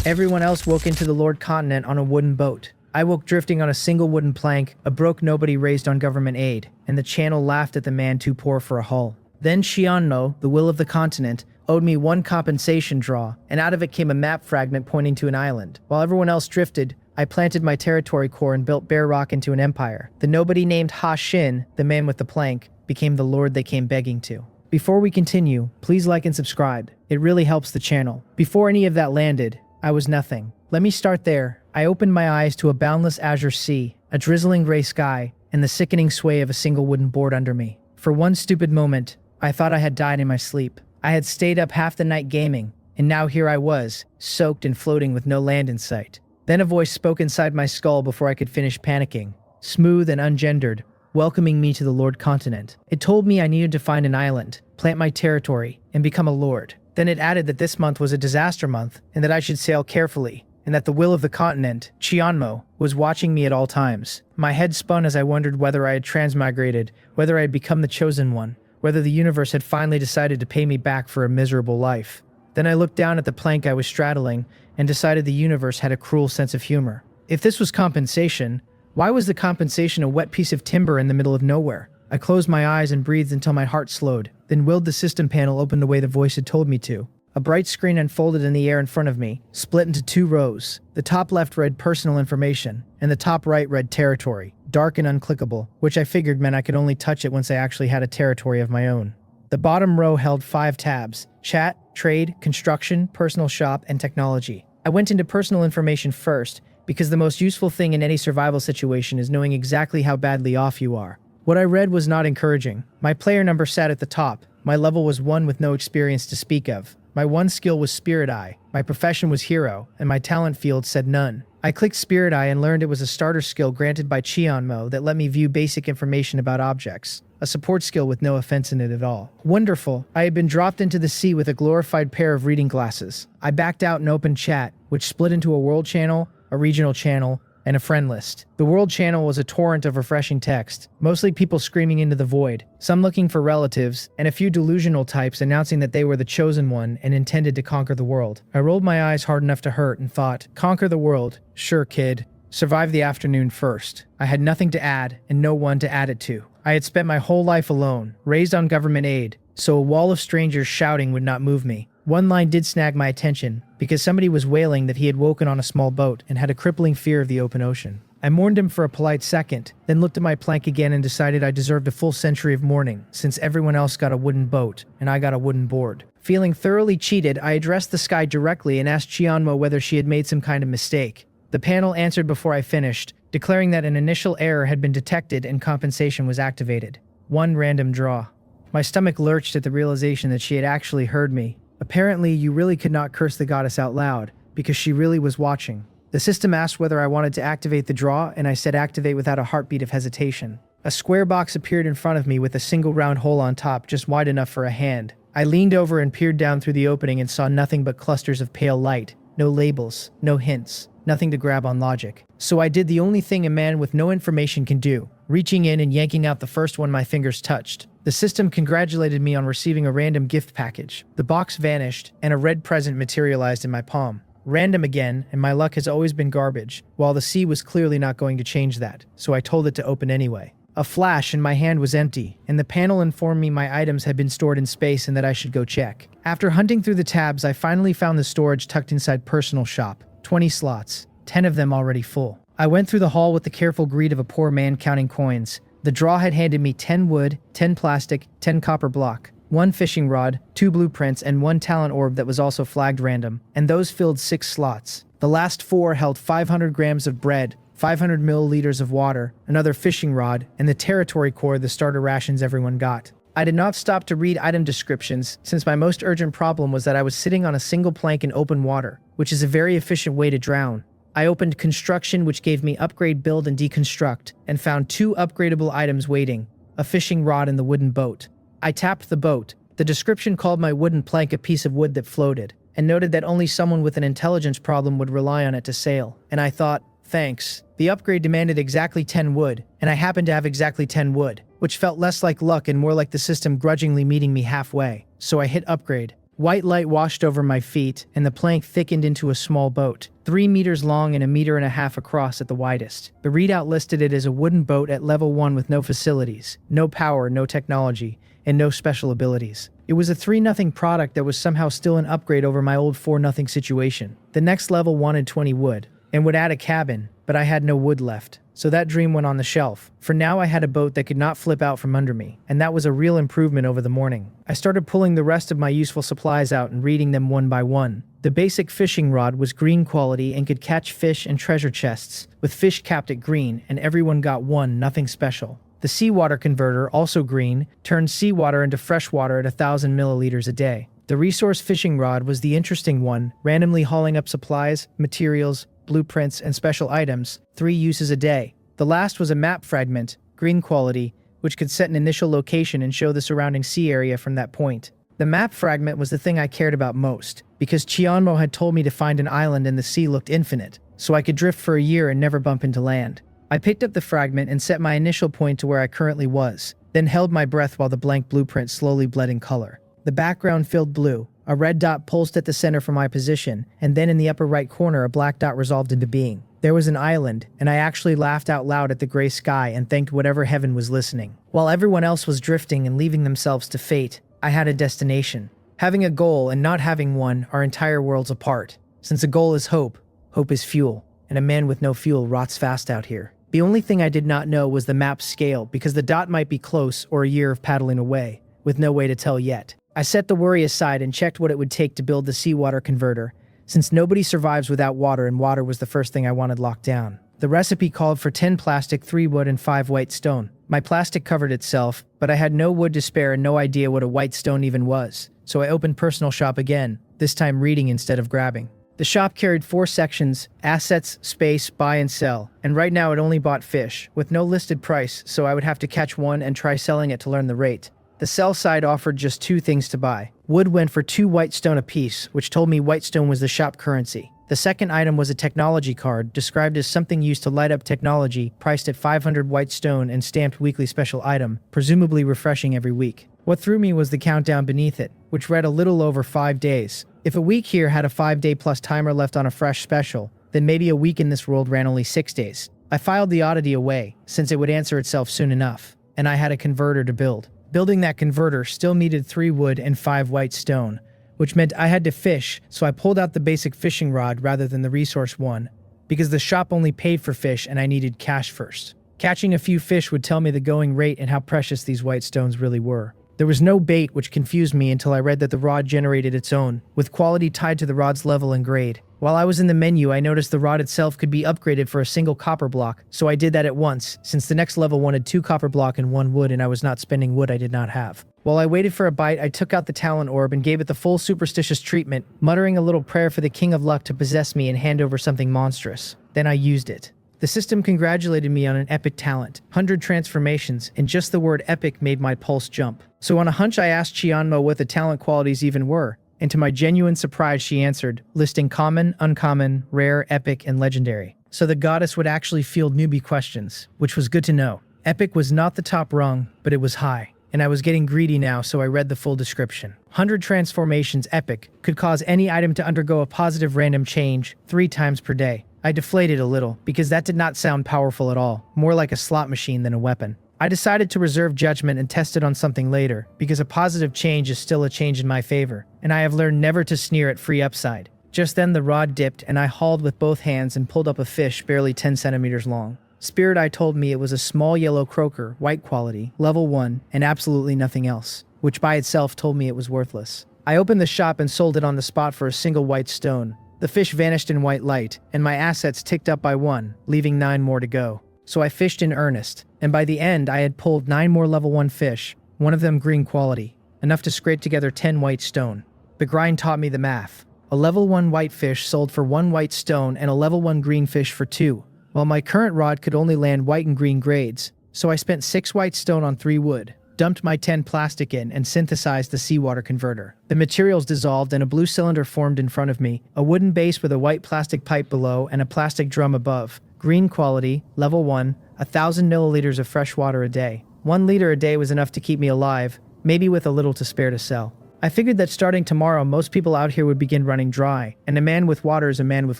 Everyone else woke into the Lord continent on a wooden boat. I woke drifting on a single wooden plank, a broke nobody raised on government aid, and the channel laughed at the man too poor for a hull. Then Xianmo, the will of the continent, owed me one compensation draw, and out of it came a map fragment pointing to an island. While everyone else drifted, I planted my territory core and built Bear Rock into an empire. The nobody named Ha Xin, the man with the plank, became the lord they came begging to. Before we continue, please like and subscribe. It really helps the channel. Before any of that landed, I was nothing. Let me start there. I opened my eyes to a boundless azure sea, a drizzling gray sky, and the sickening sway of a single wooden board under me. For one stupid moment, I thought I had died in my sleep. I had stayed up half the night gaming, and now here I was, soaked and floating with no land in sight. Then a voice spoke inside my skull before I could finish panicking, smooth and ungendered, welcoming me to the Lord continent. It told me I needed to find an island, plant my territory, and become a lord. Then it added that this month was a disaster month, and that I should sail carefully, and that the will of the continent, Qianmo, was watching me at all times. My head spun as I wondered whether I had transmigrated, whether I had become the chosen one, whether the universe had finally decided to pay me back for a miserable life. Then I looked down at the plank I was straddling and decided the universe had a cruel sense of humor. If this was compensation, why was the compensation a wet piece of timber in the middle of nowhere? I closed my eyes and breathed until my heart slowed, then willed the system panel open the way the voice had told me to. A bright screen unfolded in the air in front of me, split into two rows. The top left read personal information, and the top right read territory, dark and unclickable, which I figured meant I could only touch it once I actually had a territory of my own. The bottom row held 5 tabs: chat, trade, construction, personal shop, and technology. I went into personal information first, because the most useful thing in any survival situation is knowing exactly how badly off you are. What I read was not encouraging. My player number sat at the top. My level was 1 with no experience to speak of. My one skill was Spirit Eye. My profession was Hero, and my talent field said None. I clicked Spirit Eye and learned it was a starter skill granted by Qianmo that let me view basic information about objects. A support skill with no offense in it at all. Wonderful. I had been dropped into the sea with a glorified pair of reading glasses. I backed out and opened chat, which split into a world channel, a regional channel, and a friend list. The world channel was a torrent of refreshing text, mostly people screaming into the void, some looking for relatives, and a few delusional types announcing that they were the chosen one and intended to conquer the world. I rolled my eyes hard enough to hurt and thought, conquer the world? Sure, kid. Survive the afternoon first. I had nothing to add and no one to add it to. I had spent my whole life alone, raised on government aid, so a wall of strangers shouting would not move me. One line did snag my attention, because somebody was wailing that he had woken on a small boat and had a crippling fear of the open ocean. I mourned him for a polite second, then looked at my plank again and decided I deserved a full century of mourning, since everyone else got a wooden boat, and I got a wooden board. Feeling thoroughly cheated, I addressed the sky directly and asked Qianmo whether she had made some kind of mistake. The panel answered before I finished, declaring that an initial error had been detected and compensation was activated. 1 random draw. My stomach lurched at the realization that she had actually heard me. Apparently, you really could not curse the goddess out loud, because she really was watching. The system asked whether I wanted to activate the draw, and I said activate without a heartbeat of hesitation. A square box appeared in front of me with a single round hole on top just wide enough for a hand. I leaned over and peered down through the opening and saw nothing but clusters of pale light. No labels, no hints, nothing to grab on logic. So I did the only thing a man with no information can do, reaching in and yanking out the first one my fingers touched. The system congratulated me on receiving a random gift package. The box vanished, and a red present materialized in my palm. Random again, and my luck has always been garbage, while the sea was clearly not going to change that, so I told it to open anyway. A flash and my hand was empty, and the panel informed me my items had been stored in space and that I should go check. After hunting through the tabs, I finally found the storage tucked inside Personal Shop. 20 slots, 10 of them already full. I went through the hall with the careful greed of a poor man counting coins. The draw had handed me 10 wood, 10 plastic, 10 copper block, 1 fishing rod, 2 blueprints, and 1 talent orb that was also flagged random, and those filled 6 slots. The last 4 held 500 grams of bread, 500 milliliters of water, another fishing rod, and the territory core, the starter rations everyone got. I did not stop to read item descriptions, since my most urgent problem was that I was sitting on a single plank in open water, which is a very efficient way to drown. I opened construction, which gave me upgrade, build, and deconstruct, and found 2 upgradable items waiting, a fishing rod and the wooden boat. I tapped the boat. The description called my wooden plank a piece of wood that floated, and noted that only someone with an intelligence problem would rely on it to sail. And I thought, thanks. The upgrade demanded exactly 10 wood, and I happened to have exactly 10 wood, which felt less like luck and more like the system grudgingly meeting me halfway. So I hit upgrade. White light washed over my feet, and the plank thickened into a small boat, 3 meters long and 1.5 meters across at the widest. The readout listed it as a wooden boat at level 1 with no facilities, no power, no technology, and no special abilities. It was a 3-0 product that was somehow still an upgrade over my old 4-0 situation. The next level wanted 20 wood, and would add a cabin, but I had no wood left. So that dream went on the shelf. For now I had a boat that could not flip out from under me, and that was a real improvement over the morning. I started pulling the rest of my useful supplies out and reading them one by one. The basic fishing rod was green quality and could catch fish and treasure chests, with fish capped at green, and everyone got one, nothing special. The seawater converter, also green, turned seawater into fresh water at 1,000 milliliters a day. The resource fishing rod was the interesting one, randomly hauling up supplies, materials, blueprints, and special items, 3 uses a day. The last was a map fragment, green quality, which could set an initial location and show the surrounding sea area from that point. The map fragment was the thing I cared about most, because Chianmo had told me to find an island and the sea looked infinite, so I could drift for a year and never bump into land. I picked up the fragment and set my initial point to where I currently was, then held my breath while the blank blueprint slowly bled in color. The background filled blue. A red dot pulsed at the center for my position, and then in the upper right corner a black dot resolved into being. There was an island, and I actually laughed out loud at the gray sky and thanked whatever heaven was listening. While everyone else was drifting and leaving themselves to fate, I had a destination. Having a goal and not having one are entire worlds apart. Since a goal is hope, hope is fuel, and a man with no fuel rots fast out here. The only thing I did not know was the map's scale, because the dot might be close or a year of paddling away, with no way to tell yet. I set the worry aside and checked what it would take to build the seawater converter, since nobody survives without water and water was the first thing I wanted locked down. The recipe called for 10 plastic, 3 wood, and 5 white stone. My plastic covered itself, but I had no wood to spare and no idea what a white stone even was, so I opened personal shop again, this time reading instead of grabbing. The shop carried 4 sections: assets, space, buy and sell, and right now it only bought fish, with no listed price, so I would have to catch one and try selling it to learn the rate. The sell side offered just 2 things to buy. Wood went for 2 white stone apiece, which told me white stone was the shop currency. The second item was a technology card, described as something used to light up technology, priced at 500 white stone and stamped weekly special item, presumably refreshing every week. What threw me was the countdown beneath it, which read a little over 5 days. If a week here had a 5-day plus timer left on a fresh special, then maybe a week in this world ran only 6 days. I filed the oddity away, since it would answer itself soon enough, and I had a converter to build. Building that converter still needed 3 wood and 5 white stone, which meant I had to fish, so I pulled out the basic fishing rod rather than the resource one, because the shop only paid for fish and I needed cash first. Catching a few fish would tell me the going rate and how precious these white stones really were. There was no bait, which confused me until I read that the rod generated its own, with quality tied to the rod's level and grade. While I was in the menu, I noticed the rod itself could be upgraded for a single copper block, so I did that at once, since the next level wanted 2 copper block and 1 wood and I was not spending wood I did not have. While I waited for a bite, I took out the talent orb and gave it the full superstitious treatment, muttering a little prayer for the king of luck to possess me and hand over something monstrous. Then I used it. The system congratulated me on an epic talent, 100 transformations, and just the word epic made my pulse jump. So on a hunch I asked Chianmo what the talent qualities even were, and to my genuine surprise she answered, listing common, uncommon, rare, epic, and legendary. So the goddess would actually field newbie questions, which was good to know. Epic was not the top rung, but it was high, and I was getting greedy now, so I read the full description. 100 transformations epic could cause any item to undergo a positive random change 3 times per day. I deflated a little, because that did not sound powerful at all, more like a slot machine than a weapon. I decided to reserve judgment and test it on something later, because a positive change is still a change in my favor, and I have learned never to sneer at free upside. Just then the rod dipped and I hauled with both hands and pulled up a fish barely 10 centimeters long. Spirit Eye told me it was a small yellow croaker, white quality, level 1, and absolutely nothing else, which by itself told me it was worthless. I opened the shop and sold it on the spot for a single white stone. The fish vanished in white light, and my assets ticked up by 1, leaving 9 more to go. So I fished in earnest, and by the end I had pulled 9 more level 1 fish, one of them green quality, enough to scrape together 10 white stone. The grind taught me the math. A level 1 white fish sold for 1 white stone and a level 1 green fish for 2, while my current rod could only land white and green grades, so I spent 6 white stone on 3 wood, dumped my 10 plastic in, and synthesized the seawater converter. The materials dissolved and a blue cylinder formed in front of me, a wooden base with a white plastic pipe below and a plastic drum above. Green quality, level 1, 1,000 milliliters of fresh water a day. 1 liter a day was enough to keep me alive, maybe with a little to spare to sell. I figured that starting tomorrow, most people out here would begin running dry, and a man with water is a man with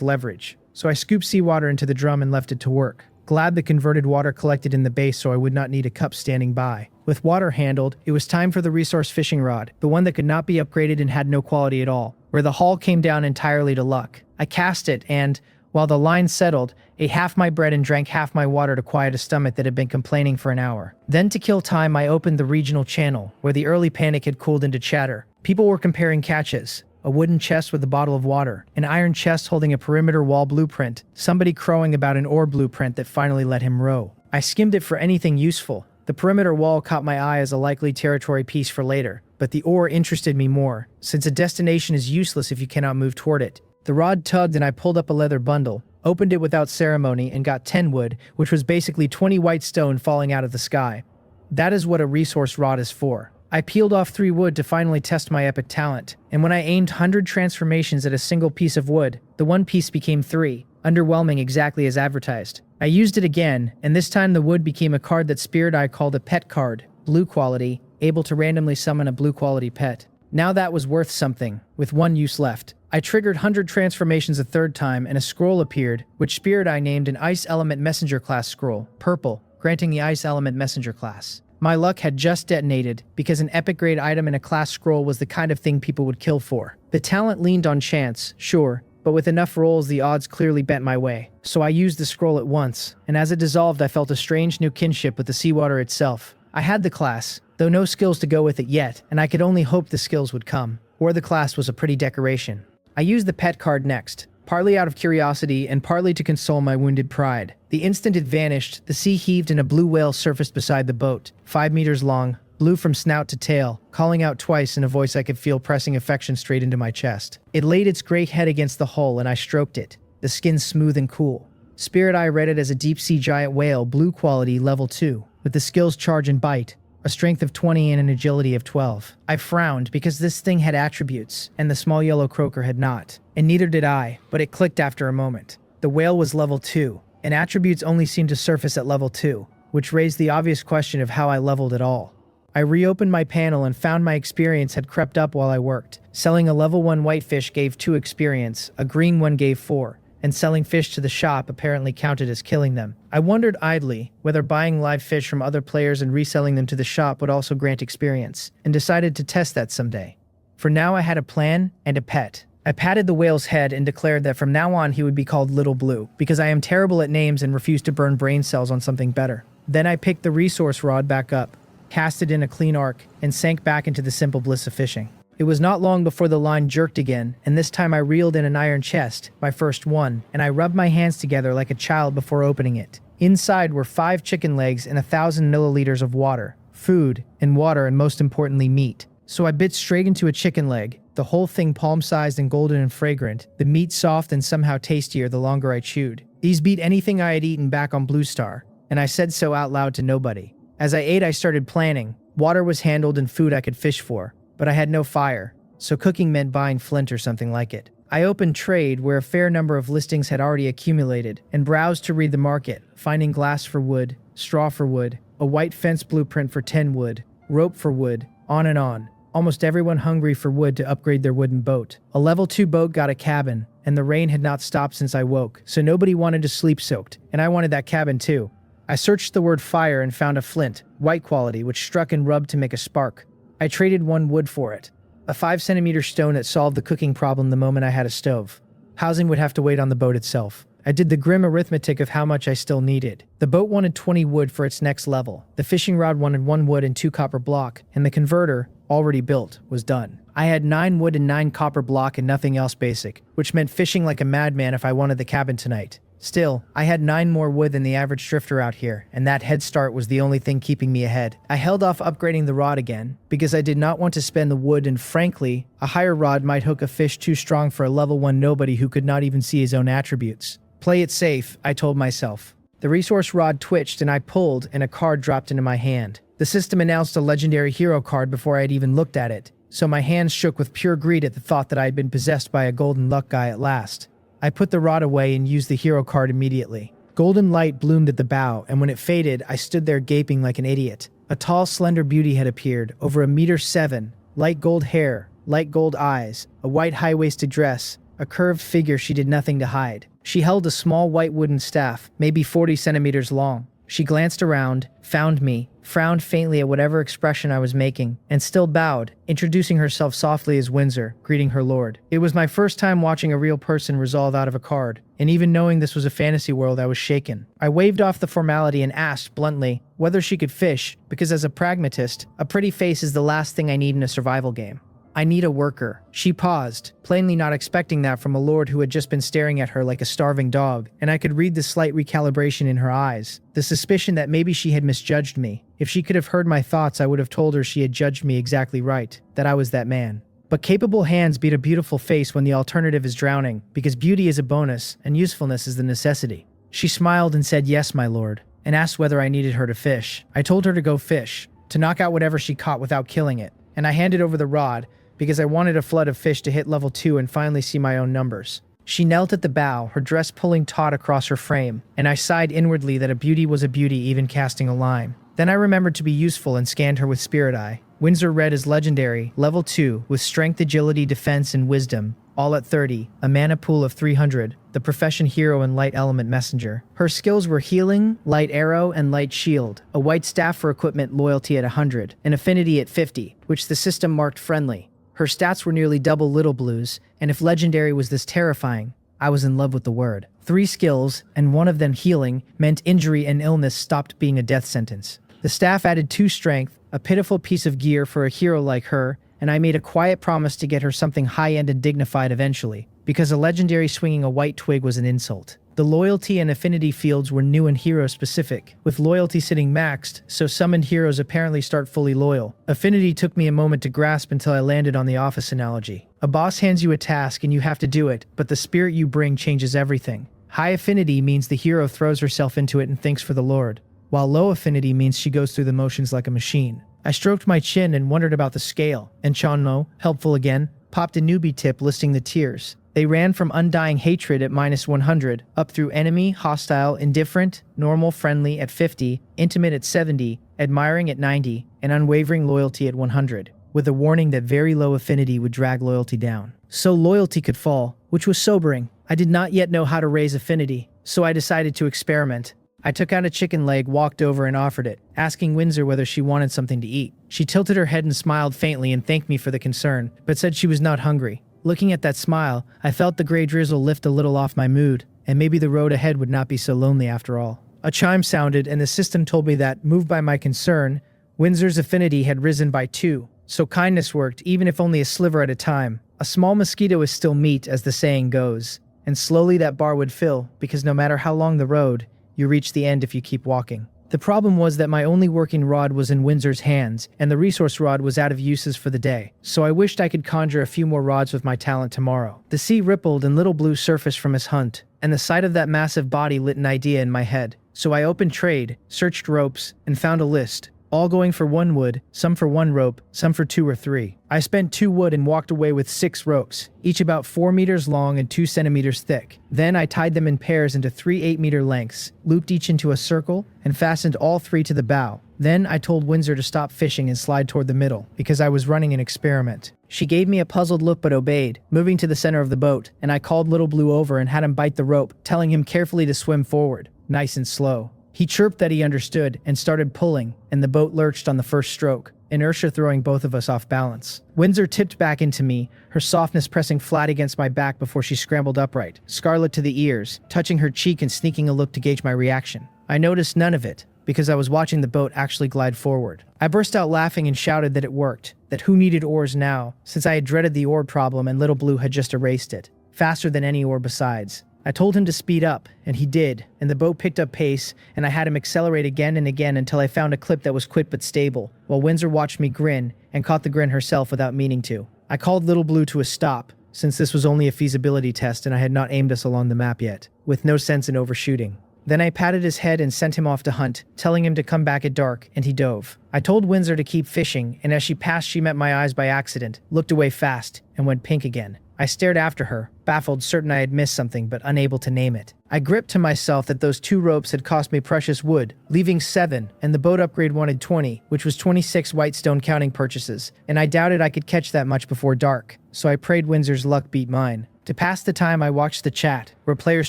leverage. So I scooped seawater into the drum and left it to work. Glad the converted water collected in the base so I would not need a cup standing by. With water handled, it was time for the resource fishing rod, the one that could not be upgraded and had no quality at all, where the haul came down entirely to luck. I cast it and, while the line settled, ate half my bread and drank half my water to quiet a stomach that had been complaining for an hour. Then to kill time, I opened the regional channel, where the early panic had cooled into chatter. People were comparing catches. A wooden chest with a bottle of water, an iron chest holding a perimeter wall blueprint, somebody crowing about an ore blueprint that finally let him row. I skimmed it for anything useful. The perimeter wall caught my eye as a likely territory piece for later, but the ore interested me more, since a destination is useless if you cannot move toward it. The rod tugged and I pulled up a leather bundle, opened it without ceremony, and got 10 wood, which was basically 20 white stone falling out of the sky. That is what a resource rod is for. I peeled off 3 wood to finally test my epic talent, and when I aimed 100 transformations at a single piece of wood, the one piece became 3, underwhelming exactly as advertised. I used it again, and this time the wood became a card that Spirit Eye called a pet card, blue quality, able to randomly summon a blue quality pet. Now that was worth something, with 1 use left. I triggered 100 transformations a 3rd time and a scroll appeared, which Spirit Eye named an Ice Element Messenger class scroll, purple, granting the Ice Element Messenger class. My luck had just detonated, because an epic grade item in a class scroll was the kind of thing people would kill for. The talent leaned on chance, sure, but with enough rolls the odds clearly bent my way. So I used the scroll at once, and as it dissolved I felt a strange new kinship with the seawater itself. I had the class, though no skills to go with it yet, and I could only hope the skills would come. Or the class was a pretty decoration. I used the pet card next, partly out of curiosity and partly to console my wounded pride. The instant it vanished, the sea heaved and a blue whale surfaced beside the boat, 5 meters long, blue from snout to tail, calling out twice in a voice I could feel pressing affection straight into my chest. It laid its great head against the hull and I stroked it, the skin smooth and cool. Spirit Eye read it as a deep sea giant whale, blue quality, level 2, with the skills charge and bite, a strength of 20 and an agility of 12. I frowned because this thing had attributes, and the small yellow croaker had not. And neither did I, but it clicked after a moment. The whale was level 2, and attributes only seemed to surface at level 2, which raised the obvious question of how I leveled at all. I reopened my panel and found my experience had crept up while I worked. Selling a level 1 whitefish gave 2 experience, a green one gave 4, and selling fish to the shop apparently counted as killing them. I wondered idly whether buying live fish from other players and reselling them to the shop would also grant experience, and decided to test that someday. For now I had a plan and a pet. I patted the whale's head and declared that from now on he would be called Little Blue, because I am terrible at names and refuse to burn brain cells on something better. Then I picked the resource rod back up, cast it in a clean arc, and sank back into the simple bliss of fishing. It was not long before the line jerked again, and this time I reeled in an iron chest, my first one, and I rubbed my hands together like a child before opening it. Inside were 5 chicken legs and 1,000 milliliters of water, food, and water, and most importantly meat. So I bit straight into a chicken leg, the whole thing palm-sized and golden and fragrant, the meat soft and somehow tastier the longer I chewed. These beat anything I had eaten back on Blue Star, and I said so out loud to nobody. As I ate I started planning. Water was handled and food I could fish for. But I had no fire, so cooking meant buying flint or something like it. I opened trade, where a fair number of listings had already accumulated, and browsed to read the market, finding glass for wood, straw for wood, a white fence blueprint for 10 wood, rope for wood, on and on. Almost everyone hungry for wood to upgrade their wooden boat. A level 2 boat got a cabin, and the rain had not stopped since I woke, so nobody wanted to sleep soaked, and I wanted that cabin too. I searched the word fire and found a flint, white quality, which struck and rubbed to make a spark. I traded 1 wood for it, a 5-centimeter stone that solved the cooking problem the moment I had a stove. Housing would have to wait on the boat itself. I did the grim arithmetic of how much I still needed. The boat wanted 20 wood for its next level, the fishing rod wanted 1 wood and 2 copper block, and the converter, already built, was done. I had 9 wood and 9 copper block and nothing else basic, which meant fishing like a madman if I wanted the cabin tonight. Still, I had 9 more wood than the average drifter out here, and that head start was the only thing keeping me ahead. I held off upgrading the rod again, because I did not want to spend the wood, and frankly, a higher rod might hook a fish too strong for a level 1 nobody who could not even see his own attributes. Play it safe, I told myself. The resource rod twitched and I pulled, and a card dropped into my hand. The system announced a legendary hero card before I had even looked at it, so my hands shook with pure greed at the thought that I had been possessed by a golden luck guy at last. I put the rod away and used the hero card immediately. Golden light bloomed at the bow, and when it faded, I stood there gaping like an idiot. A tall, slender beauty had appeared, over 1.7 meters, light gold hair, light gold eyes, a white high-waisted dress, a curved figure she did nothing to hide. She held a small white wooden staff, maybe 40 centimeters long. She glanced around, found me, frowned faintly at whatever expression I was making, and still bowed, introducing herself softly as Windsor, greeting her lord. It was my first time watching a real person resolve out of a card, and even knowing this was a fantasy world, I was shaken. I waved off the formality and asked, bluntly, whether she could fish, because as a pragmatist, a pretty face is the last thing I need in a survival game. I need a worker. She paused, plainly not expecting that from a lord who had just been staring at her like a starving dog, and I could read the slight recalibration in her eyes, the suspicion that maybe she had misjudged me. If she could have heard my thoughts, I would have told her she had judged me exactly right, that I was that man. But capable hands beat a beautiful face when the alternative is drowning, because beauty is a bonus, and usefulness is the necessity. She smiled and said, "Yes, my lord," and asked whether I needed her to fish. I told her to go fish, to knock out whatever she caught without killing it, and I handed over the rod, because I wanted a flood of fish to hit level 2 and finally see my own numbers. She knelt at the bow, her dress pulling taut across her frame, and I sighed inwardly that a beauty was a beauty even casting a line. Then I remembered to be useful and scanned her with Spirit Eye. Windsor read as legendary, level 2, with strength, agility, defense, and wisdom, all at 30, a mana pool of 300, the profession hero and light element messenger. Her skills were healing, light arrow, and light shield, a white staff for equipment, loyalty at 100, and affinity at 50, which the system marked friendly. Her stats were nearly double Little Blue's, and if legendary was this terrifying, I was in love with the word. 3 skills, and one of them healing, meant injury and illness stopped being a death sentence. The staff added 2 strength, a pitiful piece of gear for a hero like her, and I made a quiet promise to get her something high-end and dignified eventually, because a legendary swinging a white twig was an insult. The loyalty and affinity fields were new and hero-specific, with loyalty sitting maxed, so summoned heroes apparently start fully loyal. Affinity took me a moment to grasp until I landed on the office analogy. A boss hands you a task and you have to do it, but the spirit you bring changes everything. High affinity means the hero throws herself into it and thinks for the Lord, while low affinity means she goes through the motions like a machine. I stroked my chin and wondered about the scale, and Chanmo, helpful again, popped a newbie tip listing the tiers. They ran from undying hatred at -100, up through enemy, hostile, indifferent, normal, friendly at 50, intimate at 70, admiring at 90, and unwavering loyalty at 100, with a warning that very low affinity would drag loyalty down. So loyalty could fall, which was sobering. I did not yet know how to raise affinity, so I decided to experiment. I took out a chicken leg, walked over and offered it, asking Windsor whether she wanted something to eat. She tilted her head and smiled faintly and thanked me for the concern, but said she was not hungry. Looking at that smile, I felt the gray drizzle lift a little off my mood, and maybe the road ahead would not be so lonely after all. A chime sounded, and the system told me that, moved by my concern, Windsor's affinity had risen by 2, so kindness worked, even if only a sliver at a time. A small mosquito is still meat, as the saying goes, and slowly that bar would fill, because no matter how long the road, you reach the end if you keep walking. The problem was that my only working rod was in Windsor's hands, and the resource rod was out of uses for the day, so I wished I could conjure a few more rods with my talent tomorrow. The sea rippled and Little Blue surfaced from his hunt, and the sight of that massive body lit an idea in my head. So I opened trade, searched ropes, and found a list, all going for 1 wood, some for 1 rope, some for 2 or 3. I spent 2 wood and walked away with 6 ropes, each about 4 meters long and 2 centimeters thick. Then I tied them in pairs into 3 8-meter lengths, looped each into a circle, and fastened all 3 to the bow. Then I told Windsor to stop fishing and slide toward the middle, because I was running an experiment. She gave me a puzzled look but obeyed, moving to the center of the boat, and I called Little Blue over and had him bite the rope, telling him carefully to swim forward, nice and slow. He chirped that he understood and started pulling, and the boat lurched on the first stroke, inertia throwing both of us off balance. Windsor tipped back into me, her softness pressing flat against my back before she scrambled upright, scarlet to the ears, touching her cheek and sneaking a look to gauge my reaction. I noticed none of it, because I was watching the boat actually glide forward. I burst out laughing and shouted that it worked, that who needed oars now, since I had dreaded the oar problem and Little Blue had just erased it, faster than any oar besides. I told him to speed up, and he did, and the boat picked up pace, and I had him accelerate again and again until I found a clip that was quick but stable, while Windsor watched me grin, and caught the grin herself without meaning to. I called Little Blue to a stop, since this was only a feasibility test and I had not aimed us along the map yet, with no sense in overshooting. Then I patted his head and sent him off to hunt, telling him to come back at dark, and he dove. I told Windsor to keep fishing, and as she passed she met my eyes by accident, looked away fast, and went pink again. I stared after her, baffled, certain I had missed something but unable to name it. I gripped to myself that those 2 ropes had cost me precious wood, leaving 7, and the boat upgrade wanted 20, which was 26 white stone counting purchases, and I doubted I could catch that much before dark, so I prayed Windsor's luck beat mine. To pass the time, I watched the chat, where players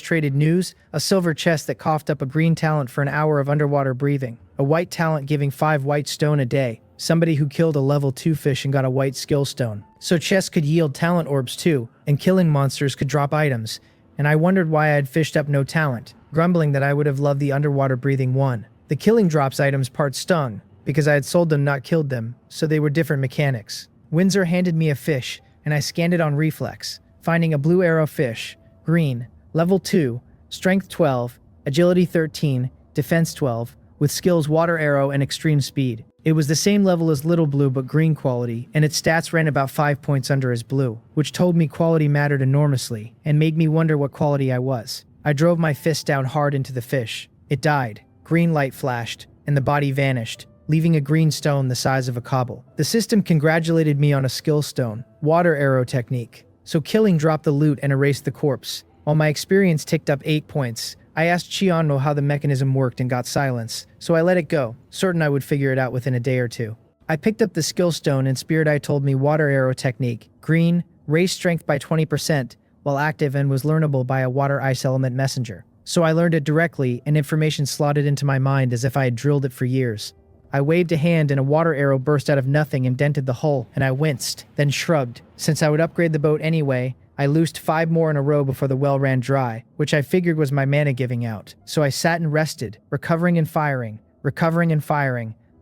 traded news, a silver chest that coughed up a green talent for an hour of underwater breathing, a white talent giving 5 white stone a day, somebody who killed a level 2 fish and got a white skill stone. So chests could yield talent orbs too, and killing monsters could drop items, and I wondered why I had fished up no talent, grumbling that I would have loved the underwater breathing one. The killing drops items part stung, because I had sold them not killed them, so they were different mechanics. Windsor handed me a fish, and I scanned it on reflex, finding a blue arrow fish, green, level 2, strength 12, agility 13, defense 12, with skills water arrow and extreme speed. It was the same level as Little Blue but green quality, and its stats ran about 5 points under as blue, which told me quality mattered enormously, and made me wonder what quality I was. I drove my fist down hard into the fish. It died, green light flashed, and the body vanished, leaving a green stone the size of a cobble. The system congratulated me on a skill stone, water arrow technique. So killing dropped the loot and erased the corpse. While my experience ticked up 8 points, I asked Chiano how the mechanism worked and got silence, so I let it go, certain I would figure it out within a day or two. I picked up the skill stone and Spirit Eye told me water arrow technique, green, raised strength by 20%, while active and was learnable by a water ice element messenger. So I learned it directly and information slotted into my mind as if I had drilled it for years. I waved a hand and a water arrow burst out of nothing and dented the hull, and I winced, then shrugged. Since I would upgrade the boat anyway, I loosed 5 more in a row before the well ran dry, which I figured was my mana giving out. So I sat and rested, recovering and firing,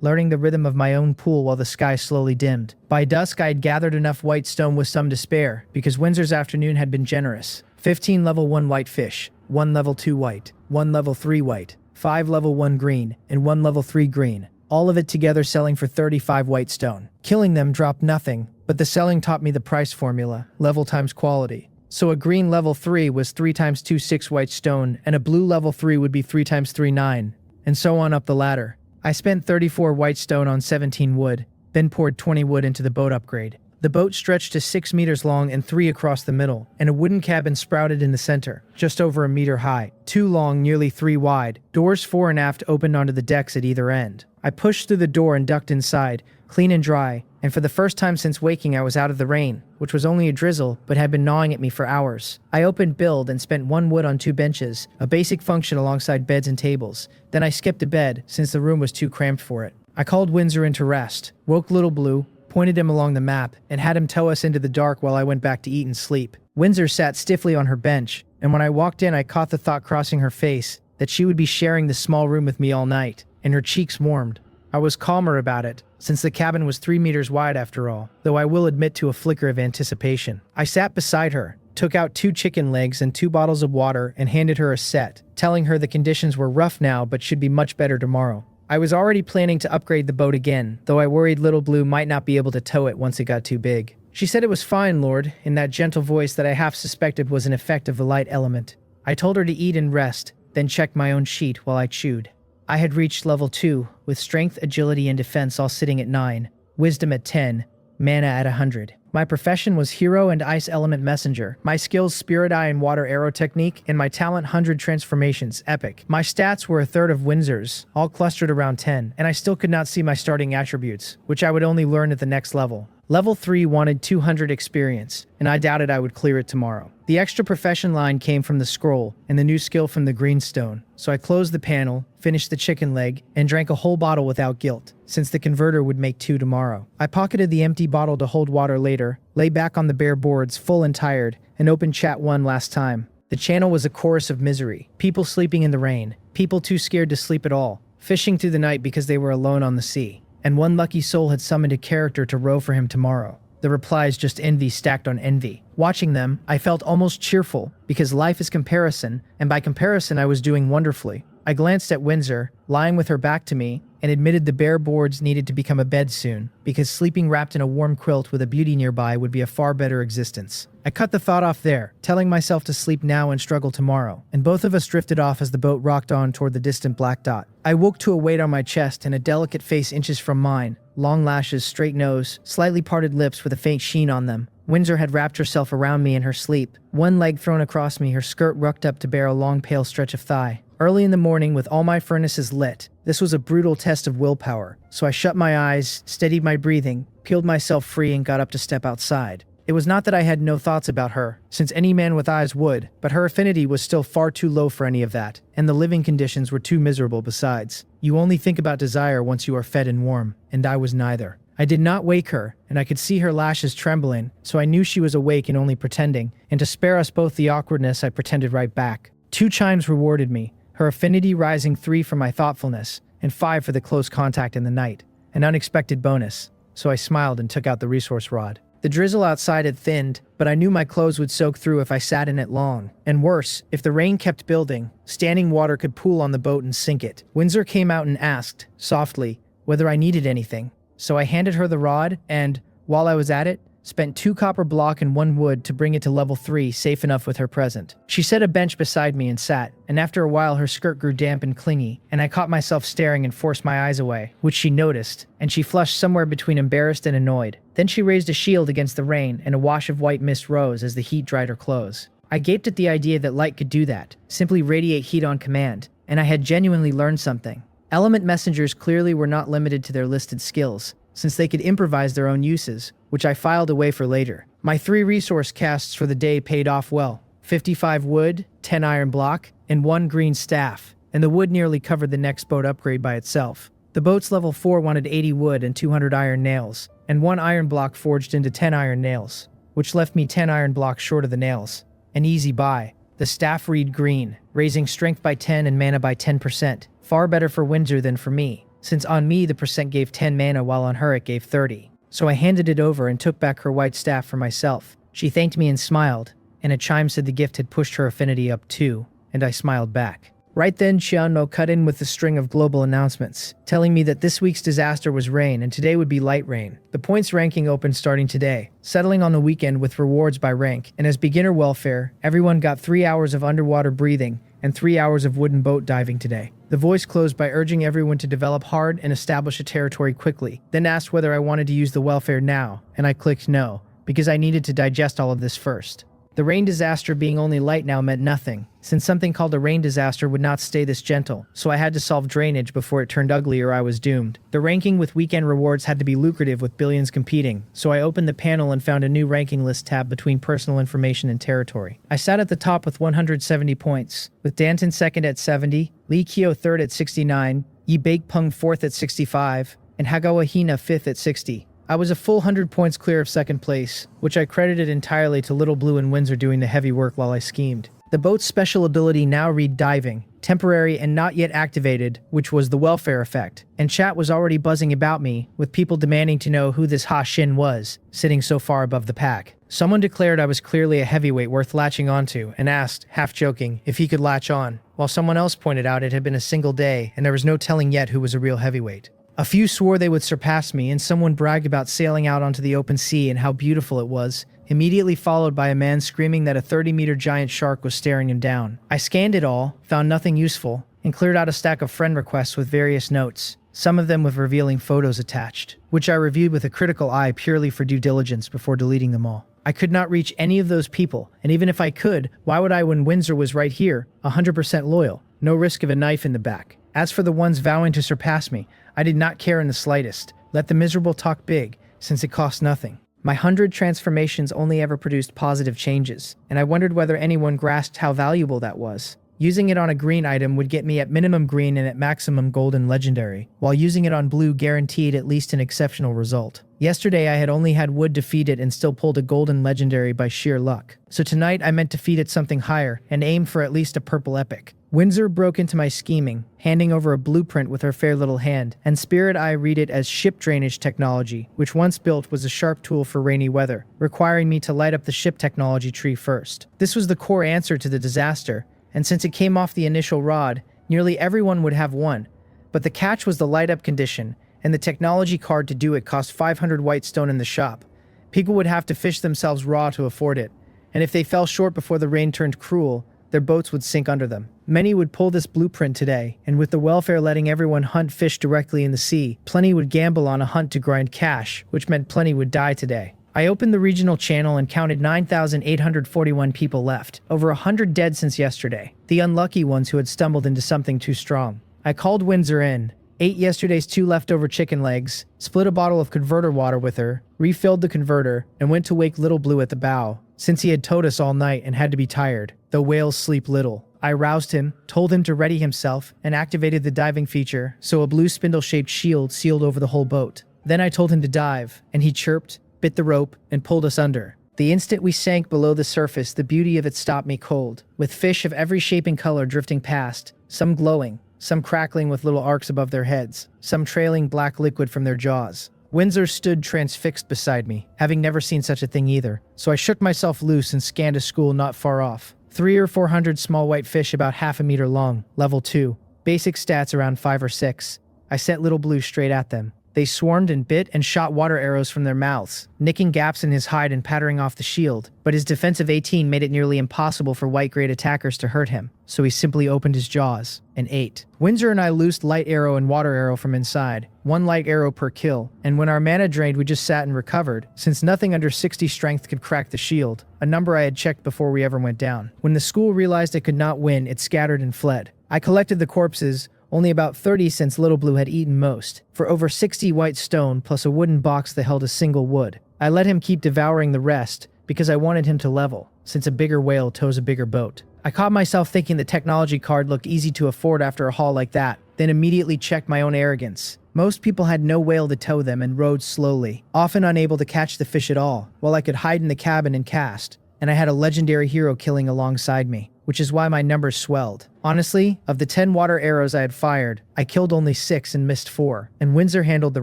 learning the rhythm of my own pool while the sky slowly dimmed. By dusk I had gathered enough white stone with some to spare, because Windsor's afternoon had been generous. 15 level 1 white fish, 1 level 2 white, 1 level 3 white, 5 level 1 green, and 1 level 3 green. All of it together selling for 35 white stone. Killing them dropped nothing, but the selling taught me the price formula, level times quality. So a green level 3 was 3 times 2 6 white stone, and a blue level 3 would be 3 times 3 9, and so on up the ladder. I spent 34 white stone on 17 wood, then poured 20 wood into the boat upgrade. The boat stretched to 6 meters long and 3 across the middle, and a wooden cabin sprouted in the center, just over a meter high, 2 long, nearly 3 wide. Doors fore and aft opened onto the decks at either end. I pushed through the door and ducked inside, clean and dry, and for the first time since waking I was out of the rain, which was only a drizzle but had been gnawing at me for hours. I opened build and spent 1 wood on 2 benches, a basic function alongside beds and tables. Then I skipped a bed, since the room was too cramped for it. I called Windsor into rest, woke Little Blue, pointed him along the map, and had him tow us into the dark while I went back to eat and sleep. Windsor sat stiffly on her bench, and when I walked in I caught the thought crossing her face that she would be sharing this small room with me all night, and her cheeks warmed. I was calmer about it, since the cabin was 3 meters wide after all, though I will admit to a flicker of anticipation. I sat beside her, took out 2 chicken legs and 2 bottles of water and handed her a set, telling her the conditions were rough now but should be much better tomorrow. I was already planning to upgrade the boat again, though I worried Little Blue might not be able to tow it once it got too big. She said it was fine, Lord, in that gentle voice that I half suspected was an effect of the light element. I told her to eat and rest, then checked my own sheet while I chewed. I had reached level 2, with strength, agility, and defense all sitting at 9, wisdom at 10, mana at 100. My profession was hero and ice element messenger. My skills spirit eye and water arrow technique, and my talent 100 transformations, epic. My stats were a third of Windsor's, all clustered around 10, and I still could not see my starting attributes, which I would only learn at the next level. Level 3 wanted 200 experience, and I doubted I would clear it tomorrow. The extra profession line came from the scroll, and the new skill from the greenstone, so I closed the panel, finished the chicken leg, and drank a whole bottle without guilt, since the converter would make 2 tomorrow. I pocketed the empty bottle to hold water later, lay back on the bare boards, full and tired, and opened chat one last time. The channel was a chorus of misery, people sleeping in the rain, people too scared to sleep at all, fishing through the night because they were alone on the sea, and one lucky soul had summoned a character to row for him tomorrow. The replies just envy stacked on envy. Watching them, I felt almost cheerful, because life is comparison, and by comparison I was doing wonderfully. I glanced at Windsor, lying with her back to me, and admitted the bare boards needed to become a bed soon, because sleeping wrapped in a warm quilt with a beauty nearby would be a far better existence. I cut the thought off there, telling myself to sleep now and struggle tomorrow, and both of us drifted off as the boat rocked on toward the distant black dot. I woke to a weight on my chest and a delicate face inches from mine, long lashes, straight nose, slightly parted lips with a faint sheen on them. Windsor had wrapped herself around me in her sleep, one leg thrown across me, her skirt rucked up to bare a long pale stretch of thigh. Early in the morning, with all my furnaces lit, this was a brutal test of willpower, so I shut my eyes, steadied my breathing, peeled myself free and got up to step outside. It was not that I had no thoughts about her, since any man with eyes would, but her affinity was still far too low for any of that, and the living conditions were too miserable besides. You only think about desire once you are fed and warm, and I was neither. I did not wake her, and I could see her lashes trembling, so I knew she was awake and only pretending, and to spare us both the awkwardness I pretended right back. 2 chimes rewarded me, her affinity rising 3 for my thoughtfulness, and 5 for the close contact in the night. An unexpected bonus, so I smiled and took out the resource rod. The drizzle outside had thinned, but I knew my clothes would soak through if I sat in it long. And worse, if the rain kept building, standing water could pool on the boat and sink it. Windsor came out and asked, softly, whether I needed anything. So I handed her the rod and, while I was at it, spent 2 copper block and 1 wood to bring it to level 3 safe enough with her present. She set a bench beside me and sat, and after a while her skirt grew damp and clingy, and I caught myself staring and forced my eyes away, which she noticed, and she flushed somewhere between embarrassed and annoyed. Then she raised a shield against the rain, and a wash of white mist rose as the heat dried her clothes. I gaped at the idea that light could do that, simply radiate heat on command, and I had genuinely learned something. Element messengers clearly were not limited to their listed skills, since they could improvise their own uses, which I filed away for later. My 3 resource casts for the day paid off well. 55 wood, 10 iron block, and 1 green staff, and the wood nearly covered the next boat upgrade by itself. The boat's level 4 wanted 80 wood and 200 iron nails, and 1 iron block forged into 10 iron nails, which left me 10 iron blocks short of the nails. An easy buy. The staff read green, raising strength by 10 and mana by 10%. Far better for Windsor than for me, since on me the percent gave 10 mana while on her it gave 30. So I handed it over and took back her white staff for myself. She thanked me and smiled, and a chime said the gift had pushed her affinity up too, and I smiled back. Right then, Xianmo cut in with a string of global announcements, telling me that this week's disaster was rain and today would be light rain. The points ranking opened starting today, settling on the weekend with rewards by rank, and as beginner welfare, everyone got 3 hours of underwater breathing and 3 hours of wooden boat diving today. The voice closed by urging everyone to develop hard and establish a territory quickly, then asked whether I wanted to use the welfare now, and I clicked no, because I needed to digest all of this first. The rain disaster being only light now meant nothing, since something called a rain disaster would not stay this gentle, so I had to solve drainage before it turned ugly or I was doomed. The ranking with weekend rewards had to be lucrative with billions competing, so I opened the panel and found a new ranking list tab between personal information and territory. I sat at the top with 170 points, with Danton second at 70, Lee Kyo third at 69, Yi Baekpeng fourth at 65, and Hagawa Hina fifth at 60. I was a full 100 points clear of second place, which I credited entirely to Little Blue and Windsor doing the heavy work while I schemed. The boat's special ability now read diving, temporary and not yet activated, which was the welfare effect, and chat was already buzzing about me, with people demanding to know who this Ha Shin was, sitting so far above the pack. Someone declared I was clearly a heavyweight worth latching onto, and asked, half joking, if he could latch on, while someone else pointed out it had been a single day and there was no telling yet who was a real heavyweight. A few swore they would surpass me, and someone bragged about sailing out onto the open sea and how beautiful it was, immediately followed by a man screaming that a 30-meter giant shark was staring him down. I scanned it all, found nothing useful, and cleared out a stack of friend requests with various notes, some of them with revealing photos attached, which I reviewed with a critical eye purely for due diligence before deleting them all. I could not reach any of those people, and even if I could, why would I when Windsor was right here, 100% loyal, no risk of a knife in the back? As for the ones vowing to surpass me, I did not care in the slightest. Let the miserable talk big, since it cost nothing. My 100 transformations only ever produced positive changes, and I wondered whether anyone grasped how valuable that was. Using it on a green item would get me at minimum green and at maximum golden legendary, while using it on blue guaranteed at least an exceptional result. Yesterday I had only had wood to feed it and still pulled a golden legendary by sheer luck. So tonight I meant to feed it something higher and aim for at least a purple epic. Windsor broke into my scheming, handing over a blueprint with her fair little hand, and Spirit Eye read it as ship drainage technology, which once built was a sharp tool for rainy weather, requiring me to light up the ship technology tree first. This was the core answer to the disaster, and since it came off the initial rod, nearly everyone would have one. But the catch was the light-up condition, and the technology card to do it cost 500 white stone in the shop. People would have to fish themselves raw to afford it, and if they fell short before the rain turned cruel, their boats would sink under them. Many would pull this blueprint today, and with the welfare letting everyone hunt fish directly in the sea, plenty would gamble on a hunt to grind cash, which meant plenty would die today. I opened the regional channel and counted 9,841 people left, over 100 dead since yesterday, the unlucky ones who had stumbled into something too strong. I called Windsor in, ate yesterday's 2 leftover chicken legs, split a bottle of converter water with her, refilled the converter, and went to wake Little Blue at the bow, since he had towed us all night and had to be tired, though whales sleep little. I roused him, told him to ready himself, and activated the diving feature, so a blue spindle-shaped shield sealed over the whole boat. Then I told him to dive, and he chirped, bit the rope, and pulled us under. The instant we sank below the surface, the beauty of it stopped me cold, with fish of every shape and color drifting past, some glowing, some crackling with little arcs above their heads, some trailing black liquid from their jaws. Windsor stood transfixed beside me, having never seen such a thing either, so I shook myself loose and scanned a school not far off. 300 or 400 small white fish about half a meter long, level 2. Basic stats around 5 or 6. I sent Little Blue straight at them. They swarmed and bit and shot water arrows from their mouths, nicking gaps in his hide and pattering off the shield, but his defensive 18 made it nearly impossible for white-grade attackers to hurt him, so he simply opened his jaws and ate. Windsor and I loosed light arrow and water arrow from inside, 1 light arrow per kill, and when our mana drained we just sat and recovered, since nothing under 60 strength could crack the shield, a number I had checked before we ever went down. When the school realized it could not win, it scattered and fled. I collected the corpses, only about 30 since Little Blue had eaten most, for over 60 white stone plus a wooden box that held a single wood. I let him keep devouring the rest because I wanted him to level, since a bigger whale tows a bigger boat. I caught myself thinking the technology card looked easy to afford after a haul like that, then immediately checked my own arrogance. Most people had no whale to tow them and rowed slowly, often unable to catch the fish at all, while I could hide in the cabin and cast, and I had a legendary hero killing alongside me, which is why my numbers swelled. Honestly, of the 10 water arrows I had fired, I killed only 6 and missed 4, and Windsor handled the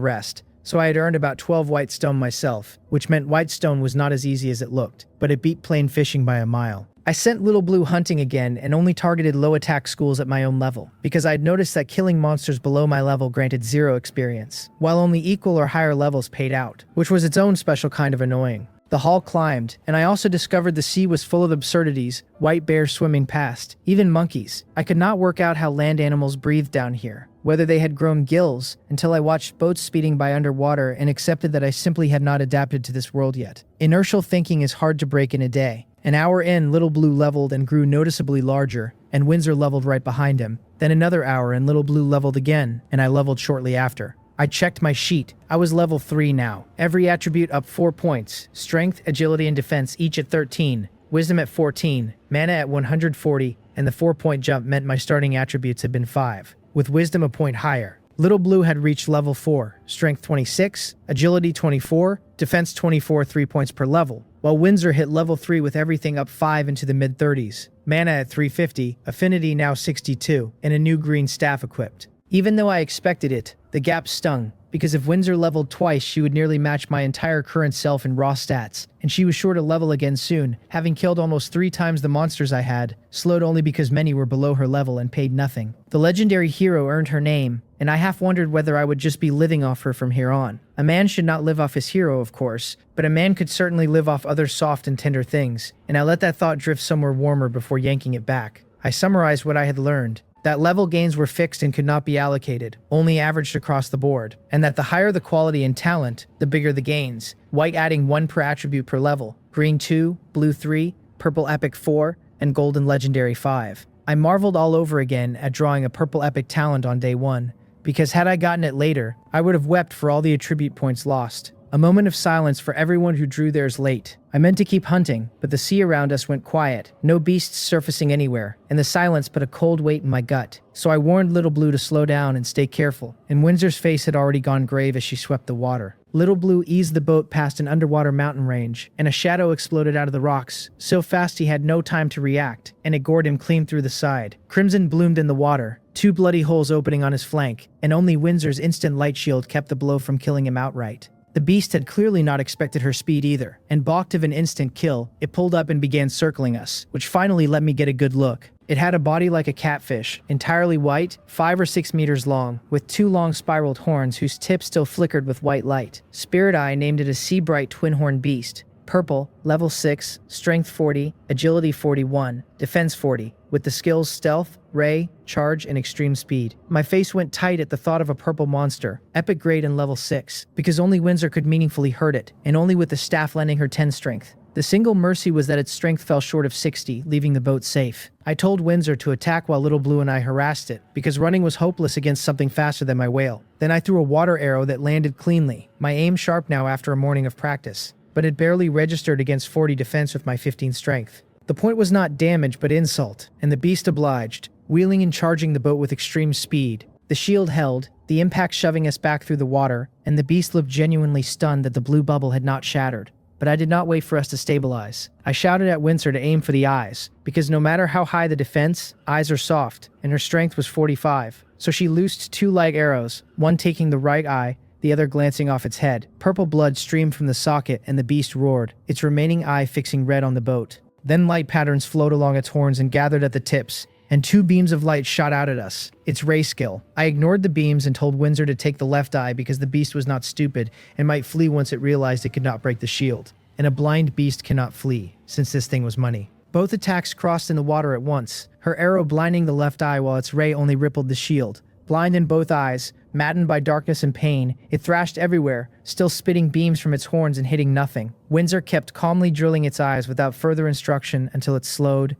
rest, so I had earned about 12 white stone myself, which meant white stone was not as easy as it looked, but it beat plain fishing by a mile. I sent Little Blue hunting again and only targeted low attack schools at my own level, because I'd noticed that killing monsters below my level granted 0 experience, while only equal or higher levels paid out, which was its own special kind of annoying. The haul climbed, and I also discovered the sea was full of absurdities, white bears swimming past, even monkeys. I could not work out how land animals breathed down here, whether they had grown gills, until I watched boats speeding by underwater and accepted that I simply had not adapted to this world yet. Inertial thinking is hard to break in a day. An hour in, Little Blue leveled and grew noticeably larger, and Windsor leveled right behind him. Then another hour and Little Blue leveled again, and I leveled shortly after. I checked my sheet. I was level 3 now. Every attribute up 4 points. Strength, agility, and defense each at 13. Wisdom at 14. Mana at 140. And the 4-point jump meant my starting attributes had been 5, with wisdom a point higher. Little Blue had reached level 4. Strength 26. Agility 24. Defense 24, 3 points per level. While Windsor hit level 3 with everything up 5 into the mid-30s. Mana at 350. Affinity now 62. And a new green staff equipped. Even though I expected it, the gap stung, because if Windsor leveled twice she would nearly match my entire current self in raw stats, and she was sure to level again soon, having killed almost 3 times the monsters I had, slowed only because many were below her level and paid nothing. The legendary hero earned her name, and I half wondered whether I would just be living off her from here on. A man should not live off his hero, of course, but a man could certainly live off other soft and tender things, and I let that thought drift somewhere warmer before yanking it back. I summarized what I had learned. That level gains were fixed and could not be allocated, only averaged across the board, and that the higher the quality and talent, the bigger the gains, white adding 1 per attribute per level, green 2, blue 3, purple epic 4, and golden legendary 5. I marveled all over again at drawing a purple epic talent on day 1, because had I gotten it later, I would have wept for all the attribute points lost. A moment of silence for everyone who drew theirs late. I meant to keep hunting, but the sea around us went quiet, no beasts surfacing anywhere, and the silence put a cold weight in my gut. So I warned Little Blue to slow down and stay careful, and Windsor's face had already gone grave as she swept the water. Little Blue eased the boat past an underwater mountain range, and a shadow exploded out of the rocks, so fast he had no time to react, and it gored him clean through the side. Crimson bloomed in the water, 2 bloody holes opening on his flank, and only Windsor's instant light shield kept the blow from killing him outright. The beast had clearly not expected her speed either, and balked of an instant kill, it pulled up and began circling us, which finally let me get a good look. It had a body like a catfish, entirely white, 5 or 6 meters long, with 2 long spiraled horns whose tips still flickered with white light. Spirit Eye named it a sea-bright twin-horned beast. Purple, level 6, strength 40, agility 41, defense 40, with the skills stealth, ray, charge, and extreme speed. My face went tight at the thought of a purple monster, epic grade and level 6, because only Windsor could meaningfully hurt it, and only with the staff lending her 10 strength. The single mercy was that its strength fell short of 60, leaving the boat safe. I told Windsor to attack while Little Blue and I harassed it, because running was hopeless against something faster than my whale. Then I threw a water arrow that landed cleanly, my aim sharp now after a morning of practice, but it barely registered against 40 defense with my 15 strength. The point was not damage but insult, and the beast obliged, wheeling and charging the boat with extreme speed. The shield held, the impact shoving us back through the water, and the beast looked genuinely stunned that the blue bubble had not shattered. But I did not wait for us to stabilize. I shouted at Windsor to aim for the eyes, because no matter how high the defense, eyes are soft, and her strength was 45. So she loosed 2 light arrows, one taking the right eye, the other glancing off its head. Purple blood streamed from the socket and the beast roared, its remaining eye fixing red on the boat. Then light patterns flowed along its horns and gathered at the tips, and 2 beams of light shot out at us. Its ray skill. I ignored the beams and told Windsor to take the left eye because the beast was not stupid and might flee once it realized it could not break the shield. And a blind beast cannot flee, since this thing was money. Both attacks crossed in the water at once, her arrow blinding the left eye while its ray only rippled the shield. Blind in both eyes, maddened by darkness and pain, it thrashed everywhere, still spitting beams from its horns and hitting nothing. Windsor kept calmly drilling its eyes without further instruction until it slowed,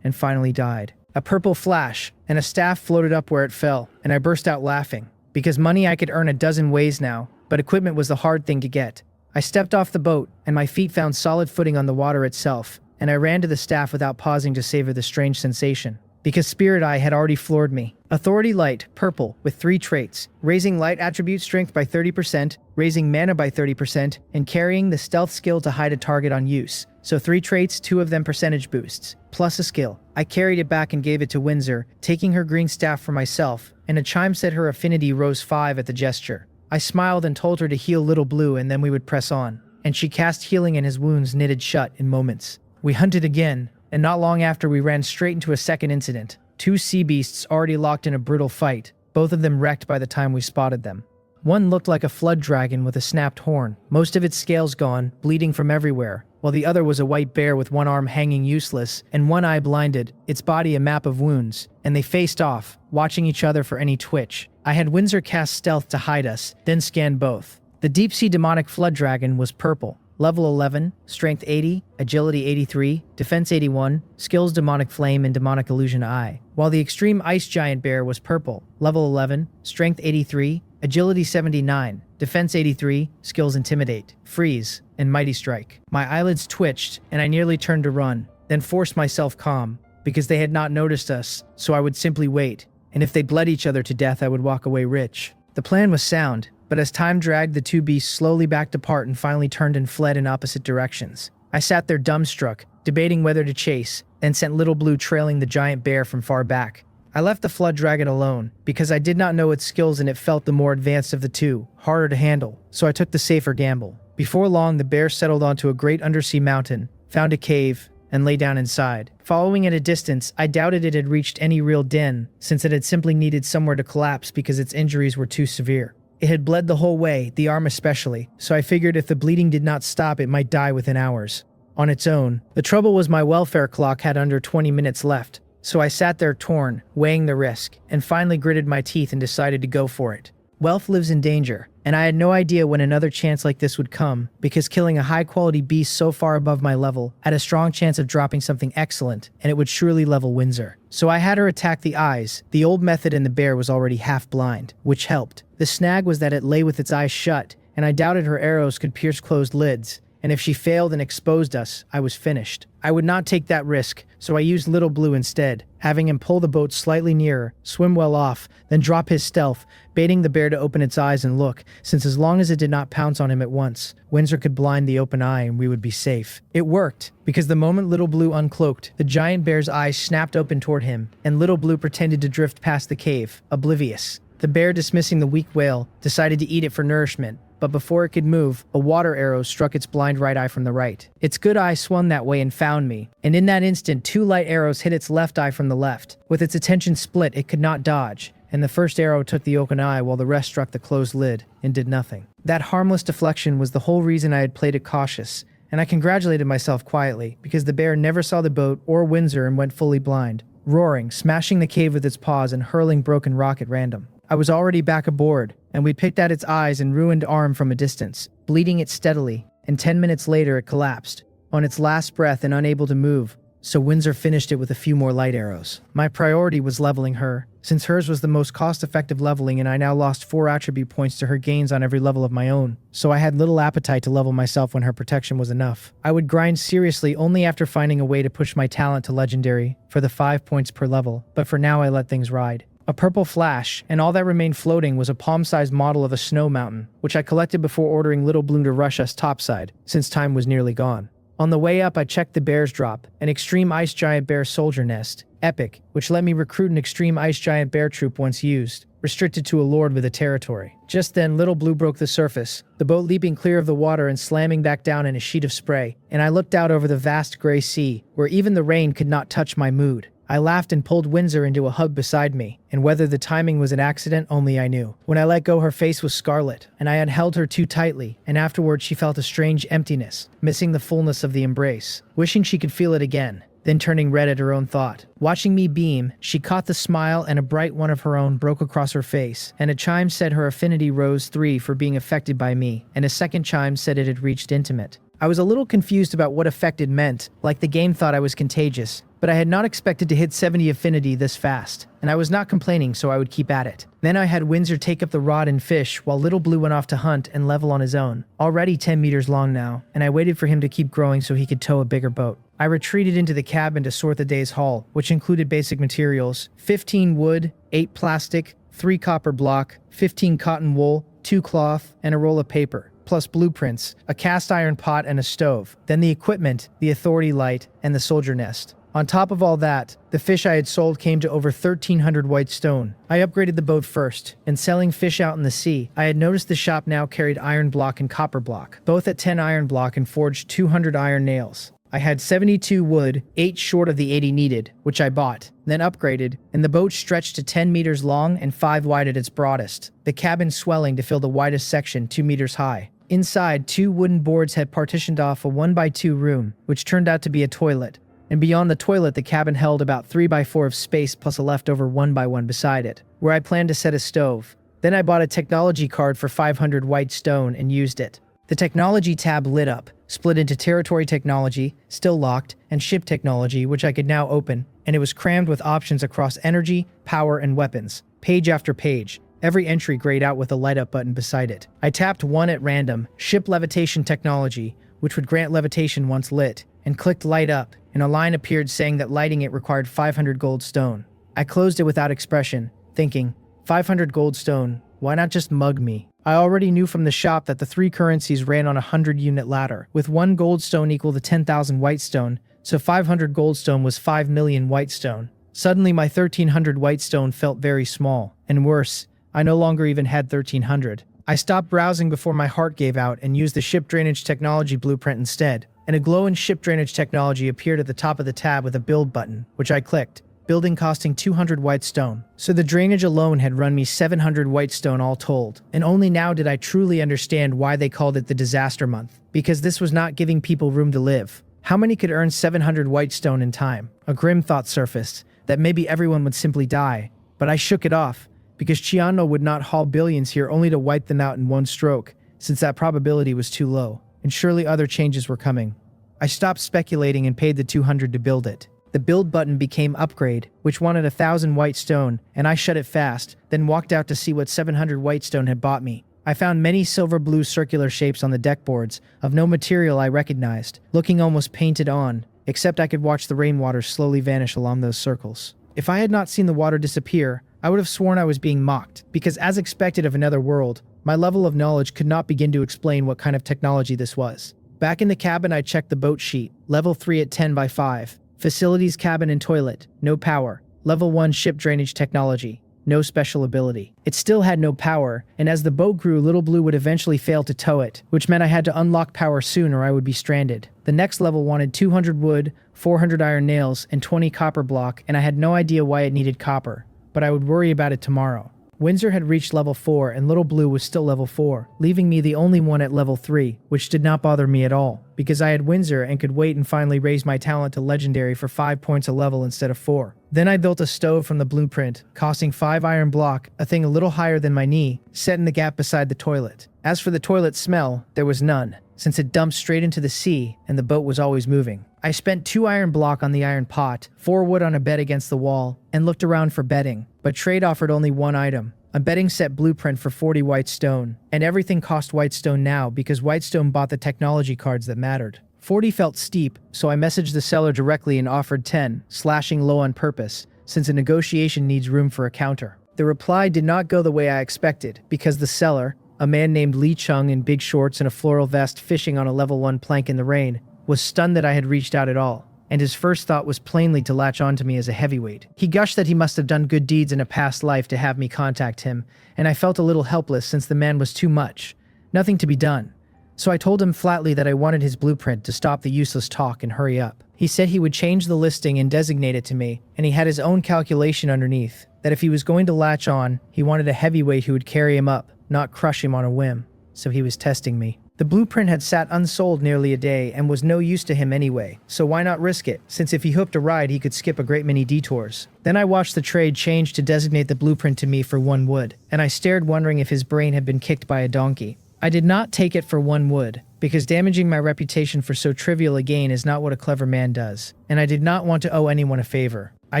and finally died. A purple flash, and a staff floated up where it fell, and I burst out laughing. Because money I could earn a dozen ways now, but equipment was the hard thing to get. I stepped off the boat, and my feet found solid footing on the water itself, and I ran to the staff without pausing to savor the strange sensation. Because Spirit Eye had already floored me. Authority Light, purple, with 3 traits. Raising light attribute strength by 30%, raising mana by 30%, and carrying the stealth skill to hide a target on use. So 3 traits, 2 of them percentage boosts, plus a skill. I carried it back and gave it to Windsor, taking her green staff for myself, and a chime said her affinity rose 5 at the gesture. I smiled and told her to heal Little Blue and then we would press on. And she cast healing and his wounds knitted shut in moments. We hunted again, and not long after we ran straight into a second incident. 2 sea beasts already locked in a brutal fight, both of them wrecked by the time we spotted them. One looked like a flood dragon with a snapped horn, most of its scales gone, bleeding from everywhere, while the other was a white bear with one arm hanging useless and one eye blinded, its body a map of wounds, and they faced off, watching each other for any twitch. I had Windsor cast stealth to hide us, then scan both. The deep-sea demonic flood dragon was purple, level 11, strength 80, agility 83, defense 81, skills demonic flame and demonic illusion eye, while the extreme ice giant bear was purple, level 11, strength 83, agility 79, defense 83, skills intimidate, freeze, and mighty strike. My eyelids twitched and I nearly turned to run, then forced myself calm, because they had not noticed us, so I would simply wait, and if they bled each other to death I would walk away rich. The plan was sound, but as time dragged the 2 beasts slowly backed apart and finally turned and fled in opposite directions. I sat there dumbstruck, debating whether to chase, and sent Little Blue trailing the giant bear from far back. I left the flood dragon alone, because I did not know its skills and it felt the more advanced of the 2, harder to handle, so I took the safer gamble. Before long the bear settled onto a great undersea mountain, found a cave, and lay down inside. Following at a distance, I doubted it had reached any real den, since it had simply needed somewhere to collapse because its injuries were too severe. It had bled the whole way, the arm especially, so I figured if the bleeding did not stop it might die within hours. On its own. The trouble was my welfare clock had under 20 minutes left, so I sat there torn, weighing the risk, and finally gritted my teeth and decided to go for it. Wealth lives in danger, and I had no idea when another chance like this would come, because killing a high-quality beast so far above my level had a strong chance of dropping something excellent, and it would surely level Windsor. So I had her attack the eyes. The old method in the bear was already half blind, which helped. The snag was that it lay with its eyes shut, and I doubted her arrows could pierce closed lids, and if she failed and exposed us, I was finished. I would not take that risk, so I used Little Blue instead, having him pull the boat slightly nearer, swim well off, then drop his stealth, baiting the bear to open its eyes and look, since as long as it did not pounce on him at once, Windsor could blind the open eye and we would be safe. It worked, because the moment Little Blue uncloaked, the giant bear's eyes snapped open toward him, and Little Blue pretended to drift past the cave, oblivious. The bear, dismissing the weak whale, decided to eat it for nourishment, but before it could move, a water arrow struck its blind right eye from the right. Its good eye swung that way and found me, and in that instant 2 light arrows hit its left eye from the left. With its attention split, it could not dodge, and the first arrow took the open eye while the rest struck the closed lid, and did nothing. That harmless deflection was the whole reason I had played it cautious, and I congratulated myself quietly, because the bear never saw the boat or Windsor and went fully blind. roaring, smashing the cave with its paws and hurling broken rock at random. I was already back aboard, and we'd picked out its eyes and ruined arm from a distance, bleeding it steadily, and 10 minutes later it collapsed, on its last breath and unable to move, so Windsor finished it with a few more light arrows. My priority was leveling her, since hers was the most cost-effective leveling and I now lost 4 attribute points to her gains on every level of my own, so I had little appetite to level myself when her protection was enough. I would grind seriously only after finding a way to push my talent to legendary, for the 5 points per level, but for now I let things ride. A purple flash, and all that remained floating was a palm-sized model of a snow mountain, which I collected before ordering Little Bloom to rush us topside, since time was nearly gone. On the way up, I checked the bear's drop, an extreme ice giant bear soldier nest, epic, which let me recruit an extreme ice giant bear troop once used, restricted to a lord with a territory. Just then, Little Blue broke the surface, the boat leaping clear of the water and slamming back down in a sheet of spray, and I looked out over the vast gray sea, where even the rain could not touch my mood. I laughed and pulled Windsor into a hug beside me, and whether the timing was an accident, only I knew. When I let go, her face was scarlet, and I had held her too tightly, and afterward she felt a strange emptiness, missing the fullness of the embrace, wishing she could feel it again, then turning red at her own thought. Watching me beam, she caught the smile and a bright one of her own broke across her face, and a chime said her affinity rose 3 for being affected by me, and a second chime said it had reached intimate. I was a little confused about what affected meant, like the game thought I was contagious, but I had not expected to hit 70 affinity this fast, and I was not complaining, so I would keep at it. Then I had Windsor take up the rod and fish while Little Blue went off to hunt and level on his own, already 10 meters long now, and I waited for him to keep growing so he could tow a bigger boat. I retreated into the cabin to sort the day's haul, which included basic materials: 15 wood, 8 plastic, 3 copper block, 15 cotton wool, 2 cloth, and a roll of paper, plus blueprints, a cast iron pot and a stove, then the equipment, the authority light, and the soldier nest. On top of all that, the fish I had sold came to over 1,300 white stone. I upgraded the boat first, and selling fish out in the sea, I had noticed the shop now carried iron block and copper block, both at 10 iron block, and forged 200 iron nails. I had 72 wood, 8 short of the 80 needed, which I bought, then upgraded, and the boat stretched to 10 meters long and 5 wide at its broadest, the cabin swelling to fill the widest section 2 meters high. Inside, 2 wooden boards had partitioned off a 1x2 room, which turned out to be a toilet, and beyond the toilet the cabin held about 3x4 of space plus a leftover 1x1 beside it, where I planned to set a stove. Then I bought a technology card for 500 white stone and used it. The technology tab lit up, split into territory technology, still locked, and ship technology, which I could now open, and it was crammed with options across energy, power, and weapons, page after page, every entry grayed out with a light up button beside it. I tapped one at random, ship levitation technology, which would grant levitation once lit, and clicked light up, and a line appeared saying that lighting it required 500 gold stone. I closed it without expression, thinking, 500 gold stone, why not just mug me? I already knew from the shop that the 3 currencies ran on a 100-unit ladder, with 1 gold stone equal to 10,000 white stone, so 500 gold stone was 5 million white stone. Suddenly my 1,300 white stone felt very small, and worse, I no longer even had 1,300. I stopped browsing before my heart gave out and used the ship drainage technology blueprint instead, and a glow in ship drainage technology appeared at the top of the tab with a build button, which I clicked, building costing 200 white stone. So the drainage alone had run me 700 white stone all told, and only now did I truly understand why they called it the disaster month, because this was not giving people room to live. How many could earn 700 white stone in time? A grim thought surfaced, that maybe everyone would simply die, but I shook it off, because Chiano would not haul billions here only to wipe them out in one stroke, since that probability was too low, and surely other changes were coming. I stopped speculating and paid the 200 to build it. The build button became upgrade, which wanted 1,000 white stone, and I shut it fast, then walked out to see what 700 white stone had bought me. I found many silver-blue circular shapes on the deck boards, of no material I recognized, looking almost painted on, except I could watch the rainwater slowly vanish along those circles. If I had not seen the water disappear, I would have sworn I was being mocked, because as expected of another world, my level of knowledge could not begin to explain what kind of technology this was. Back in the cabin I checked the boat sheet, level 3 at 10x5. Facilities, cabin, and toilet, no power. Level 1 ship drainage technology, no special ability. It still had no power, and as the boat grew, Little Blue would eventually fail to tow it, which meant I had to unlock power soon or I would be stranded. The next level wanted 200 wood, 400 iron nails, and 20 copper block, and I had no idea why it needed copper, but I would worry about it tomorrow. Windsor had reached level 4 and Little Blue was still level 4, leaving me the only one at level 3, which did not bother me at all, because I had Windsor and could wait and finally raise my talent to legendary for 5 points a level instead of 4. Then I built a stove from the blueprint, costing 5 iron block, a thing a little higher than my knee, set in the gap beside the toilet. As for the toilet smell, there was none, since it dumped straight into the sea and the boat was always moving. I spent 2 iron block on the iron pot, 4 wood on a bed against the wall, and looked around for bedding, but trade offered only 1 item. A bedding set blueprint for 40 white stone, and everything cost white stone now because white stone bought the technology cards that mattered. 40 felt steep, so I messaged the seller directly and offered 10, slashing low on purpose, since a negotiation needs room for a counter. The reply did not go the way I expected, because the seller, a man named Lee Chung in big shorts and a floral vest fishing on a level 1 plank in the rain, was stunned that I had reached out at all, and his first thought was plainly to latch onto me as a heavyweight. He gushed that he must have done good deeds in a past life to have me contact him, and I felt a little helpless since the man was too much. Nothing to be done. So I told him flatly that I wanted his blueprint to stop the useless talk and hurry up. He said he would change the listing and designate it to me, and he had his own calculation underneath, that if he was going to latch on, he wanted a heavyweight who would carry him up, not crush him on a whim. So he was testing me. The blueprint had sat unsold nearly a day and was no use to him anyway, so why not risk it, since if he hooked a ride he could skip a great many detours. Then I watched the trade change to designate the blueprint to me for 1 wood, and I stared wondering if his brain had been kicked by a donkey. I did not take it for 1 wood, because damaging my reputation for so trivial a gain is not what a clever man does, and I did not want to owe anyone a favor. I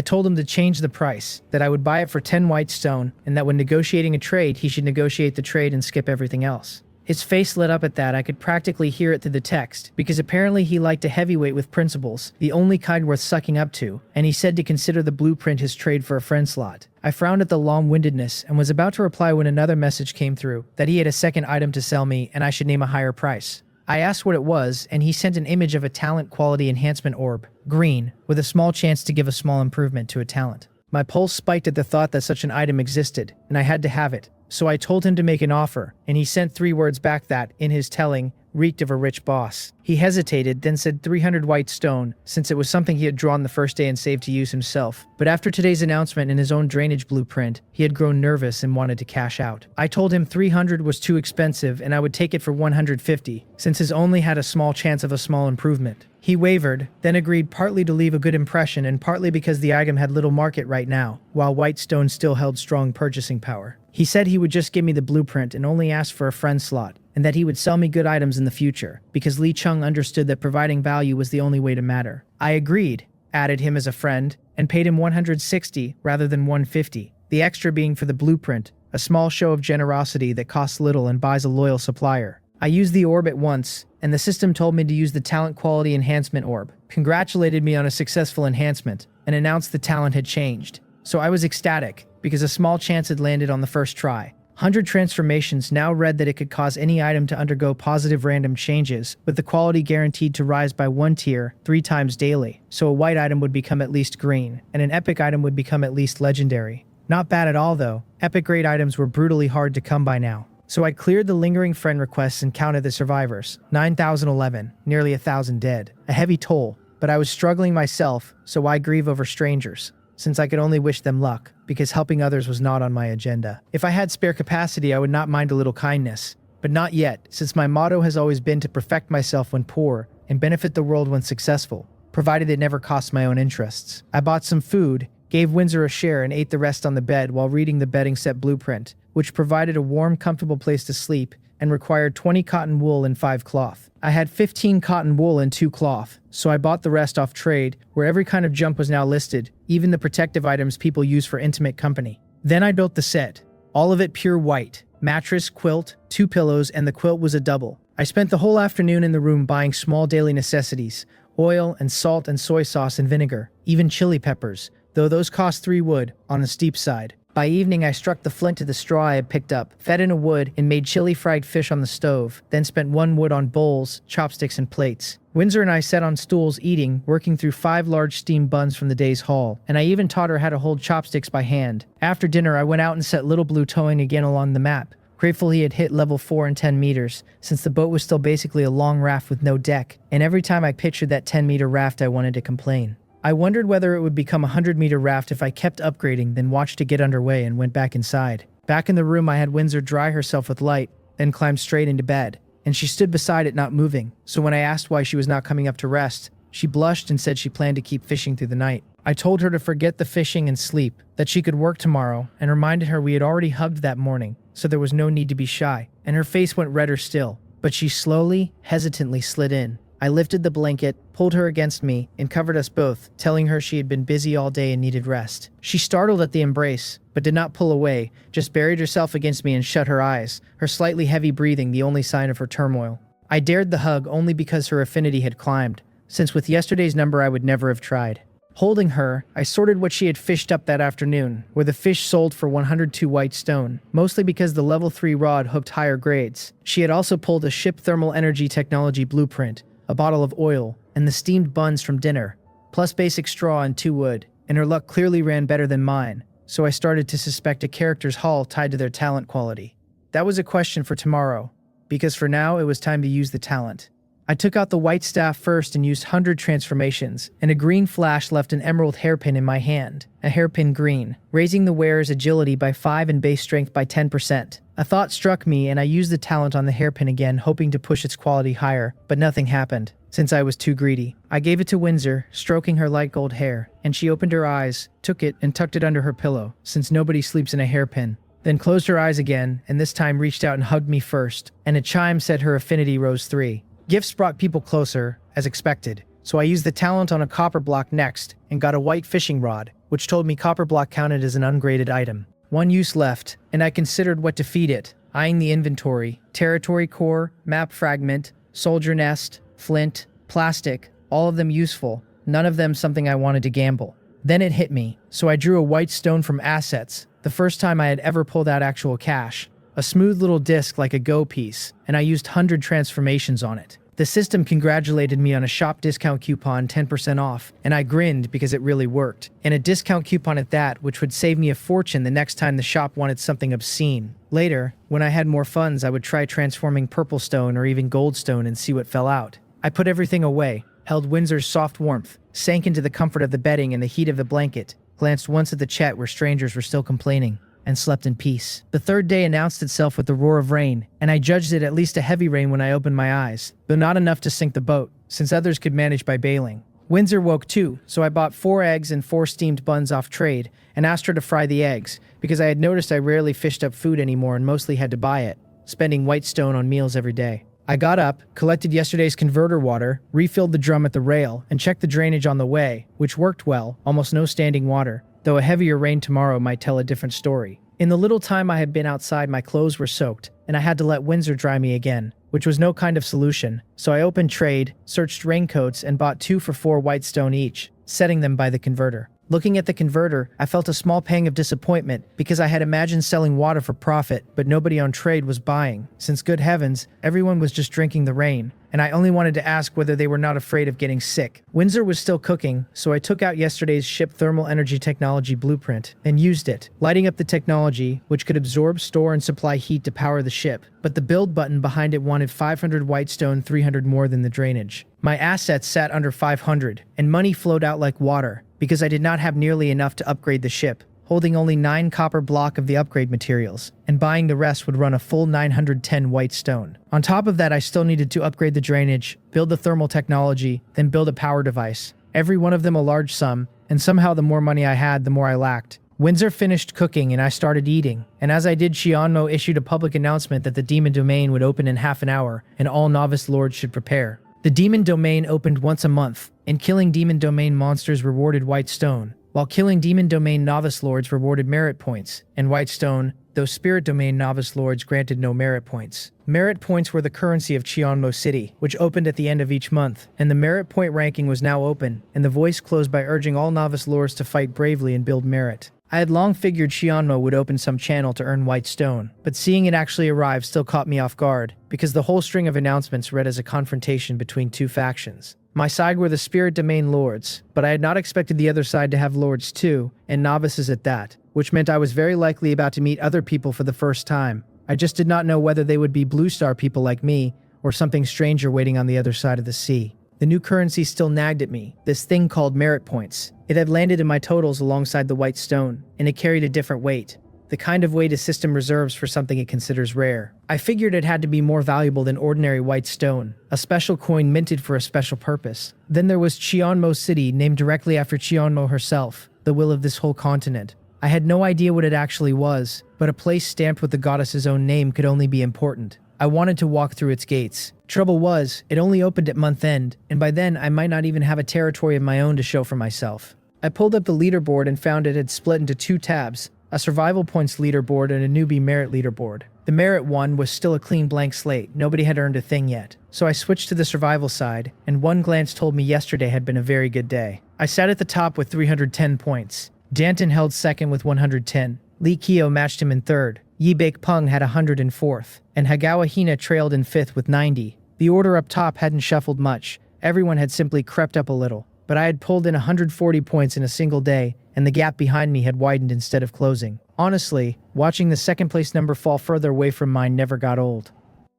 told him to change the price, that I would buy it for 10 white stone, and that when negotiating a trade he should negotiate the trade and skip everything else. His face lit up at that. I could practically hear it through the text, because apparently he liked a heavyweight with principles, the only kind worth sucking up to, and he said to consider the blueprint his trade for a friend slot. I frowned at the long-windedness and was about to reply when another message came through, that he had a second item to sell me and I should name a higher price. I asked what it was, and he sent an image of a talent quality enhancement orb, green, with a small chance to give a small improvement to a talent. My pulse spiked at the thought that such an item existed, and I had to have it. So I told him to make an offer, and he sent 3 words back that, in his telling, reeked of a rich boss. He hesitated, then said 300 white stone, since it was something he had drawn the first day and saved to use himself. But after today's announcement in his own drainage blueprint, he had grown nervous and wanted to cash out. I told him 300 was too expensive and I would take it for 150, since his only had a small chance of a small improvement. He wavered, then agreed partly to leave a good impression and partly because the item had little market right now, while white stone still held strong purchasing power. He said he would just give me the blueprint and only ask for a friend slot, and that he would sell me good items in the future, because Lee Chung understood that providing value was the only way to matter. I agreed, added him as a friend, and paid him 160 rather than 150, the extra being for the blueprint, a small show of generosity that costs little and buys a loyal supplier. I used the orb at once, and the system told me to use the talent quality enhancement orb, congratulated me on a successful enhancement, and announced the talent had changed. So I was ecstatic, because a small chance had landed on the first try. 100 transformations now read that it could cause any item to undergo positive random changes, with the quality guaranteed to rise by 1 tier 3 times daily, so a white item would become at least green, and an epic item would become at least legendary. Not bad at all though. Epic grade items were brutally hard to come by now. So I cleared the lingering friend requests and counted the survivors. 9,011, nearly 1,000 dead. A heavy toll, but I was struggling myself, so why grieve over strangers? Since I could only wish them luck, because helping others was not on my agenda. If I had spare capacity, I would not mind a little kindness. But not yet, since my motto has always been to perfect myself when poor and benefit the world when successful, provided it never costs my own interests. I bought some food, gave Windsor a share and ate the rest on the bed while reading the bedding set blueprint, which provided a warm, comfortable place to sleep and required 20 cotton wool and 5 cloth. I had 15 cotton wool and 2 cloth, so I bought the rest off trade, where every kind of junk was now listed, even the protective items people use for intimate company. Then I built the set, all of it pure white, mattress, quilt, 2 pillows, and the quilt was a double. I spent the whole afternoon in the room buying small daily necessities, oil and salt and soy sauce and vinegar, even chili peppers, though those cost 3 wood, on the steep side. By evening, I struck the flint to the straw I had picked up, fed in a wood, and made chili fried fish on the stove, then spent 1 wood on bowls, chopsticks, and plates. Windsor and I sat on stools eating, working through 5 large steamed buns from the day's haul, and I even taught her how to hold chopsticks by hand. After dinner, I went out and set Little Blue towing again along the map, grateful he had hit level 4 and 10 meters, since the boat was still basically a long raft with no deck, and every time I pictured that 10-meter raft I wanted to complain. I wondered whether it would become a 100-meter raft if I kept upgrading, then watched it get underway and went back inside. Back in the room, I had Windsor dry herself with light, then climbed straight into bed, and she stood beside it not moving, so when I asked why she was not coming up to rest, she blushed and said she planned to keep fishing through the night. I told her to forget the fishing and sleep, that she could work tomorrow, and reminded her we had already hugged that morning, so there was no need to be shy, and her face went redder still, but she slowly, hesitantly slid in. I lifted the blanket, pulled her against me, and covered us both, telling her she had been busy all day and needed rest. She startled at the embrace, but did not pull away, just buried herself against me and shut her eyes, her slightly heavy breathing the only sign of her turmoil. I dared the hug only because her affinity had climbed, since with yesterday's number I would never have tried. Holding her, I sorted what she had fished up that afternoon, where the fish sold for 102 white stone, mostly because the level 3 rod hooked higher grades. She had also pulled a ship thermal energy technology blueprint, a bottle of oil, and the steamed buns from dinner, plus basic straw and 2 wood, and her luck clearly ran better than mine, so I started to suspect a character's haul tied to their talent quality. That was a question for tomorrow, because for now it was time to use the talent. I took out the white staff first and used 100 transformations, and a green flash left an emerald hairpin in my hand, a hairpin green, raising the wearer's agility by 5 and base strength by 10%. A thought struck me and I used the talent on the hairpin again, hoping to push its quality higher, but nothing happened, since I was too greedy. I gave it to Windsor, stroking her light gold hair, and she opened her eyes, took it, and tucked it under her pillow, since nobody sleeps in a hairpin. Then closed her eyes again, and this time reached out and hugged me first, and a chime said her affinity rose 3. Gifts brought people closer, as expected, so I used the talent on a copper block next, and got a white fishing rod, which told me copper block counted as an ungraded item. 1 use left, and I considered what to feed it, eyeing the inventory, territory core, map fragment, soldier nest, flint, plastic, all of them useful, none of them something I wanted to gamble. Then it hit me, so I drew a white stone from assets, the first time I had ever pulled out actual cash. A smooth little disc like a Go piece, and I used 100 transformations on it. The system congratulated me on a shop discount coupon 10% off, and I grinned because it really worked. And a discount coupon at that, which would save me a fortune the next time the shop wanted something obscene. Later, when I had more funds, I would try transforming purple stone or even gold stone and see what fell out. I put everything away, held Windsor's soft warmth, sank into the comfort of the bedding and the heat of the blanket, glanced once at the chat where strangers were still complaining, and slept in peace. The third day announced itself with the roar of rain, and I judged it at least a heavy rain when I opened my eyes, though not enough to sink the boat, since others could manage by bailing. Windsor woke too, so I bought 4 eggs and 4 steamed buns off trade, and asked her to fry the eggs, because I had noticed I rarely fished up food anymore and mostly had to buy it, spending white stone on meals every day. I got up, collected yesterday's converter water, refilled the drum at the rail, and checked the drainage on the way, which worked well, almost no standing water, though a heavier rain tomorrow might tell a different story. In the little time I had been outside, my clothes were soaked, and I had to let Windsor dry me again, which was no kind of solution, so I opened trade, searched raincoats, and bought 2 for 4 white stone each, setting them by the converter. Looking at the converter, I felt a small pang of disappointment because I had imagined selling water for profit, but nobody on trade was buying, since good heavens, everyone was just drinking the rain, and I only wanted to ask whether they were not afraid of getting sick. Windsor was still cooking, so I took out yesterday's ship thermal energy technology blueprint and used it, lighting up the technology, which could absorb, store, and supply heat to power the ship, but the build button behind it wanted 500 white stone, 300 more than the drainage. My assets sat under 500, and money flowed out like water, because I did not have nearly enough to upgrade the ship, holding only 9 copper block of the upgrade materials, and buying the rest would run a full 910 white stone. On top of that, I still needed to upgrade the drainage, build the thermal technology, then build a power device. Every one of them a large sum, and somehow the more money I had, the more I lacked. Windsor finished cooking and I started eating, and as I did, Shianmo issued a public announcement that the demon domain would open in half an hour, and all novice lords should prepare. The demon domain opened once a month, and killing demon domain monsters rewarded white stone, while killing demon domain novice lords rewarded merit points, and white stone, though spirit domain novice lords granted no merit points. Merit points were the currency of Cheonmo City, which opened at the end of each month, and the merit point ranking was now open, and the voice closed by urging all novice lords to fight bravely and build merit. I had long figured Cheonmo would open some channel to earn white stone, but seeing it actually arrive still caught me off guard, because the whole string of announcements read as a confrontation between 2 factions. My side were the spirit domain lords, but I had not expected the other side to have lords too, and novices at that, which meant I was very likely about to meet other people for the first time. I just did not know whether they would be blue star people like me, or something stranger waiting on the other side of the sea. The new currency still nagged at me, this thing called merit points. It had landed in my totals alongside the white stone, and it carried a different weight. the kind of weight a system reserves for something it considers rare. I figured it had to be more valuable than ordinary white stone, a special coin minted for a special purpose. Then there was Cheonmo City, named directly after Cheonmo herself, the will of this whole continent. I had no idea what it actually was, but a place stamped with the goddess's own name could only be important. I wanted to walk through its gates. Trouble was, it only opened at month end, and by then I might not even have a territory of my own to show for myself. I pulled up the leaderboard and found it had split into two tabs, a survival points leaderboard and a newbie merit leaderboard. The merit one was still a clean blank slate, nobody had earned a thing yet. So I switched to the survival side, and one glance told me yesterday had been a very good day. I sat at the top with 310 points. Danton held second with 110. Lee Kyo matched him in third. Yi Baek Peng had 104th, and Hagawa Hina trailed in fifth with 90. The order up top hadn't shuffled much. Everyone had simply crept up a little. But I had pulled in 140 points in a single day, and the gap behind me had widened instead of closing. Honestly, watching the second place number fall further away from mine never got old.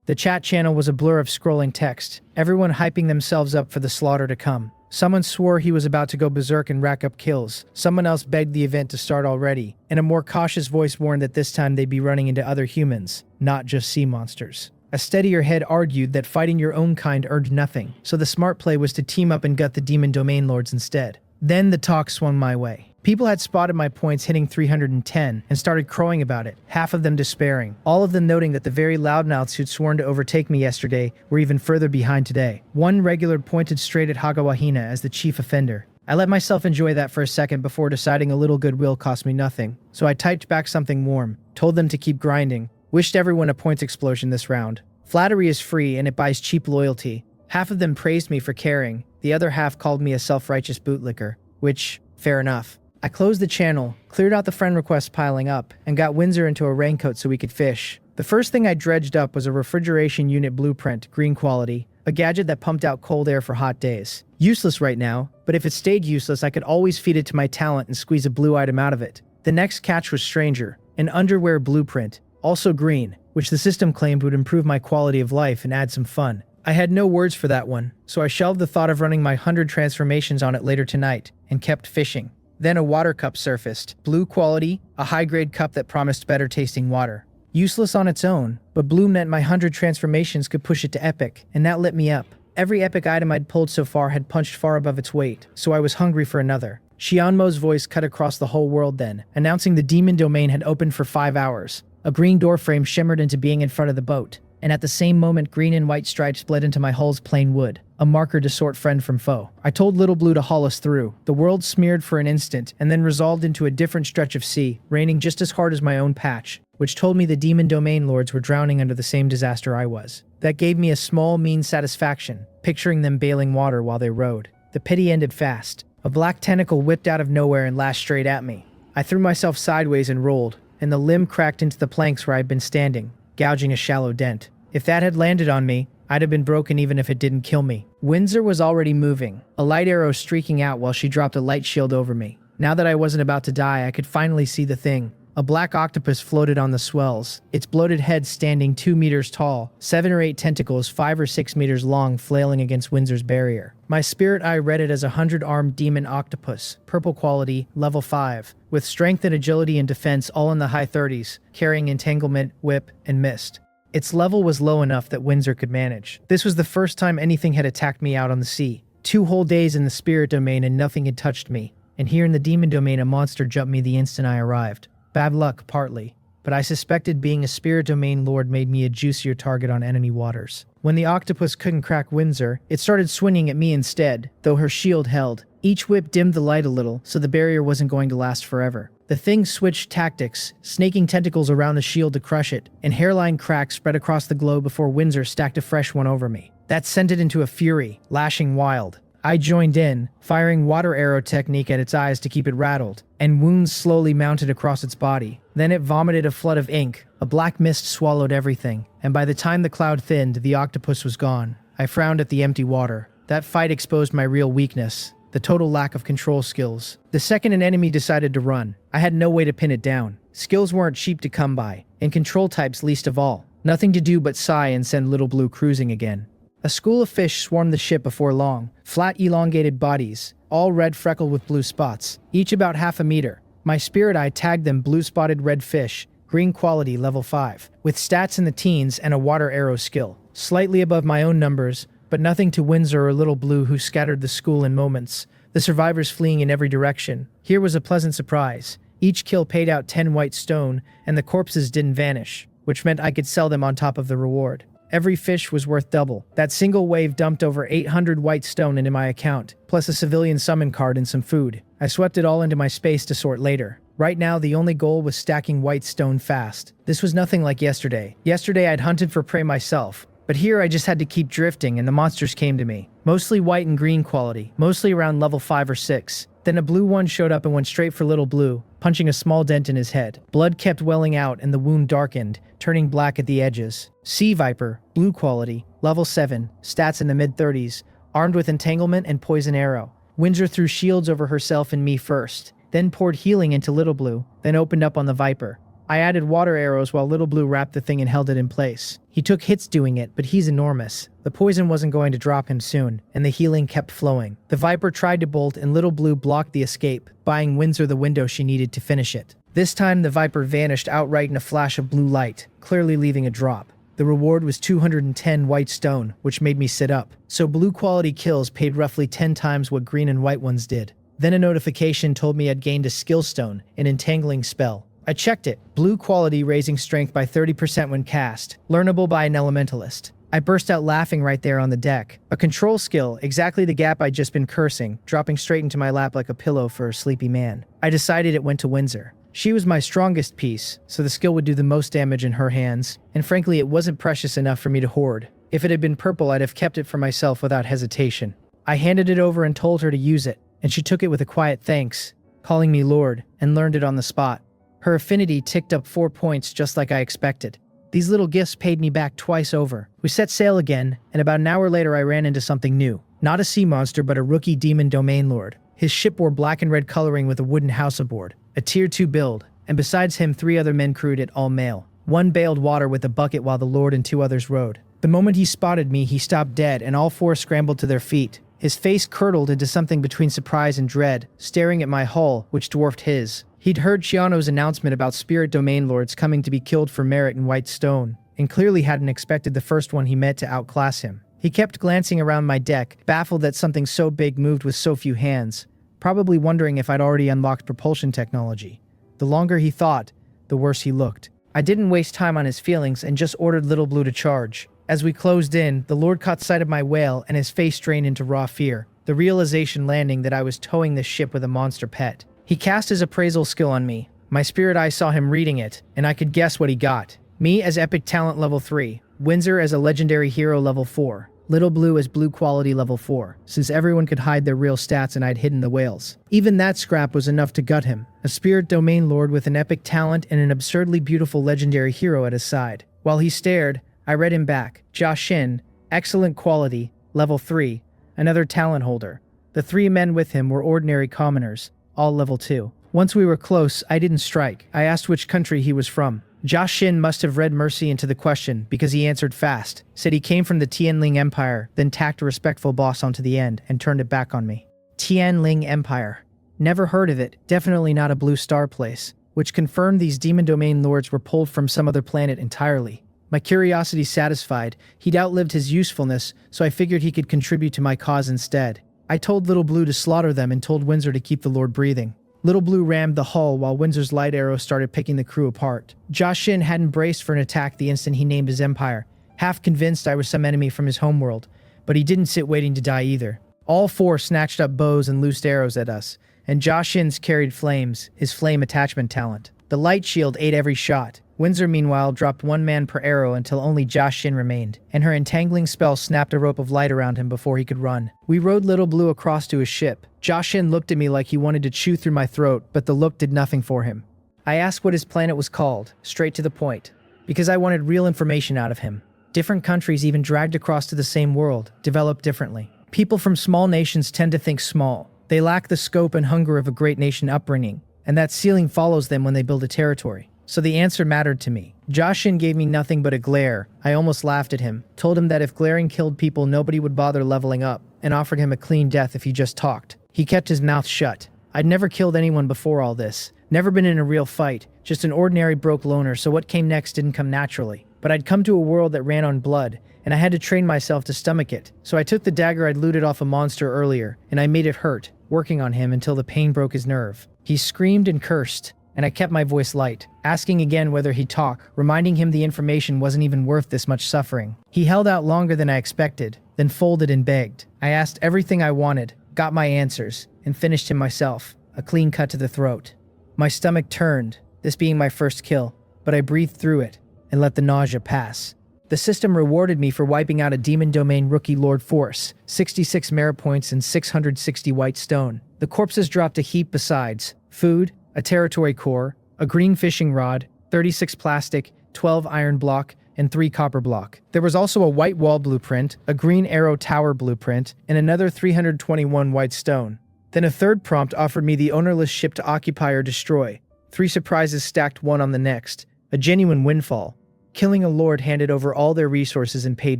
The chat channel was a blur of scrolling text, everyone hyping themselves up for the slaughter to come. Someone swore he was about to go berserk and rack up kills. Someone else begged the event to start already, and a more cautious voice warned that this time they'd be running into other humans, not just sea monsters. A steadier head argued that fighting your own kind earned nothing, so the smart play was to team up and gut the demon domain lords instead. Then the talk swung my way. People had spotted my points hitting 310 and started crowing about it, half of them despairing, all of them noting that the very loudmouths who'd sworn to overtake me yesterday were even further behind today. One regular pointed straight at Hagawa Hina as the chief offender. I let myself enjoy that for a second before deciding a little goodwill cost me nothing, so I typed back something warm, told them to keep grinding, wished everyone a points explosion this round. Flattery is free and it buys cheap loyalty. Half of them praised me for caring, the other half called me a self-righteous bootlicker, which, fair enough. I closed the channel, cleared out the friend requests piling up, and got Windsor into a raincoat so we could fish. The first thing I dredged up was a refrigeration unit blueprint, green quality, a gadget that pumped out cold air for hot days. Useless right now, but if it stayed useless I could always feed it to my talent and squeeze a blue item out of it. The next catch was stranger, an underwear blueprint, also green, which the system claimed would improve my quality of life and add some fun. I had no words for that one, so I shelved the thought of running my 100 transformations on it later tonight, and kept fishing. Then a water cup surfaced, blue quality, a high-grade cup that promised better tasting water. Useless on its own, but blue meant my 100 transformations could push it to epic, and that lit me up. Every epic item I'd pulled so far had punched far above its weight, so I was hungry for another. Xianmo's voice cut across the whole world then, announcing the demon domain had opened for 5 hours. A green doorframe shimmered into being in front of the boat, and at the same moment green and white stripes bled into my hull's plain wood, a marker to sort friend from foe. I told Little Blue to haul us through. The world smeared for an instant, and then resolved into a different stretch of sea, raining just as hard as my own patch, which told me the demon domain lords were drowning under the same disaster I was. That gave me a small, mean satisfaction, picturing them bailing water while they rowed. The pity ended fast. A black tentacle whipped out of nowhere and lashed straight at me. I threw myself sideways and rolled, and the limb cracked into the planks where I'd been standing, gouging a shallow dent. If that had landed on me, I'd have been broken even if it didn't kill me. Windsor was already moving, a light arrow streaking out while she dropped a light shield over me. Now that I wasn't about to die, I could finally see the thing. A black octopus floated on the swells, its bloated head standing 2 meters tall, 7 or 8 tentacles 5 or 6 meters long flailing against Windsor's barrier. My spirit eye read it as a 100-armed demon octopus, purple quality, level 5, with strength and agility and defense all in the high 30s, carrying entanglement, whip, and mist. Its level was low enough that Windsor could manage. This was the first time anything had attacked me out on the sea. 2 whole days in the spirit domain and nothing had touched me, and here in the demon domain a monster jumped me the instant I arrived. Bad luck, partly, but I suspected being a spirit domain lord made me a juicier target on enemy waters. When the octopus couldn't crack Windsor, it started swinging at me instead, though her shield held. Each whip dimmed the light a little, so the barrier wasn't going to last forever. The thing switched tactics, snaking tentacles around the shield to crush it, and hairline cracks spread across the globe before Windsor stacked a fresh one over me. That sent it into a fury, lashing wild. I joined in, firing water arrow technique at its eyes to keep it rattled, and wounds slowly mounted across its body. Then it vomited a flood of ink. A black mist swallowed everything, and by the time the cloud thinned, the octopus was gone. I frowned at the empty water. That fight exposed my real weakness, the total lack of control skills. The second an enemy decided to run, I had no way to pin it down. Skills weren't cheap to come by, and control types least of all. Nothing to do but sigh and send Little Blue cruising again. A school of fish swarmed the ship before long, flat elongated bodies, all red freckled with blue spots, each about half a meter. My spirit eye tagged them blue-spotted red fish, green quality level 5, with stats in the teens and a water arrow skill. Slightly above my own numbers, but nothing to Windsor or Little Blue who scattered the school in moments, the survivors fleeing in every direction. Here was a pleasant surprise. Each kill paid out 10 white stone, and the corpses didn't vanish, which meant I could sell them on top of the reward. Every fish was worth double. That single wave dumped over 800 white stone into my account, plus a civilian summon card and some food. I swept it all into my space to sort later. Right now, the only goal was stacking white stone fast. This was nothing like yesterday. Yesterday, I'd hunted for prey myself, but here I just had to keep drifting and the monsters came to me. Mostly white and green quality, mostly around level 5 or 6. Then a blue one showed up and went straight for Little Blue, punching a small dent in his head. Blood kept welling out and the wound darkened, turning black at the edges. Sea Viper, blue quality, level 7, stats in the mid-30s, armed with entanglement and poison arrow. Windsor threw shields over herself and me first, then poured healing into Little Blue, then opened up on the Viper. I added water arrows while Little Blue wrapped the thing and held it in place. He took hits doing it, but he's enormous. The poison wasn't going to drop him soon, and the healing kept flowing. The Viper tried to bolt and Little Blue blocked the escape, buying Windsor the window she needed to finish it. This time the Viper vanished outright in a flash of blue light, clearly leaving a drop. The reward was 210 white stone, which made me sit up. So blue quality kills paid roughly 10 times what green and white ones did. Then a notification told me I'd gained a skill stone, an entangling spell. I checked it. Blue quality, raising strength by 30% when cast. Learnable by an elementalist. I burst out laughing right there on the deck. A control skill, exactly the gap I'd just been cursing, dropping straight into my lap like a pillow for a sleepy man. I decided it went to Windsor. She was my strongest piece, so the skill would do the most damage in her hands, and frankly it wasn't precious enough for me to hoard. If it had been purple, I'd have kept it for myself without hesitation. I handed it over and told her to use it, and she took it with a quiet thanks, calling me Lord, and learned it on the spot. Her affinity ticked up 4 points just like I expected. These little gifts paid me back twice over. We set sail again, and about an hour later I ran into something new. Not a sea monster, but a rookie demon domain lord. His ship wore black and red coloring with a wooden house aboard. A tier 2 build, and besides him 3 other men crewed it, all male. One bailed water with a bucket while the lord and 2 others rowed. The moment he spotted me, he stopped dead, and all 4 scrambled to their feet. His face curdled into something between surprise and dread, staring at my hull, which dwarfed his. He'd heard Chiano's announcement about spirit domain lords coming to be killed for merit in white stone, and clearly hadn't expected the first one he met to outclass him. He kept glancing around my deck, baffled that something so big moved with so few hands, probably wondering if I'd already unlocked propulsion technology. The longer he thought, the worse he looked. I didn't waste time on his feelings and just ordered Little Blue to charge. As we closed in, the Lord caught sight of my whale and his face drained into raw fear, the realization landing that I was towing this ship with a monster pet. He cast his appraisal skill on me. My spirit eye saw him reading it, and I could guess what he got. Me as epic talent level 3, Windsor as a legendary hero level 4, Little Blue as blue quality level 4, since everyone could hide their real stats and I'd hidden the whales. Even that scrap was enough to gut him, a spirit domain lord with an epic talent and an absurdly beautiful legendary hero at his side. While he stared, I read him back. Jia Xin, excellent quality, level 3, another talent holder. The 3 men with him were ordinary commoners, all level 2. Once we were close, I didn't strike. I asked which country he was from. Jia Xin must have read mercy into the question because he answered fast, said he came from the Tianling Empire, then tacked a respectful boss onto the end and turned it back on me. Tianling Empire. Never heard of it, definitely not a blue star place, which confirmed these demon domain lords were pulled from some other planet entirely. My curiosity satisfied, he'd outlived his usefulness, so I figured he could contribute to my cause instead. I told Little Blue to slaughter them and told Windsor to keep the Lord breathing. Little Blue rammed the hull while Windsor's light arrow started picking the crew apart. Jia Xin hadn't braced for an attack the instant he named his empire, half convinced I was some enemy from his homeworld, but he didn't sit waiting to die either. All 4 snatched up bows and loosed arrows at us, and Jia Xin's carried flames, his flame attachment talent. The light shield ate every shot. Windsor, meanwhile, dropped 1 man per arrow until only Jia Xin remained, and her entangling spell snapped a rope of light around him before he could run. We rowed Little Blue across to his ship. Jia Xin looked at me like he wanted to chew through my throat, but the look did nothing for him. I asked what his planet was called, straight to the point, because I wanted real information out of him. Different countries, even dragged across to the same world, develop differently. People from small nations tend to think small. They lack the scope and hunger of a great nation upbringing, and that ceiling follows them when they build a territory. So the answer mattered to me. Jia Xin gave me nothing but a glare. I almost laughed at him, told him that if glaring killed people nobody would bother leveling up, and offered him a clean death if he just talked. He kept his mouth shut. I'd never killed anyone before all this, Never been in a real fight, just an ordinary broke loner, so what came next didn't come naturally. But I'd come to a world that ran on blood, and I had to train myself to stomach it. So I took the dagger I'd looted off a monster earlier, and I made it hurt, working on him until the pain broke his nerve. He screamed and cursed, and I kept my voice light, asking again whether he'd talk, reminding him the information wasn't even worth this much suffering. He held out longer than I expected, then folded and begged. I asked everything I wanted, got my answers, and finished him myself, a clean cut to the throat. My stomach turned, this being my first kill, but I breathed through it and let the nausea pass. The system rewarded me for wiping out a demon domain rookie Lord Force, 66 merit points and 660 white stone. The corpses dropped a heap besides food, a territory core, a green fishing rod, 36 plastic, 12 iron block, and 3 copper block. There was also a white wall blueprint, a green arrow tower blueprint, and another 321 white stone. Then a third prompt offered me the ownerless ship to occupy or destroy. 3 surprises stacked one on the next, a genuine windfall. Killing a lord handed over all their resources and paid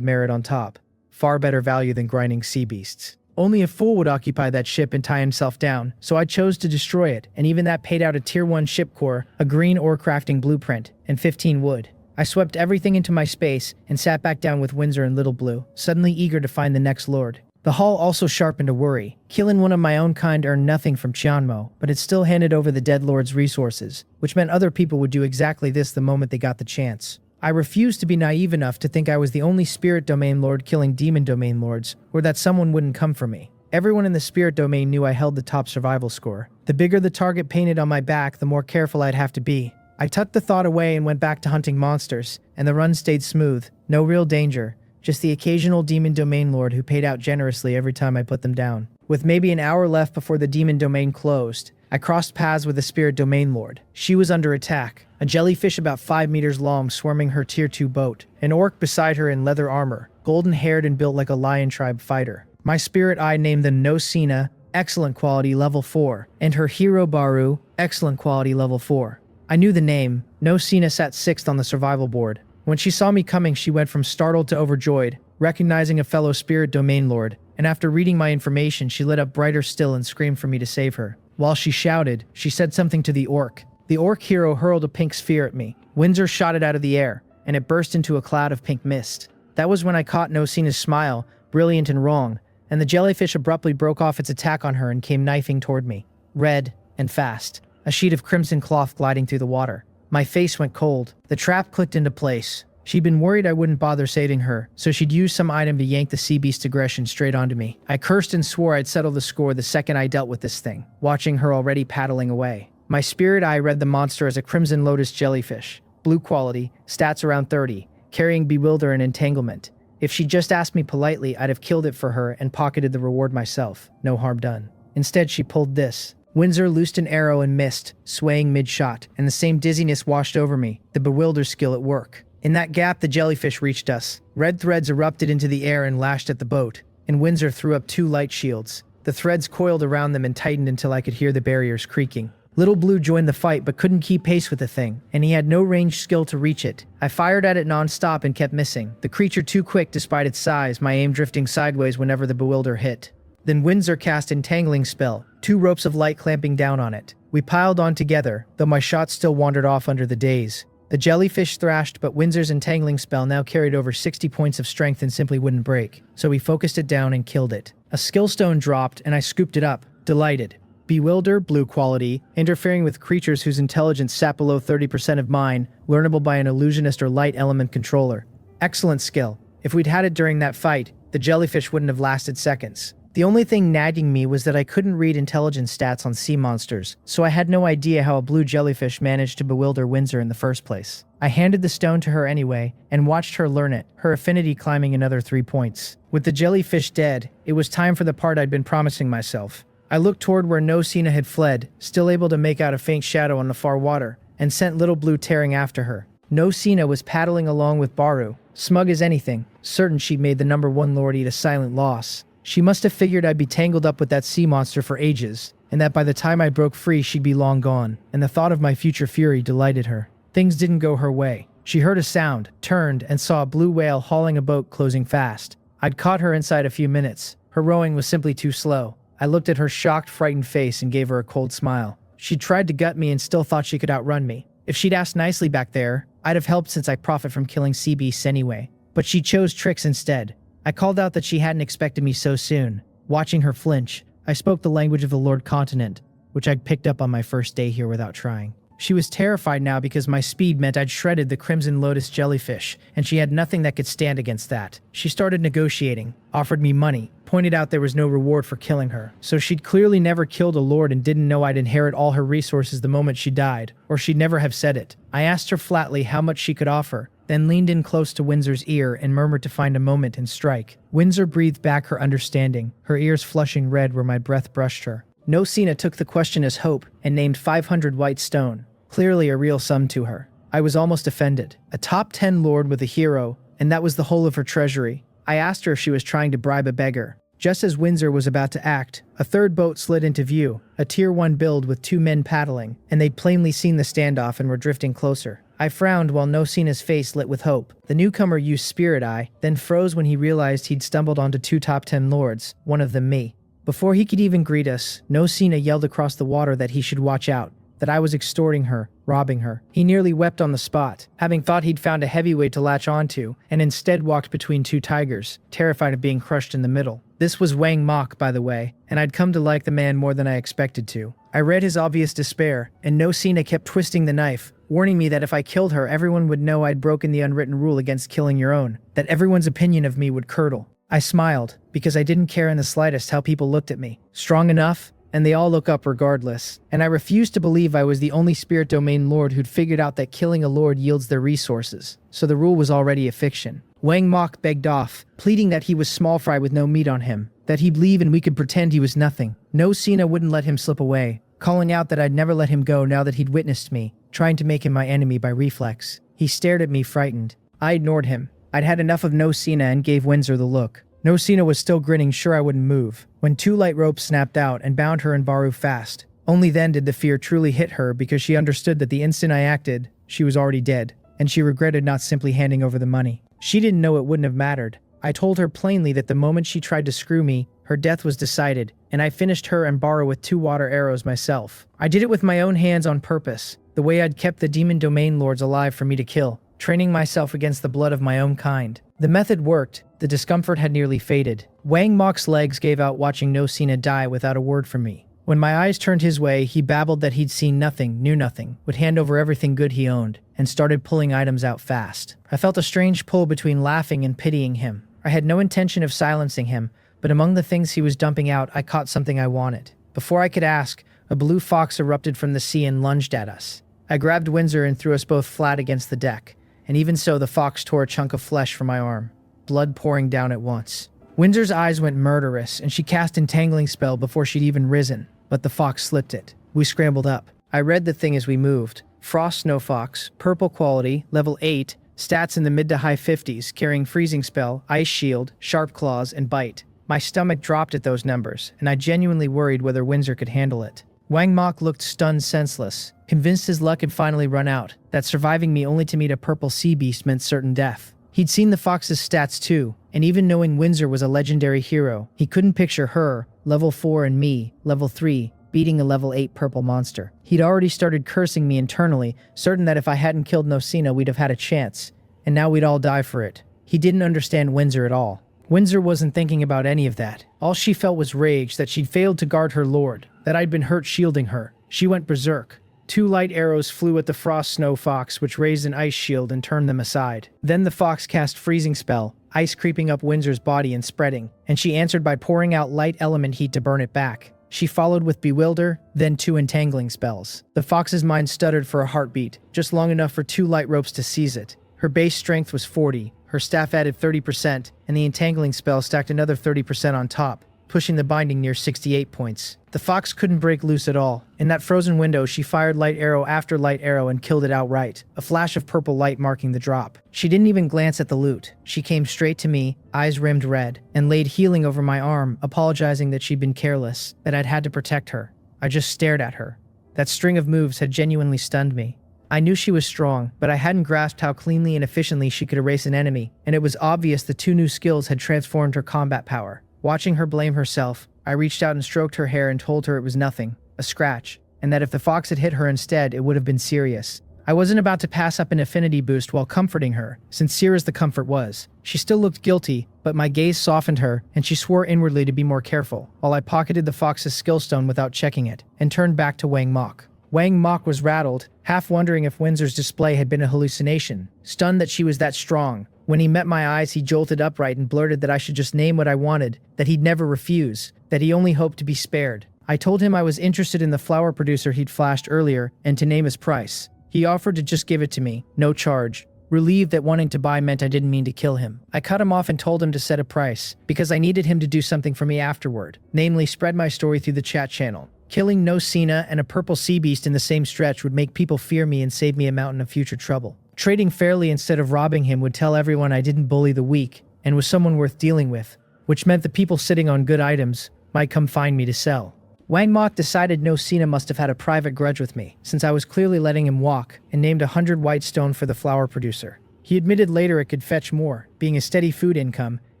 merit on top. Far better value than grinding sea beasts. Only a fool would occupy that ship and tie himself down, so I chose to destroy it, and even that paid out a tier 1 ship core, a green ore crafting blueprint, and 15 wood. I swept everything into my space and sat back down with Windsor and Little Blue, suddenly eager to find the next lord. The haul also sharpened a worry. Killing one of my own kind earned nothing from Chianmo, but it still handed over the dead lord's resources, which meant other people would do exactly this the moment they got the chance. I refused to be naive enough to think I was the only spirit domain lord killing demon domain lords, or that someone wouldn't come for me. Everyone in the spirit domain knew I held the top survival score. The bigger the target painted on my back, the more careful I'd have to be. I tucked the thought away and went back to hunting monsters, and the run stayed smooth. No real danger, just the occasional demon domain lord who paid out generously every time I put them down. With maybe an hour left before the demon domain closed, I crossed paths with the spirit domain lord. She was under attack. A jellyfish about 5 meters long swarming her tier 2 boat. An orc beside her in leather armor, golden-haired and built like a lion tribe fighter. My spirit eye named them No Sina, excellent quality level 4, and her hero Baru, excellent quality level 4. I knew the name. No Sina sat 6th on the survival board. When she saw me coming, she went from startled to overjoyed, recognizing a fellow spirit domain lord, and after reading my information, she lit up brighter still and screamed for me to save her. While she shouted, she said something to the orc. The orc hero hurled a pink sphere at me. Windsor shot it out of the air, and it burst into a cloud of pink mist. That was when I caught No Sina's smile, brilliant and wrong, and the jellyfish abruptly broke off its attack on her and came knifing toward me. Red and fast. A sheet of crimson cloth gliding through the water. My face went cold. The trap clicked into place. She'd been worried I wouldn't bother saving her, so she'd use some item to yank the sea beast aggression straight onto me. I cursed and swore I'd settle the score the second I dealt with this thing, watching her already paddling away. My spirit eye read the monster as a crimson lotus jellyfish. Blue quality, stats around 30, carrying bewilder and entanglement. If she'd just asked me politely, I'd have killed it for her and pocketed the reward myself. No harm done. Instead, she pulled this. Windsor loosed an arrow and missed, swaying mid-shot, and the same dizziness washed over me, the bewilder skill at work. In that gap, the jellyfish reached us. Red threads erupted into the air and lashed at the boat, and Windsor threw up 2 light shields. The threads coiled around them and tightened until I could hear the barriers creaking. Little Blue joined the fight but couldn't keep pace with the thing, and he had no ranged skill to reach it. I fired at it non-stop and kept missing, the creature too quick despite its size, my aim drifting sideways whenever the bewilder hit. Then Windsor cast Entangling Spell, 2 ropes of light clamping down on it. We piled on together, though my shots still wandered off under the daze. The jellyfish thrashed, but Windsor's Entangling Spell now carried over 60 points of strength and simply wouldn't break, so we focused it down and killed it. A skill stone dropped, and I scooped it up, delighted. Bewilder, blue quality, interfering with creatures whose intelligence sat below 30% of mine, learnable by an illusionist or light element controller. Excellent skill. If we'd had it during that fight, the jellyfish wouldn't have lasted seconds. The only thing nagging me was that I couldn't read intelligence stats on sea monsters, so I had no idea how a blue jellyfish managed to bewilder Windsor in the first place. I handed the stone to her anyway, and watched her learn it, her affinity climbing another 3 points. With the jellyfish dead, it was time for the part I'd been promising myself. I looked toward where No Sina had fled, still able to make out a faint shadow on the far water, and sent Little Blue tearing after her. No Sina was paddling along with Baru, smug as anything, certain she'd made the number 1 lord eat a silent loss. She must have figured I'd be tangled up with that sea monster for ages, and that by the time I broke free she'd be long gone, and the thought of my future fury delighted her. Things didn't go her way. She heard a sound, turned, and saw a blue whale hauling a boat closing fast. I'd caught her inside a few minutes. Her rowing was simply too slow. I looked at her shocked, frightened face and gave her a cold smile. She tried to gut me and still thought she could outrun me. If she'd asked nicely back there, I'd have helped since I profit from killing sea beasts anyway. But she chose tricks instead. I called out that she hadn't expected me so soon. Watching her flinch, I spoke the language of the Lord Continent, which I'd picked up on my first day here without trying. She was terrified now because my speed meant I'd shredded the Crimson Lotus jellyfish, and she had nothing that could stand against that. She started negotiating, offered me money, pointed out there was no reward for killing her. So she'd clearly never killed a lord and didn't know I'd inherit all her resources the moment she died, or she'd never have said it. I asked her flatly how much she could offer, then leaned in close to Windsor's ear and murmured to find a moment and strike. Windsor breathed back her understanding, her ears flushing red where my breath brushed her. No Sina took the question as hope and named 500 white stone. Clearly a real sum to her. I was almost offended. A top 10 lord with a hero, and that was the whole of her treasury. I asked her if she was trying to bribe a beggar. Just as Windsor was about to act, a third boat slid into view, a Tier 1 build with 2 men paddling, and they'd plainly seen the standoff and were drifting closer. I frowned while No Sina's face lit with hope. The newcomer used Spirit Eye, then froze when he realized he'd stumbled onto 2 top 10 lords, one of them me. Before he could even greet us, No Sina yelled across the water that he should watch out, that I was extorting her, robbing her. He nearly wept on the spot, having thought he'd found a heavyweight to latch onto, and instead walked between 2 tigers, terrified of being crushed in the middle. This was Wang Mok, by the way, and I'd come to like the man more than I expected to. I read his obvious despair, and No Sina kept twisting the knife, warning me that if I killed her, everyone would know I'd broken the unwritten rule against killing your own, that everyone's opinion of me would curdle. I smiled, because I didn't care in the slightest how people looked at me. Strong enough? And they all look up regardless. And I refused to believe I was the only spirit domain lord who'd figured out that killing a lord yields their resources. So the rule was already a fiction. Wang Mok begged off, pleading that he was small fry with no meat on him, that he'd leave and we could pretend he was nothing. No Sina wouldn't let him slip away, calling out that I'd never let him go now that he'd witnessed me, trying to make him my enemy by reflex. He stared at me frightened. I ignored him. I'd had enough of No Sina and gave Windsor the look. No Sina was still grinning, sure I wouldn't move, when 2 light ropes snapped out and bound her and Baru fast. Only then did the fear truly hit her, because she understood that the instant I acted, she was already dead, and she regretted not simply handing over the money. She didn't know it wouldn't have mattered. I told her plainly that the moment she tried to screw me, her death was decided, and I finished her and Baru with 2 water arrows myself. I did it with my own hands on purpose, the way I'd kept the demon domain lords alive for me to kill, training myself against the blood of my own kind. The method worked. The discomfort had nearly faded. Wang Mok's legs gave out watching No Sina die without a word from me. When my eyes turned his way, he babbled that he'd seen nothing, knew nothing, would hand over everything good he owned, and started pulling items out fast. I felt a strange pull between laughing and pitying him. I had no intention of silencing him, but among the things he was dumping out, I caught something I wanted. Before I could ask, a blue fox erupted from the sea and lunged at us. I grabbed Windsor and threw us both flat against the deck, and even so the fox tore a chunk of flesh from my arm, blood pouring down at once. Windsor's eyes went murderous, and she cast Entangling Spell before she'd even risen, but the fox slipped it. We scrambled up. I read the thing as we moved. Frost Snow Fox, purple quality, level 8, stats in the mid to high 50s, carrying Freezing Spell, Ice Shield, Sharp Claws, and Bite. My stomach dropped at those numbers, and I genuinely worried whether Windsor could handle it. Wang Mok looked stunned senseless, convinced his luck had finally run out, that surviving me only to meet a purple sea beast meant certain death. He'd seen the fox's stats too, and even knowing Windsor was a legendary hero, he couldn't picture her, level 4, and me, level 3, beating a level 8 purple monster. He'd already started cursing me internally, certain that if I hadn't killed No Sina we'd have had a chance, and now we'd all die for it. He didn't understand Windsor at all. Windsor wasn't thinking about any of that. All she felt was rage that she'd failed to guard her lord, that I'd been hurt shielding her. She went berserk. 2 light arrows flew at the Frost Snow Fox, which raised an ice shield and turned them aside. Then the fox cast Freezing Spell, ice creeping up Windsor's body and spreading, and she answered by pouring out light element heat to burn it back. She followed with Bewilder, then 2 Entangling Spells. The fox's mind stuttered for a heartbeat, just long enough for 2 light ropes to seize it. Her base strength was 40, her staff added 30%, and the Entangling Spell stacked another 30% on top, pushing the binding near 68 points. The fox couldn't break loose at all. In that frozen window, she fired light arrow after light arrow and killed it outright, a flash of purple light marking the drop. She didn't even glance at the loot. She came straight to me, eyes rimmed red, and laid healing over my arm, apologizing that she'd been careless, that I'd had to protect her. I just stared at her. That string of moves had genuinely stunned me. I knew she was strong, but I hadn't grasped how cleanly and efficiently she could erase an enemy, and it was obvious the 2 new skills had transformed her combat power. Watching her blame herself, I reached out and stroked her hair and told her it was nothing, a scratch. and that if the fox had hit her instead, it would have been serious. I wasn't about to pass up an affinity boost while comforting her, sincere as the comfort was. She still looked guilty, but my gaze softened her, and she swore inwardly to be more careful, while I pocketed the fox's skill stone without checking it, and turned back to Wang Mok. Wang Mok was rattled, half wondering if Windsor's display had been a hallucination, stunned that she was that strong. When he met my eyes, he jolted upright and blurted that I should just name what I wanted, that he'd never refuse, that he only hoped to be spared. I told him I was interested in the flower producer he'd flashed earlier, and to name his price. He offered to just give it to me, no charge. Relieved that wanting to buy meant I didn't mean to kill him. I cut him off and told him to set a price, because I needed him to do something for me afterward, namely spread my story through the chat channel. Killing No Sina and a purple sea beast in the same stretch would make people fear me and save me a mountain of future trouble. Trading fairly instead of robbing him would tell everyone I didn't bully the weak, and was someone worth dealing with, which meant the people sitting on good items might come find me to sell. Wang Mok decided No Sina must have had a private grudge with me, since I was clearly letting him walk, and named 100 white stone for the flower producer. He admitted later it could fetch more, being a steady food income,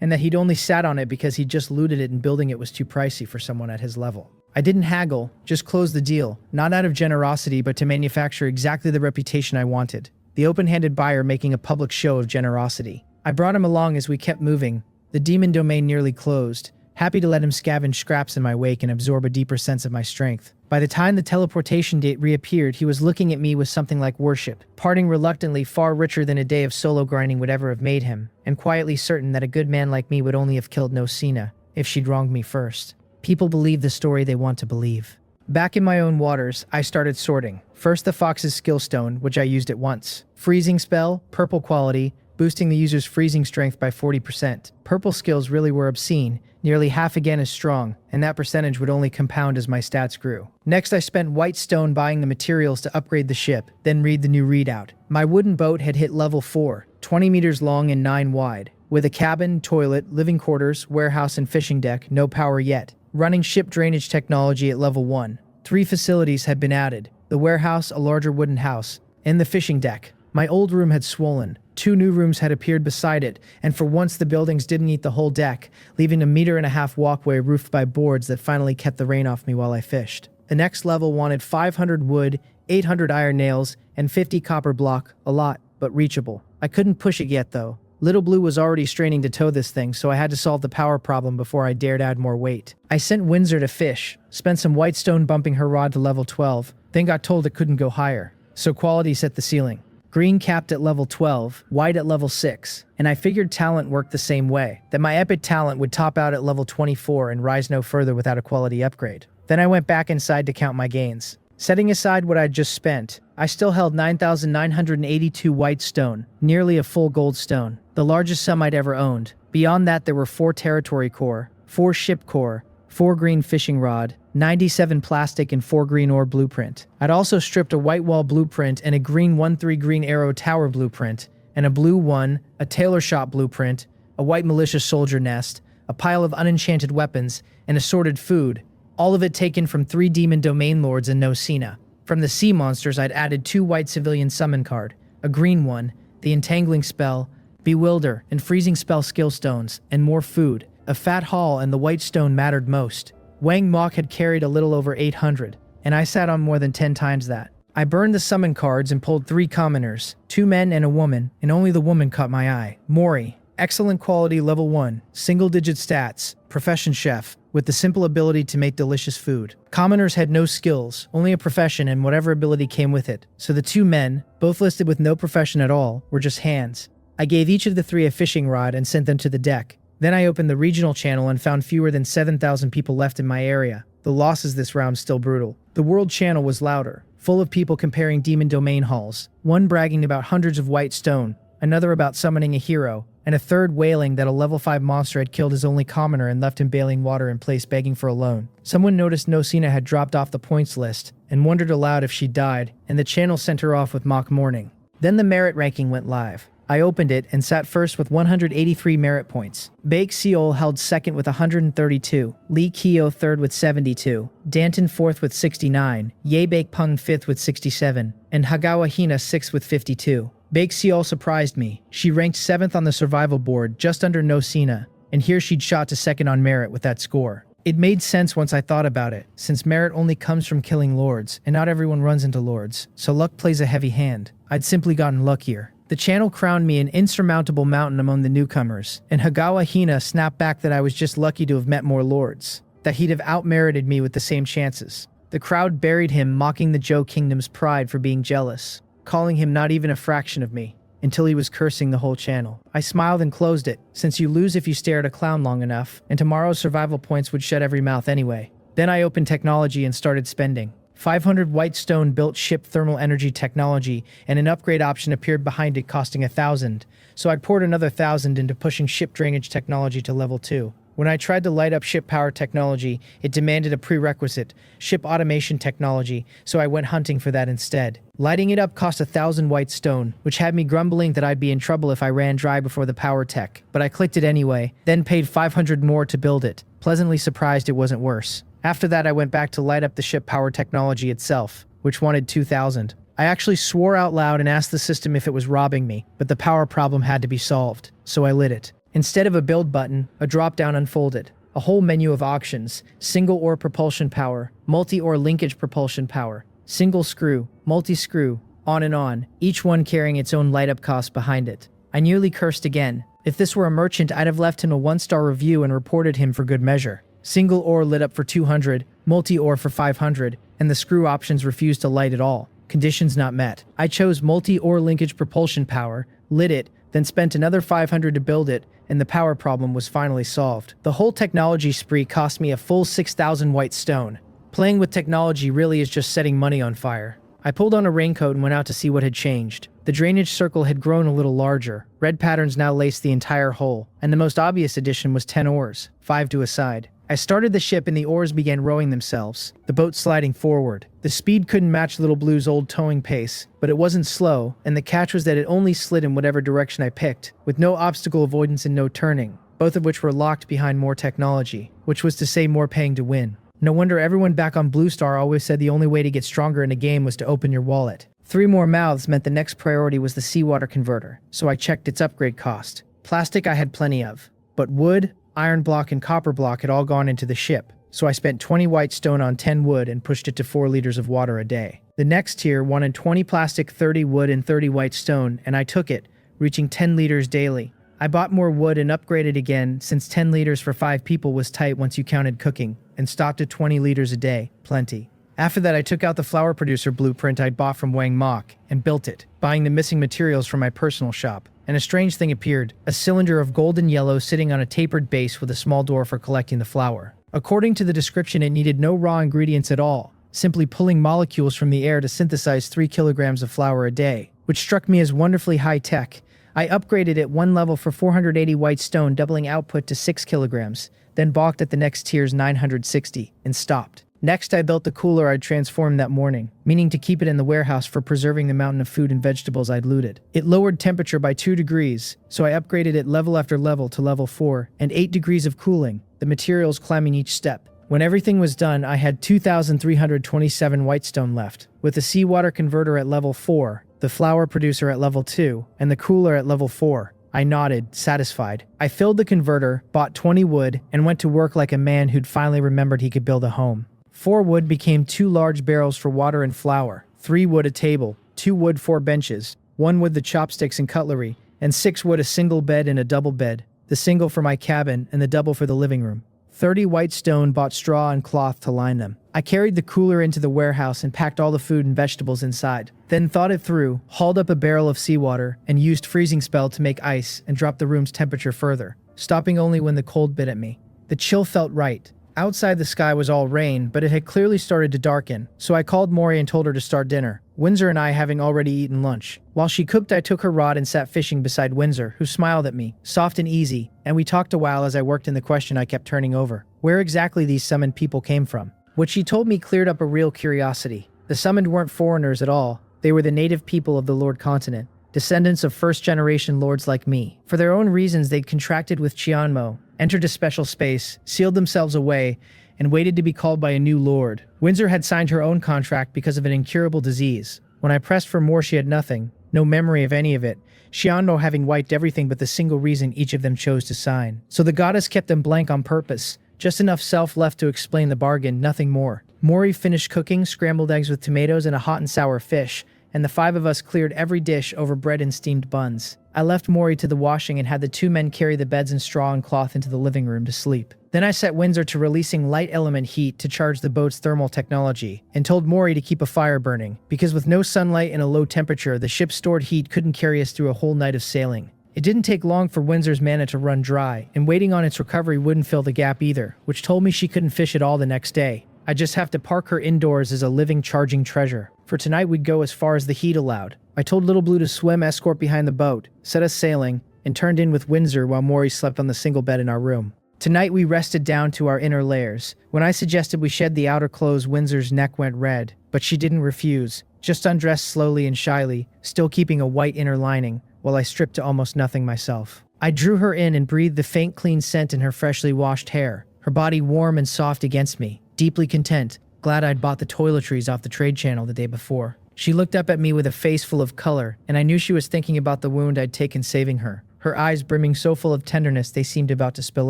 and that he'd only sat on it because he'd just looted it and building it was too pricey for someone at his level. I didn't haggle, just closed the deal, not out of generosity but to manufacture exactly the reputation I wanted. The open-handed buyer making a public show of generosity. I brought him along as we kept moving. The demon domain nearly closed, happy to let him scavenge scraps in my wake and absorb a deeper sense of my strength. By the time the teleportation date reappeared, he was looking at me with something like worship, parting reluctantly, far richer than a day of solo grinding would ever have made him, and quietly certain that a good man like me would only have killed No Sina if she'd wronged me first. People believe the story they want to believe. Back in my own waters, I started sorting. First the fox's skill stone, which I used at once. Freezing spell, purple quality, boosting the user's freezing strength by 40%. Purple skills really were obscene, nearly half again as strong, and that percentage would only compound as my stats grew. Next I spent white stone buying the materials to upgrade the ship, then read the new readout. My wooden boat had hit level 4, 20 meters long and 9 wide, with a cabin, toilet, living quarters, warehouse and fishing deck, no power yet. Running ship drainage technology at level 1. 3 facilities had been added, the warehouse, a larger wooden house, and the fishing deck. My old room had swollen. 2 new rooms had appeared beside it, and for once the buildings didn't eat the whole deck, leaving a 1.5-meter walkway roofed by boards that finally kept the rain off me while I fished. The next level wanted 500 wood, 800 iron nails, and 50 copper block, a lot, but reachable. I couldn't push it yet though. Little Blue was already straining to tow this thing, so I had to solve the power problem before I dared add more weight. I sent Windsor to fish, spent some white stone bumping her rod to level 12, then got told it couldn't go higher. So quality set the ceiling. Green capped at level 12, white at level 6, and I figured talent worked the same way, that my epic talent would top out at level 24 and rise no further without a quality upgrade. Then I went back inside to count my gains. Setting aside what I'd just spent, I still held 9,982 white stone, nearly a full gold stone, the largest sum I'd ever owned. Beyond that there were 4 territory core, 4 ship core, 4 green fishing rod, 97 plastic and 4 green ore blueprint. I'd also stripped a white wall blueprint and a green 1-3 green arrow tower blueprint, and a blue 1, a tailor shop blueprint, a white militia soldier nest, a pile of unenchanted weapons, and assorted food, all of it taken from 3 demon domain lords and No Sina. From the sea monsters I'd added 2 white civilian summon card, a green 1, the entangling spell, bewilder, and freezing spell skill stones, and more food. A fat haul, and the white stone mattered most. Wang Mok had carried a little over 800, and I sat on more than 10 times that. I burned the summon cards and pulled 3 commoners, 2 men and a woman, and only the woman caught my eye. Mori, excellent quality level 1, single-digit stats, profession chef, with the simple ability to make delicious food. Commoners had no skills, only a profession and whatever ability came with it, so the 2 men, both listed with no profession at all, were just hands. I gave each of the 3 a fishing rod and sent them to the deck. Then I opened the regional channel and found fewer than 7,000 people left in my area. The losses this round still brutal. The world channel was louder, full of people comparing demon domain halls, one bragging about hundreds of white stone, another about summoning a hero, and a third wailing that a level 5 monster had killed his only commoner and left him bailing water in place begging for a loan. Someone noticed No Sina had dropped off the points list and wondered aloud if she died, and the channel sent her off with mock mourning. Then the merit ranking went live. I opened it and sat first with 183 merit points. Baek Seol held second with 132, Lee Kyo third with 72, Danton fourth with 69, Ye Baek Pung fifth with 67, and Hagawa Hina sixth with 52. Baek Seol surprised me. She ranked 7th on the survival board, just under No Sina, and here she'd shot to second on merit with that score. It made sense once I thought about it, since merit only comes from killing lords, and not everyone runs into lords, so luck plays a heavy hand. I'd simply gotten luckier. The channel crowned me an insurmountable mountain among the newcomers, and Hagawa Hina snapped back that I was just lucky to have met more lords, that he'd have outmerited me with the same chances. The crowd buried him, mocking the Joe Kingdom's pride for being jealous, calling him not even a fraction of me, until he was cursing the whole channel. I smiled and closed it, since you lose if you stare at a clown long enough, and tomorrow's survival points would shut every mouth anyway. Then I opened technology and started spending. 500 white stone built ship thermal energy technology, and an upgrade option appeared behind it costing 1,000, so I poured another 1,000 into pushing ship drainage technology to level 2. When I tried to light up ship power technology, it demanded a prerequisite, ship automation technology, so I went hunting for that instead. Lighting it up cost 1,000 white stone, which had me grumbling that I'd be in trouble if I ran dry before the power tech, but I clicked it anyway, then paid 500 more to build it, pleasantly surprised it wasn't worse. After that, I went back to light up the ship power technology itself, which wanted 2,000. I actually swore out loud and asked the system if it was robbing me, but the power problem had to be solved, so I lit it. Instead of a build button, a drop-down unfolded. A whole menu of options: single-ore propulsion power, multi-ore linkage propulsion power, single screw, multi-screw, on, each one carrying its own light-up cost behind it. I nearly cursed again. If this were a merchant, I'd have left him a 1-star review and reported him for good measure. Single ore lit up for 200, multi-ore for 500, and the screw options refused to light at all. Conditions not met. I chose multi-ore linkage propulsion power, lit it, then spent another 500 to build it, and the power problem was finally solved. The whole technology spree cost me a full 6,000 white stone. Playing with technology really is just setting money on fire. I pulled on a raincoat and went out to see what had changed. The drainage circle had grown a little larger. Red patterns now laced the entire hull, and the most obvious addition was 10 oars, 5 to a side. I started the ship and the oars began rowing themselves, the boat sliding forward. The speed couldn't match Little Blue's old towing pace, but it wasn't slow, and the catch was that it only slid in whatever direction I picked, with no obstacle avoidance and no turning, both of which were locked behind more technology, which was to say more paying to win. No wonder everyone back on Blue Star always said the only way to get stronger in a game was to open your wallet. 3 more mouths meant the next priority was the seawater converter, so I checked its upgrade cost. Plastic I had plenty of, but wood, iron block, and copper block had all gone into the ship, so I spent 20 white stone on 10 wood and pushed it to 4 liters of water a day. The next tier wanted 20 plastic, 30 wood, and 30 white stone, and I took it, reaching 10 liters daily. I bought more wood and upgraded again, since 10 liters for 5 people was tight once you counted cooking, and stopped at 20 liters a day, plenty. After that, I took out the flower producer blueprint I'd bought from Wang Mok and built it, buying the missing materials from my personal shop. And a strange thing appeared, a cylinder of golden yellow sitting on a tapered base with a small door for collecting the flour. According to the description, it needed no raw ingredients at all, simply pulling molecules from the air to synthesize 3 kilograms of flour a day, which struck me as wonderfully high-tech. I upgraded it 1 level for 480 white stone, doubling output to 6 kilograms, then balked at the next tier's 960, and stopped. Next, I built the cooler I'd transformed that morning, meaning to keep it in the warehouse for preserving the mountain of food and vegetables I'd looted. It lowered temperature by 2 degrees, so I upgraded it level after level to level 4, and 8 degrees of cooling, the materials climbing each step. When everything was done, I had 2,327 white stone left, with the seawater converter at level 4, the flour producer at level 2, and the cooler at level 4. I nodded, satisfied. I filled the converter, bought 20 wood, and went to work like a man who'd finally remembered he could build a home. 4 wood became 2 large barrels for water and flour, 3 wood a table, 2 wood 4 benches, 1 wood the chopsticks and cutlery, and 6 wood a single bed and a double bed, the single for my cabin and the double for the living room. 30 white stone bought straw and cloth to line them. I carried the cooler into the warehouse and packed all the food and vegetables inside, then thought it through, hauled up a barrel of seawater, and used freezing spell to make ice and drop the room's temperature further, stopping only when the cold bit at me. The chill felt right. Outside the sky was all rain, but it had clearly started to darken, so I called Mori and told her to start dinner, Windsor and I having already eaten lunch. While she cooked, I took her rod and sat fishing beside Windsor, who smiled at me, soft and easy, and we talked a while as I worked in the question I kept turning over: where exactly these summoned people came from. What she told me cleared up a real curiosity. The summoned weren't foreigners at all. They were the native people of the Lord Continent, descendants of first-generation lords like me. For their own reasons, they'd contracted with Qianmo, entered a special space, sealed themselves away, and waited to be called by a new lord. Windsor had signed her own contract because of an incurable disease. When I pressed for more, she had nothing, no memory of any of it, Qianmo having wiped everything but the single reason each of them chose to sign. So the goddess kept them blank on purpose, Just enough self left to explain the bargain, nothing more. Mori finished cooking scrambled eggs with tomatoes and a hot and sour fish, and the 5 of us cleared every dish over bread and steamed buns. I left Mori to the washing and had the 2 men carry the beds and straw and cloth into the living room to sleep. Then I set Windsor to releasing light element heat to charge the boat's thermal technology, and told Mori to keep a fire burning, because with no sunlight and a low temperature, the ship's stored heat couldn't carry us through a whole night of sailing. It didn't take long for Windsor's mana to run dry, and waiting on its recovery wouldn't fill the gap either, which told me she couldn't fish at all the next day. I just have to park her indoors as a living charging treasure. For tonight we'd go as far as the heat allowed. I told Little Blue to swim escort behind the boat, set us sailing, and turned in with Windsor while Maury slept on the single bed in our room. Tonight we rested down to our inner layers. When I suggested we shed the outer clothes, Windsor's neck went red, but she didn't refuse, just undressed slowly and shyly, still keeping a white inner lining, while I stripped to almost nothing myself. I drew her in and breathed the faint clean scent in her freshly washed hair, her body warm and soft against me, deeply content, glad I'd bought the toiletries off the trade channel the day before. She looked up at me with a face full of color, and I knew she was thinking about the wound I'd taken saving her, her eyes brimming so full of tenderness they seemed about to spill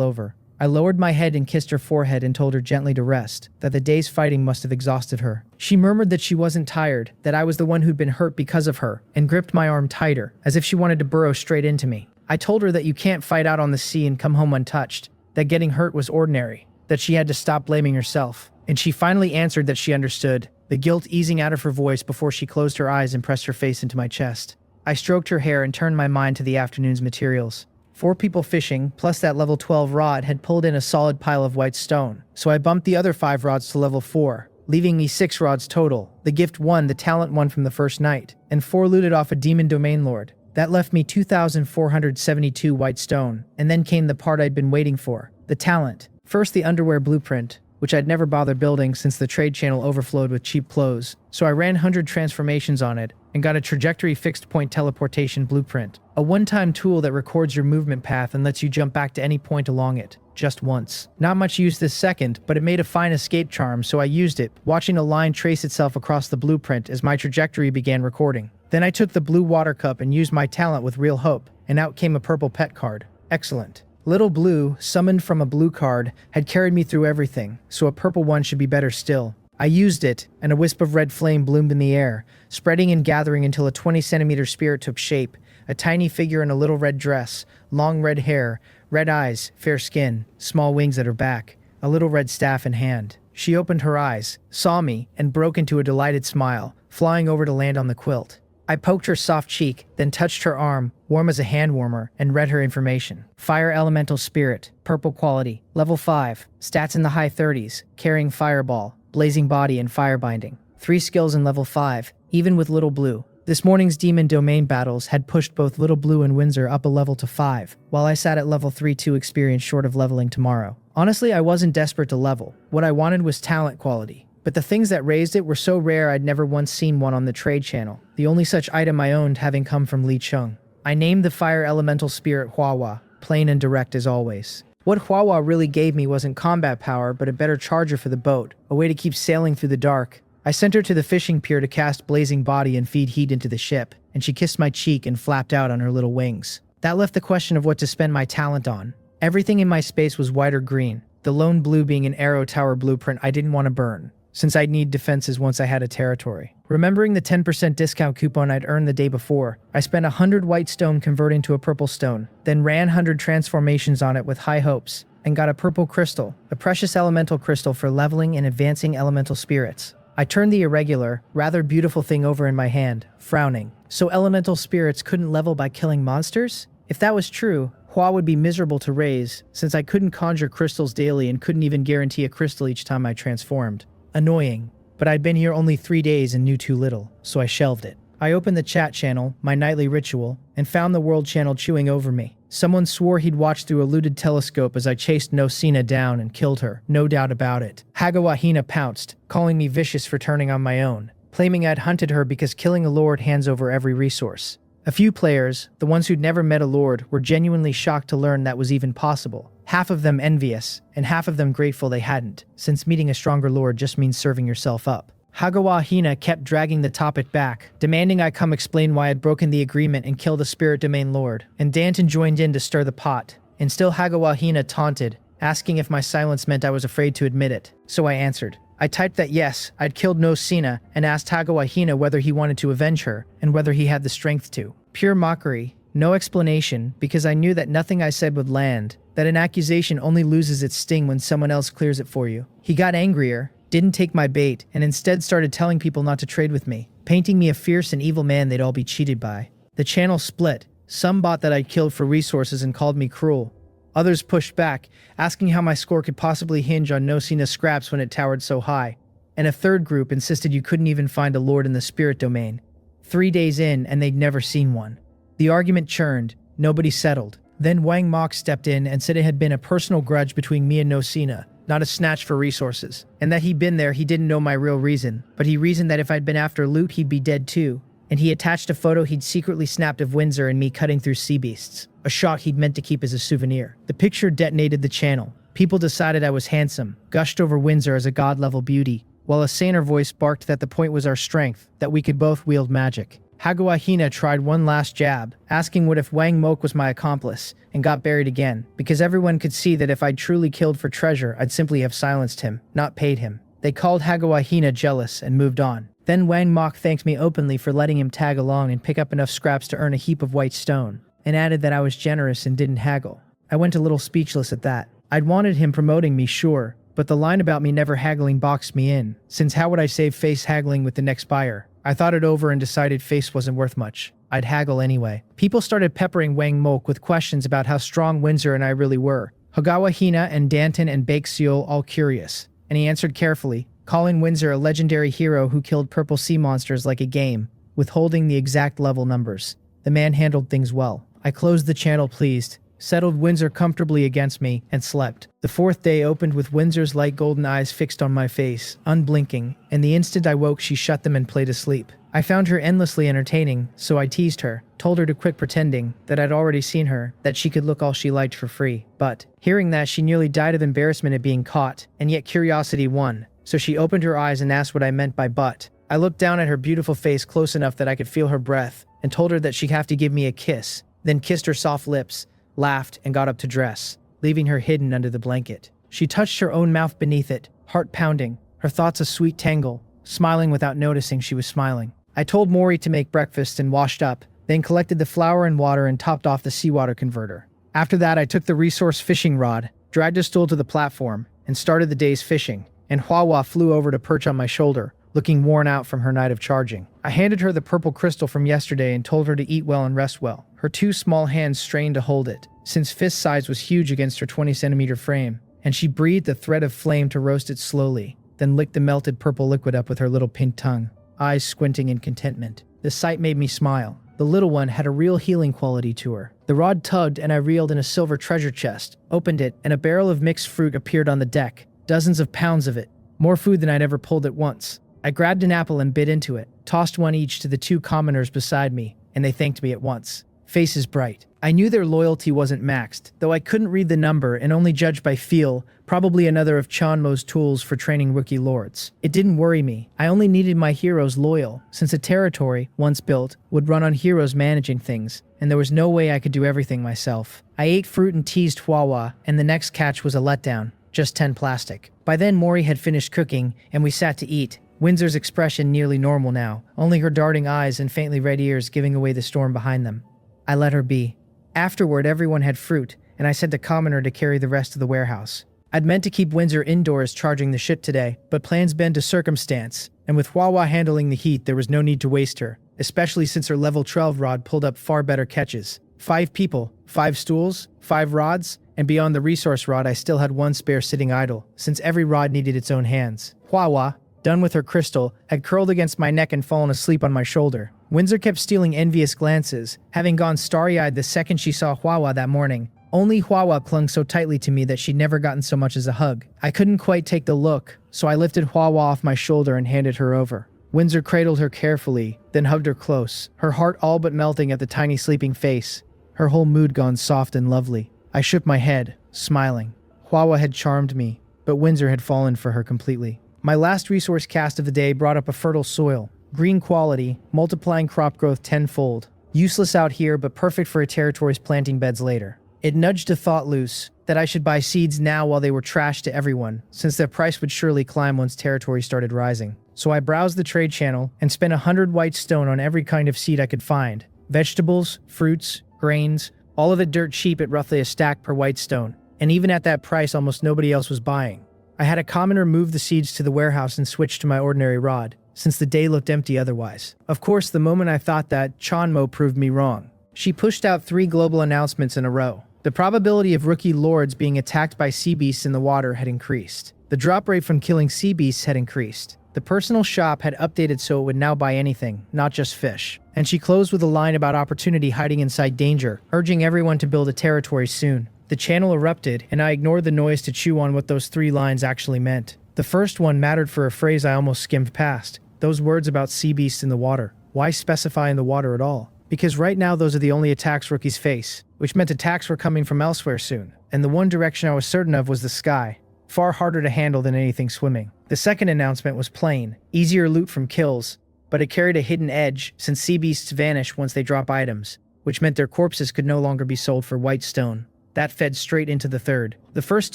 over. I lowered my head and kissed her forehead and told her gently to rest, that the day's fighting must have exhausted her. She murmured that she wasn't tired, that I was the one who'd been hurt because of her, and gripped my arm tighter, as if she wanted to burrow straight into me. I told her that you can't fight out on the sea and come home untouched, that getting hurt was ordinary, that she had to stop blaming herself. And she finally answered that she understood, the guilt easing out of her voice before she closed her eyes and pressed her face into my chest. I stroked her hair and turned my mind to the afternoon's materials. 4 people fishing, plus that level 12 rod, had pulled in a solid pile of white stone, so I bumped the other 5 rods to level 4, leaving me 6 rods total, the gift 1, the talent 1 from the first night, and 4 looted off a demon domain lord. That left me 2,472 white stone, and then came the part I'd been waiting for, the talent. First the underwear blueprint, which I'd never bothered building since the trade channel overflowed with cheap clothes, so I ran 100 transformations on it, and got a trajectory fixed point teleportation blueprint, a one-time tool that records your movement path and lets you jump back to any point along it, just once. Not much use this second, but it made a fine escape charm, so I used it, watching a line trace itself across the blueprint as my trajectory began recording. Then I took the blue water cup and used my talent with real hope, and out came a purple pet card. Excellent. Little Blue, summoned from a blue card, had carried me through everything, so a purple one should be better still. I used it, and a wisp of red flame bloomed in the air, spreading and gathering until a 20-centimeter spirit took shape, a tiny figure in a little red dress, long red hair, red eyes, fair skin, small wings at her back, a little red staff in hand. She opened her eyes, saw me, and broke into a delighted smile, flying over to land on the quilt. I poked her soft cheek, then touched her arm, warm as a hand warmer, and read her information. Fire Elemental Spirit, purple quality, level 5, stats in the high 30s, carrying fireball, blazing body, and firebinding. 3 skills in level 5, even with Little Blue. This morning's demon domain battles had pushed both Little Blue and Windsor up a level to 5, while I sat at level 3-2 experience short of leveling tomorrow. Honestly, I wasn't desperate to level. What I wanted was talent quality. But the things that raised it were so rare I'd never once seen one on the trade channel, the only such item I owned having come from Li Chung. I named the Fire Elemental Spirit Huahua, plain and direct as always. What Huahua really gave me wasn't combat power, but a better charger for the boat, a way to keep sailing through the dark. I sent her to the fishing pier to cast Blazing Body and feed heat into the ship, and she kissed my cheek and flapped out on her little wings. That left the question of what to spend my talent on. Everything in my space was white or green, the lone blue being an arrow tower blueprint I didn't want to burn, since I'd need defenses once I had a territory. Remembering the 10% discount coupon I'd earned the day before, I spent 100 white stone converting to a purple stone, then ran 100 transformations on it with high hopes, and got a purple crystal, a precious elemental crystal for leveling and advancing elemental spirits. I turned the irregular, rather beautiful thing over in my hand, frowning. So elemental spirits couldn't level by killing monsters? If that was true, Hua would be miserable to raise, since I couldn't conjure crystals daily and couldn't even guarantee a crystal each time I transformed. Annoying, but I'd been here only 3 days and knew too little, so I shelved it. I opened the chat channel, my nightly ritual, and found the world channel chewing over me. Someone swore he'd watched through a looted telescope as I chased Nosina down and killed her, no doubt about it. Hagawahina pounced, calling me vicious for turning on my own, claiming I'd hunted her because killing a lord hands over every resource. A few players, the ones who'd never met a lord, were genuinely shocked to learn that was even possible. Half of them envious, and half of them grateful they hadn't, since meeting a stronger lord just means serving yourself up. Hagawa Hina kept dragging the topic back, demanding I come explain why I'd broken the agreement and killed the spirit domain lord, and Danton joined in to stir the pot. And still Hagawa Hina taunted, asking if my silence meant I was afraid to admit it. So I answered. I typed that yes, I'd killed no Sina and asked Hagawahina whether he wanted to avenge her and whether he had the strength to. Pure mockery, no explanation, because I knew that nothing I said would land, that an accusation only loses its sting when someone else clears it for you. He got angrier, didn't take my bait, and instead started telling people not to trade with me, painting me a fierce and evil man they'd all be cheated by. The channel split. Some bought that I'd killed for resources and called me cruel. Others pushed back, asking how my score could possibly hinge on no Sina scraps when it towered so high. And a third group insisted you couldn't even find a lord in the spirit domain. 3 days in, and they'd never seen one. The argument churned. Nobody settled. Then Wang Mok stepped in and said it had been a personal grudge between me and no Sina, not a snatch for resources. And that he'd been there, he didn't know my real reason. But he reasoned that if I'd been after loot, he'd be dead too. And he attached a photo he'd secretly snapped of Windsor and me cutting through sea beasts. A shot he'd meant to keep as a souvenir. The picture detonated the channel. People decided I was handsome, gushed over Windsor as a god-level beauty, while a saner voice barked that the point was our strength, that we could both wield magic. Hagawahina tried one last jab, asking what if Wang Mok was my accomplice, and got buried again, because everyone could see that if I'd truly killed for treasure, I'd simply have silenced him, not paid him. They called Hagawahina jealous and moved on. Then Wang Mok thanked me openly for letting him tag along and pick up enough scraps to earn a heap of white stone, and added that I was generous and didn't haggle. I went a little speechless at that. I'd wanted him promoting me, sure, but the line about me never haggling boxed me in, since how would I save face haggling with the next buyer? I thought it over and decided face wasn't worth much. I'd haggle anyway. People started peppering Wang Mok with questions about how strong Windsor and I really were. Hagawahina and Danton and Bake Seol all curious, and he answered carefully, calling Windsor a legendary hero who killed purple sea monsters like a game, withholding the exact level numbers. The man handled things well. I closed the channel pleased, settled Windsor comfortably against me, and slept. The 4th day opened with Windsor's light golden eyes fixed on my face, unblinking, and the instant I woke she shut them and played asleep. I found her endlessly entertaining, so I teased her, told her to quit pretending, that I'd already seen her, that she could look all she liked for free. But, hearing that, she nearly died of embarrassment at being caught, and yet curiosity won. So she opened her eyes and asked what I meant by but. I looked down at her beautiful face close enough that I could feel her breath, and told her that she'd have to give me a kiss, then kissed her soft lips, laughed, and got up to dress, leaving her hidden under the blanket. She touched her own mouth beneath it, heart pounding, her thoughts a sweet tangle, smiling without noticing she was smiling. I told Mori to make breakfast and washed up, then collected the flour and water and topped off the seawater converter. After that, I took the resource fishing rod, dragged a stool to the platform, and started the day's fishing, and Huahua flew over to perch on my shoulder, looking worn out from her night of charging. I handed her the purple crystal from yesterday and told her to eat well and rest well. Her 2 small hands strained to hold it, since fist size was huge against her 20-centimeter frame, and she breathed a thread of flame to roast it slowly, then licked the melted purple liquid up with her little pink tongue, eyes squinting in contentment. The sight made me smile. The little one had a real healing quality to her. The rod tugged and I reeled in a silver treasure chest, opened it, and a barrel of mixed fruit appeared on the deck. Dozens of pounds of it. More food than I'd ever pulled at once. I grabbed an apple and bit into it, tossed one each to the 2 commoners beside me, and they thanked me at once. Faces bright. I knew their loyalty wasn't maxed, though I couldn't read the number and only judged by feel, probably another of Chanmo's tools for training rookie lords. It didn't worry me. I only needed my heroes loyal, since a territory, once built, would run on heroes managing things, and there was no way I could do everything myself. I ate fruit and teased Huahua, and the next catch was a letdown. Just 10 plastic. By then Mori had finished cooking, and we sat to eat. Windsor's expression nearly normal now, only her darting eyes and faintly red ears giving away the storm behind them. I let her be. Afterward, everyone had fruit, and I sent a commoner to carry the rest of the warehouse. I'd meant to keep Windsor indoors charging the ship today, but plans bend to circumstance, and with Huahua handling the heat, there was no need to waste her, especially since her level 12 rod pulled up far better catches. 5 people, 5 stools, 5 rods, and beyond the resource rod I still had 1 spare sitting idle, since every rod needed its own hands. Huahua, done with her crystal, had curled against my neck and fallen asleep on my shoulder. Windsor kept stealing envious glances, having gone starry-eyed the second she saw Huahua that morning. Only Huahua clung so tightly to me that she'd never gotten so much as a hug. I couldn't quite take the look, so I lifted Huahua off my shoulder and handed her over. Windsor cradled her carefully, then hugged her close, her heart all but melting at the tiny sleeping face, her whole mood gone soft and lovely. I shook my head, smiling. Huahua had charmed me, but Windsor had fallen for her completely. My last resource cast of the day brought up a fertile soil. Green quality, multiplying crop growth tenfold. Useless out here, but perfect for a territory's planting beds later. It nudged a thought loose that I should buy seeds now while they were trashed to everyone, since their price would surely climb once territory started rising. So I browsed the trade channel and spent 100 white stone on every kind of seed I could find. Vegetables, fruits, grains, all of it dirt cheap at roughly a stack per white stone. And even at that price, almost nobody else was buying. I had a commoner move the seeds to the warehouse and switch to my ordinary rod, since the day looked empty otherwise. Of course, the moment I thought that, Chanmo proved me wrong. She pushed out 3 global announcements in a row. The probability of rookie lords being attacked by sea beasts in the water had increased. The drop rate from killing sea beasts had increased. The personal shop had updated so it would now buy anything, not just fish. And she closed with a line about opportunity hiding inside danger, urging everyone to build a territory soon. The channel erupted, and I ignored the noise to chew on what those 3 lines actually meant. The first one mattered for a phrase I almost skimmed past. Those words about sea beasts in the water. Why specify in the water at all? Because right now those are the only attacks rookies face, which meant attacks were coming from elsewhere soon, and the one direction I was certain of was the sky. Far harder to handle than anything swimming. The second announcement was plain, easier loot from kills, but it carried a hidden edge since sea beasts vanish once they drop items, which meant their corpses could no longer be sold for white stone. That fed straight into the third. The first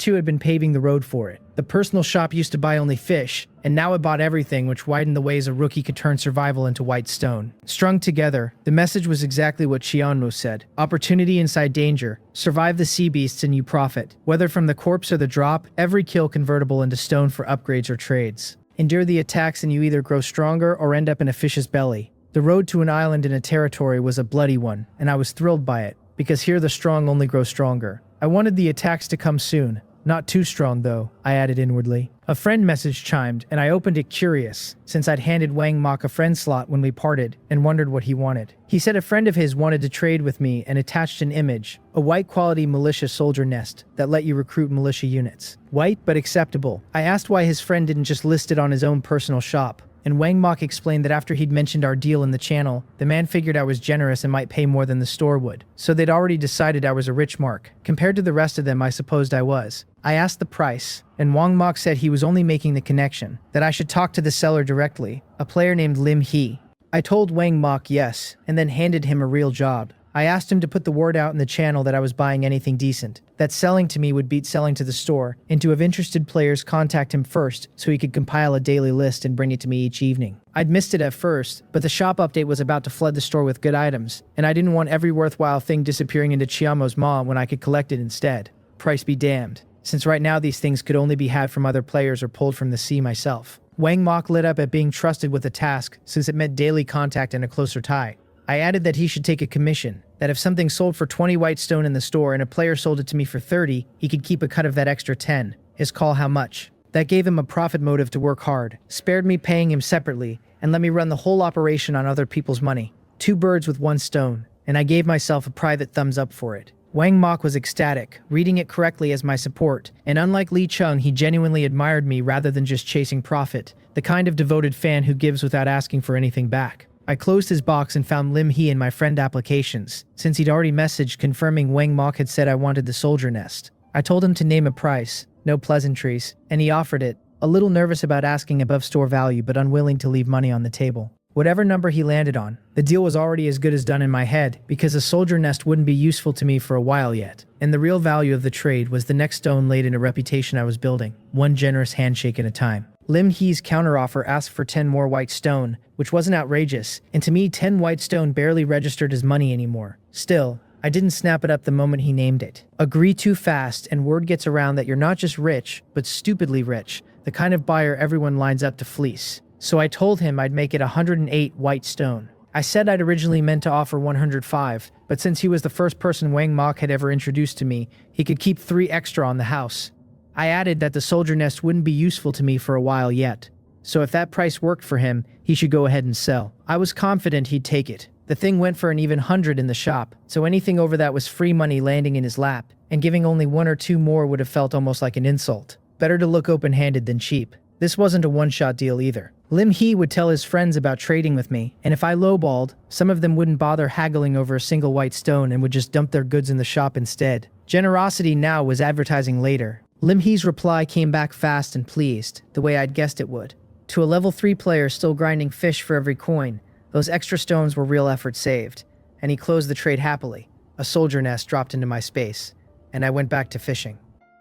2 had been paving the road for it. The personal shop used to buy only fish, and now it bought everything, which widened the ways a rookie could turn survival into white stone. Strung together, the message was exactly what Chionmu said. Opportunity inside danger. Survive the sea beasts and you profit. Whether from the corpse or the drop, every kill convertible into stone for upgrades or trades. Endure the attacks and you either grow stronger or end up in a fish's belly. The road to an island in a territory was a bloody one, and I was thrilled by it. Because here the strong only grow stronger. I wanted the attacks to come soon. Not too strong though, I added inwardly. A friend message chimed, and I opened it curious, since I'd handed Wang Mok a friend slot when we parted, and wondered what he wanted. He said a friend of his wanted to trade with me and attached an image, a white quality militia soldier nest that let you recruit militia units. White but acceptable. I asked why his friend didn't just list it on his own personal shop. And Wang Mok explained that after he'd mentioned our deal in the channel, the man figured I was generous and might pay more than the store would. So they'd already decided I was a rich mark. Compared to the rest of them, I supposed I was. I asked the price, and Wang Mok said he was only making the connection, that I should talk to the seller directly, a player named Lim He. I told Wang Mok yes, and then handed him a real job. I asked him to put the word out in the channel that I was buying anything decent, that selling to me would beat selling to the store, and to have interested players contact him first so he could compile a daily list and bring it to me each evening. I'd missed it at first, but the shop update was about to flood the store with good items, and I didn't want every worthwhile thing disappearing into Chiamo's maw when I could collect it instead. Price be damned, since right now these things could only be had from other players or pulled from the sea myself. Wang Mok lit up at being trusted with a task, since it meant daily contact and a closer tie. I added that he should take a commission, that if something sold for 20 white stone in the store and a player sold it to me for 30, he could keep a cut of that extra 10. His call how much. That gave him a profit motive to work hard, spared me paying him separately, and let me run the whole operation on other people's money. 2 birds with 1 stone, and I gave myself a private thumbs up for it. Wang Mok was ecstatic, reading it correctly as my support, and unlike Li Chung, he genuinely admired me rather than just chasing profit, the kind of devoted fan who gives without asking for anything back. I closed his box and found Lim He in my friend applications, since he'd already messaged confirming Wang Mok had said I wanted the soldier nest. I told him to name a price, no pleasantries, and he offered it, a little nervous about asking above store value but unwilling to leave money on the table. Whatever number he landed on, the deal was already as good as done in my head, because a soldier nest wouldn't be useful to me for a while yet, and the real value of the trade was the next stone laid in a reputation I was building, one generous handshake at a time. Lim He's counteroffer asked for 10 more white stone, which wasn't outrageous, and to me 10 white stone barely registered as money anymore. Still, I didn't snap it up the moment he named it. Agree too fast and word gets around that you're not just rich, but stupidly rich, the kind of buyer everyone lines up to fleece. So I told him I'd make it 108 white stone. I said I'd originally meant to offer 105, but since he was the first person Wang Mok had ever introduced to me, he could keep 3 extra on the house. I added that the soldier nest wouldn't be useful to me for a while yet, so if that price worked for him, he should go ahead and sell. I was confident he'd take it. The thing went for an even 100 in the shop, so anything over that was free money landing in his lap, and giving only 1 or 2 more would have felt almost like an insult. Better to look open-handed than cheap. This wasn't a one-shot deal either. Lim He would tell his friends about trading with me, and if I lowballed, some of them wouldn't bother haggling over a single white stone and would just dump their goods in the shop instead. Generosity now was advertising later. Lim He's reply came back fast and pleased, the way I'd guessed it would. To a level 3 player still grinding fish for every coin, those extra stones were real effort saved, and he closed the trade happily. A soldier nest dropped into my space. and I went back to fishing.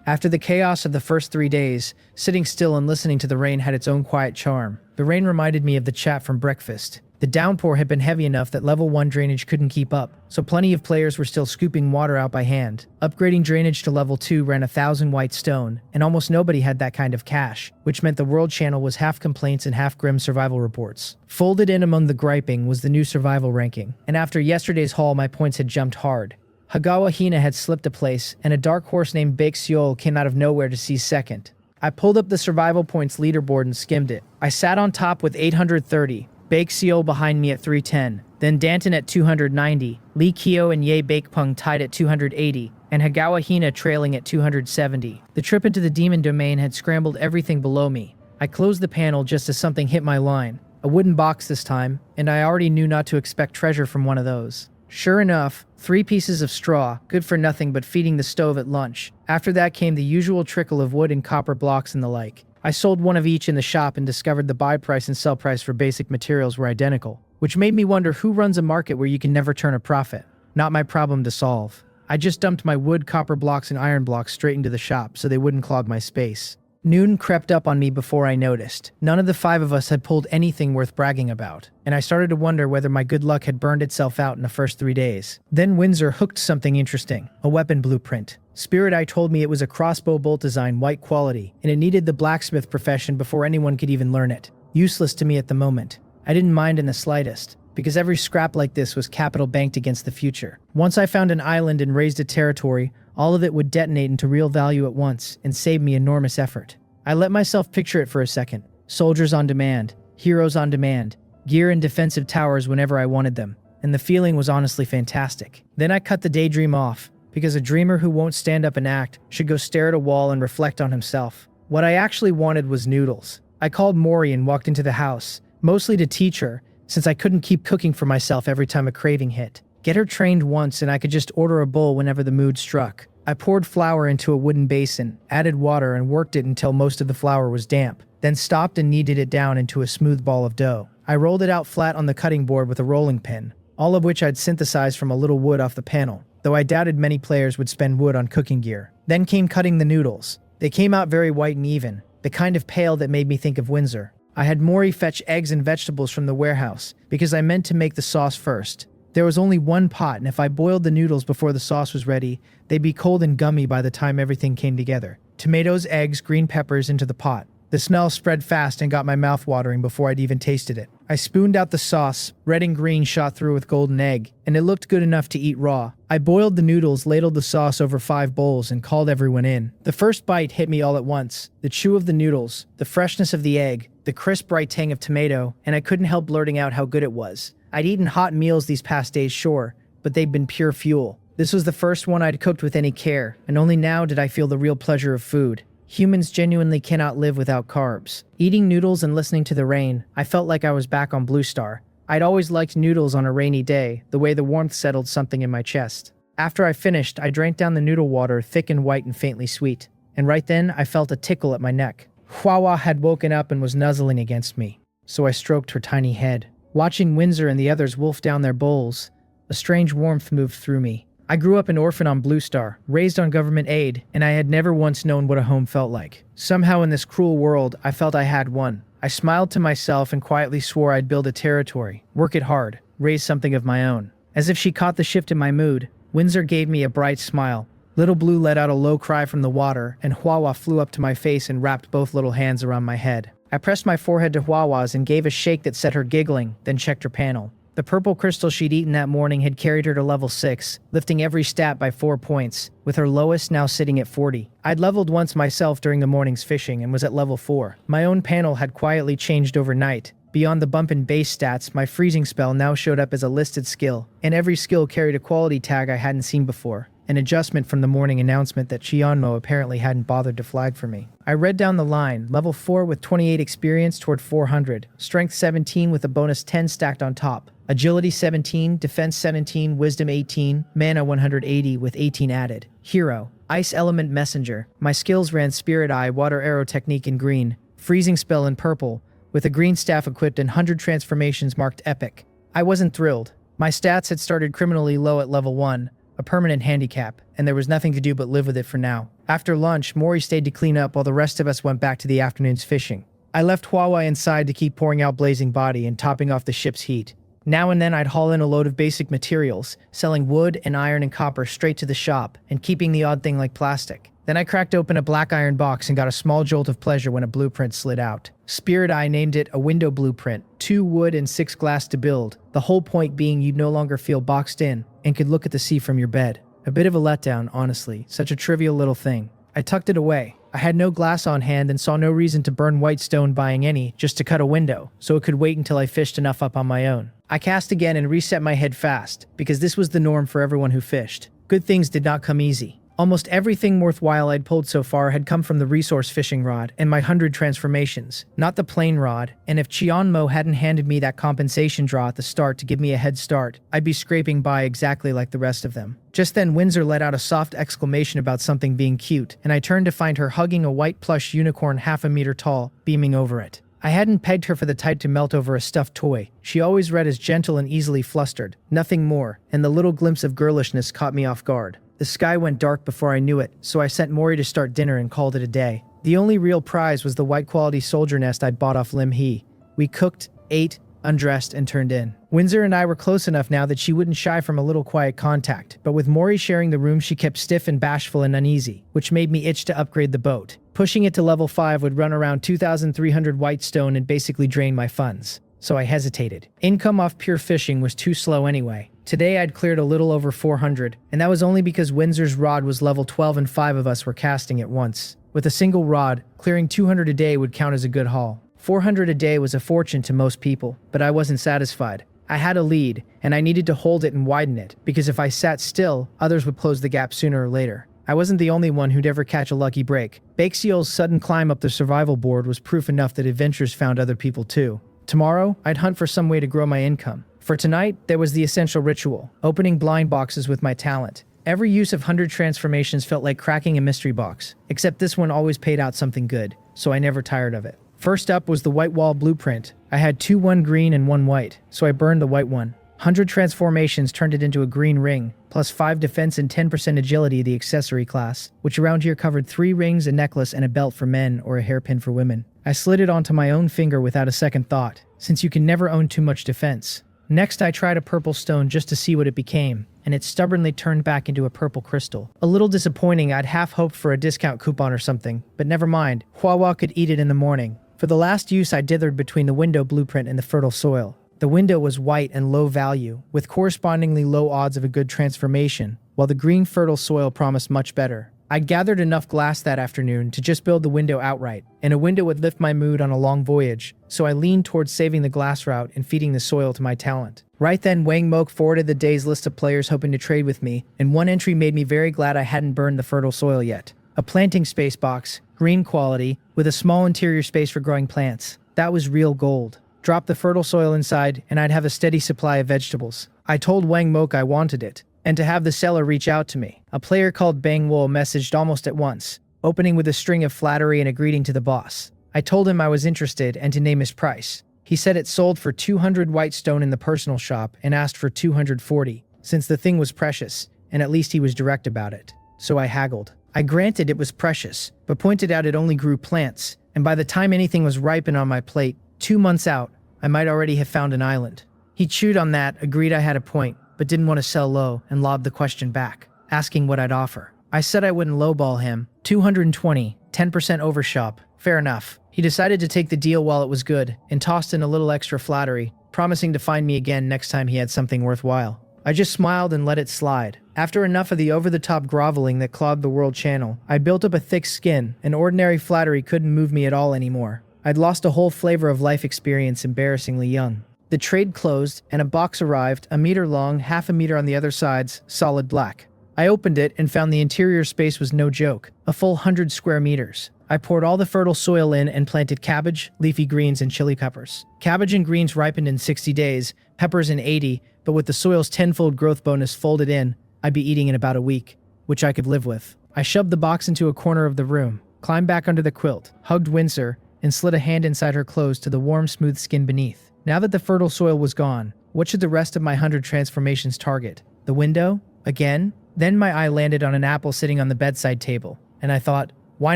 After the chaos of the first 3 days, sitting still and listening to the rain had its own quiet charm. The rain reminded me of the chat from breakfast. The downpour had been heavy enough that level 1 drainage couldn't keep up, so plenty of players were still scooping water out by hand. Upgrading drainage to level 2 ran 1,000 white stone, and almost nobody had that kind of cash, which meant the world channel was half complaints and half grim survival reports. Folded in among the griping was the new survival ranking, and after yesterday's haul my points had jumped hard. Hagawa Hina had slipped a place, and a dark horse named Bake Seol came out of nowhere to see second. I pulled up the survival points leaderboard and skimmed it. I sat on top with 830, Bake Seol behind me at 310, then Danton at 290, Lee Kyo and Ye Bakepung tied at 280, and Hagawa Hina trailing at 270. The trip into the demon domain had scrambled everything below me. I closed the panel just as something hit my line. A wooden box this time, and I already knew not to expect treasure from one of those. Sure enough, 3 pieces of straw, good for nothing but feeding the stove at lunch. After that came the usual trickle of wood and copper blocks and the like. I sold one of each in the shop and discovered the buy price and sell price for basic materials were identical, which made me wonder who runs a market where you can never turn a profit. Not my problem to solve. I just dumped my wood, copper blocks, and iron blocks straight into the shop so they wouldn't clog my space. Noon crept up on me before I noticed. None of the 5 of us had pulled anything worth bragging about, and I started to wonder whether my good luck had burned itself out in the first 3 days. Then Windsor hooked something interesting, a weapon blueprint. Spirit Eye told me it was a crossbow bolt design, white quality, and it needed the blacksmith profession before anyone could even learn it. Useless to me at the moment. I didn't mind in the slightest, because every scrap like this was capital banked against the future. Once I found an island and raised a territory, all of it would detonate into real value at once and save me enormous effort. I let myself picture it for a second. Soldiers on demand, heroes on demand, gear and defensive towers whenever I wanted them, and the feeling was honestly fantastic. Then I cut the daydream off, because a dreamer who won't stand up and act should go stare at a wall and reflect on himself. What I actually wanted was noodles. I called Mori and walked into the house, mostly to teach her, since I couldn't keep cooking for myself every time a craving hit. Get her trained once and I could just order a bowl whenever the mood struck. I poured flour into a wooden basin, added water and worked it until most of the flour was damp, then stopped and kneaded it down into a smooth ball of dough. I rolled it out flat on the cutting board with a rolling pin, all of which I'd synthesized from a little wood off the panel, though I doubted many players would spend wood on cooking gear. Then came cutting the noodles. They came out very white and even, the kind of pale that made me think of Windsor. I had Mori fetch eggs and vegetables from the warehouse, because I meant to make the sauce first. There was only one pot, and if I boiled the noodles before the sauce was ready, they'd be cold and gummy by the time everything came together. Tomatoes, eggs, green peppers into the pot. The smell spread fast and got my mouth watering before I'd even tasted it. I spooned out the sauce, red and green shot through with golden egg, and it looked good enough to eat raw. I boiled the noodles, ladled the sauce over 5 bowls, and called everyone in. The first bite hit me all at once. The chew of the noodles, the freshness of the egg, the crisp bright tang of tomato, and I couldn't help blurting out how good it was. I'd eaten hot meals these past days, sure, but they'd been pure fuel. This was the first one I'd cooked with any care, and only now did I feel the real pleasure of food. Humans genuinely cannot live without carbs. Eating noodles and listening to the rain, I felt like I was back on Blue Star. I'd always liked noodles on a rainy day, the way the warmth settled something in my chest. After I finished, I drank down the noodle water, thick and white and faintly sweet. And right then, I felt a tickle at my neck. Hwawa had woken up and was nuzzling against me, so I stroked her tiny head. Watching Windsor and the others wolf down their bowls, a strange warmth moved through me. I grew up an orphan on Blue Star, raised on government aid, and I had never once known what a home felt like. Somehow in this cruel world, I felt I had one. I smiled to myself and quietly swore I'd build a territory, work it hard, raise something of my own. As if she caught the shift in my mood, Windsor gave me a bright smile. Little Blue let out a low cry from the water, and Hwawa flew up to my face and wrapped both little hands around my head. I pressed my forehead to Hwawa's and gave a shake that set her giggling, then checked her panel. The purple crystal she'd eaten that morning had carried her to level 6, lifting every stat by 4 points, with her lowest now sitting at 40. I'd leveled once myself during the morning's fishing and was at level 4. My own panel had quietly changed overnight. Beyond the bump in base stats, my freezing spell now showed up as a listed skill, and every skill carried a quality tag I hadn't seen before. An adjustment from the morning announcement that Chionmo apparently hadn't bothered to flag for me. I read down the line, level 4 with 28 experience toward 400, strength 17 with a bonus 10 stacked on top, agility 17, defense 17, wisdom 18, mana 180 with 18 added. Hero, ice element messenger. My skills ran spirit eye, water arrow technique in green, freezing spell in purple, with a green staff equipped and 100 transformations marked epic. I wasn't thrilled. My stats had started criminally low at level 1, a permanent handicap, and there was nothing to do but live with it for now. After lunch, Mori stayed to clean up while the rest of us went back to the afternoon's fishing. I left Huawei inside to keep pouring out blazing body and topping off the ship's heat. Now and then I'd haul in a load of basic materials, selling wood and iron and copper straight to the shop, and keeping the odd thing like plastic. Then I cracked open a black iron box and got a small jolt of pleasure when a blueprint slid out. Spirit Eye named it a window blueprint, 2 wood and 6 glass to build, the whole point being you'd no longer feel boxed in and could look at the sea from your bed. A bit of a letdown, honestly, such a trivial little thing. I tucked it away. I had no glass on hand and saw no reason to burn white stone buying any just to cut a window, so it could wait until I fished enough up on my own. I cast again and reset my head fast, because this was the norm for everyone who fished. Good things did not come easy. Almost everything worthwhile I'd pulled so far had come from the resource fishing rod and my 100 transformations, not the plain rod, and if Chianmo hadn't handed me that compensation draw at the start to give me a head start, I'd be scraping by exactly like the rest of them. Just then Windsor let out a soft exclamation about something being cute, and I turned to find her hugging a white plush unicorn half a meter tall, beaming over it. I hadn't pegged her for the type to melt over a stuffed toy. She always read as gentle and easily flustered, nothing more, and the little glimpse of girlishness caught me off guard. The sky went dark before I knew it, so I sent Mori to start dinner and called it a day. The only real prize was the white-quality soldier nest I'd bought off Lim Hee. We cooked, ate, undressed, and turned in. Windsor and I were close enough now that she wouldn't shy from a little quiet contact, but with Mori sharing the room she kept stiff and bashful and uneasy, which made me itch to upgrade the boat. Pushing it to level 5 would run around 2,300 white stone and basically drain my funds. So I hesitated. Income off pure fishing was too slow anyway. Today I'd cleared a little over 400, and that was only because Windsor's rod was level 12 and 5 of us were casting at once. With a single rod, clearing 200 a day would count as a good haul. 400 a day was a fortune to most people, but I wasn't satisfied. I had a lead, and I needed to hold it and widen it, because if I sat still, others would close the gap sooner or later. I wasn't the only one who'd ever catch a lucky break. Bakeseal's sudden climb up the survival board was proof enough that adventurers found other people too. Tomorrow, I'd hunt for some way to grow my income. For tonight, there was the essential ritual, opening blind boxes with my talent. Every use of 100 transformations felt like cracking a mystery box, except this one always paid out something good, so I never tired of it. First up was the white wall blueprint. I had 2 1 green and 1 white, so I burned the white one. 100 transformations turned it into a green ring, plus 5 defense and 10% agility the accessory class, which around here covered 3 rings, a necklace, and a belt for men or a hairpin for women. I slid it onto my own finger without a second thought, since you can never own too much defense. Next, I tried a purple stone just to see what it became, and it stubbornly turned back into a purple crystal. A little disappointing, I'd half hoped for a discount coupon or something, but never mind, Huawei could eat it in the morning. For the last use, I dithered between the window blueprint and the fertile soil. The window was white and low value, with correspondingly low odds of a good transformation, while the green fertile soil promised much better. I'd gathered enough glass that afternoon to just build the window outright, and a window would lift my mood on a long voyage, so I leaned towards saving the glass route and feeding the soil to my talent. Right then, Wang Mok forwarded the day's list of players hoping to trade with me, and one entry made me very glad I hadn't burned the fertile soil yet. A planting space box, green quality, with a small interior space for growing plants. That was real gold. Drop the fertile soil inside, and I'd have a steady supply of vegetables. I told Wang Mok I wanted it, and to have the seller reach out to me. A player called Bang Wo messaged almost at once, opening with a string of flattery and a greeting to the boss. I told him I was interested and to name his price. He said it sold for 200 white stone in the personal shop and asked for 240, since the thing was precious, and at least he was direct about it. So I haggled. I granted it was precious, but pointed out it only grew plants, and by the time anything was ripened on my plate, 2 months out, I might already have found an island. He chewed on that, agreed I had a point, but didn't want to sell low, and lobbed the question back, asking what I'd offer. I said I wouldn't lowball him. 220, 10% overshop. Fair enough. He decided to take the deal while it was good, and tossed in a little extra flattery, promising to find me again next time he had something worthwhile. I just smiled and let it slide. After enough of the over-the-top groveling that clogged the world channel, I built up a thick skin, and ordinary flattery couldn't move me at all anymore. I'd lost a whole flavor of life experience embarrassingly young. The trade closed, and a box arrived, a meter long, half a meter on the other sides, solid black. I opened it and found the interior space was no joke, a full 100 square meters. I poured all the fertile soil in and planted cabbage, leafy greens, and chili peppers. Cabbage and greens ripened in 60 days, peppers in 80, but with the soil's tenfold growth bonus folded in, I'd be eating in about a week, which I could live with. I shoved the box into a corner of the room, climbed back under the quilt, hugged Windsor, and slid a hand inside her clothes to the warm, smooth skin beneath. Now that the fertile soil was gone, what should the rest of my 100 transformations target? The window? Again? Then my eye landed on an apple sitting on the bedside table, and I thought, why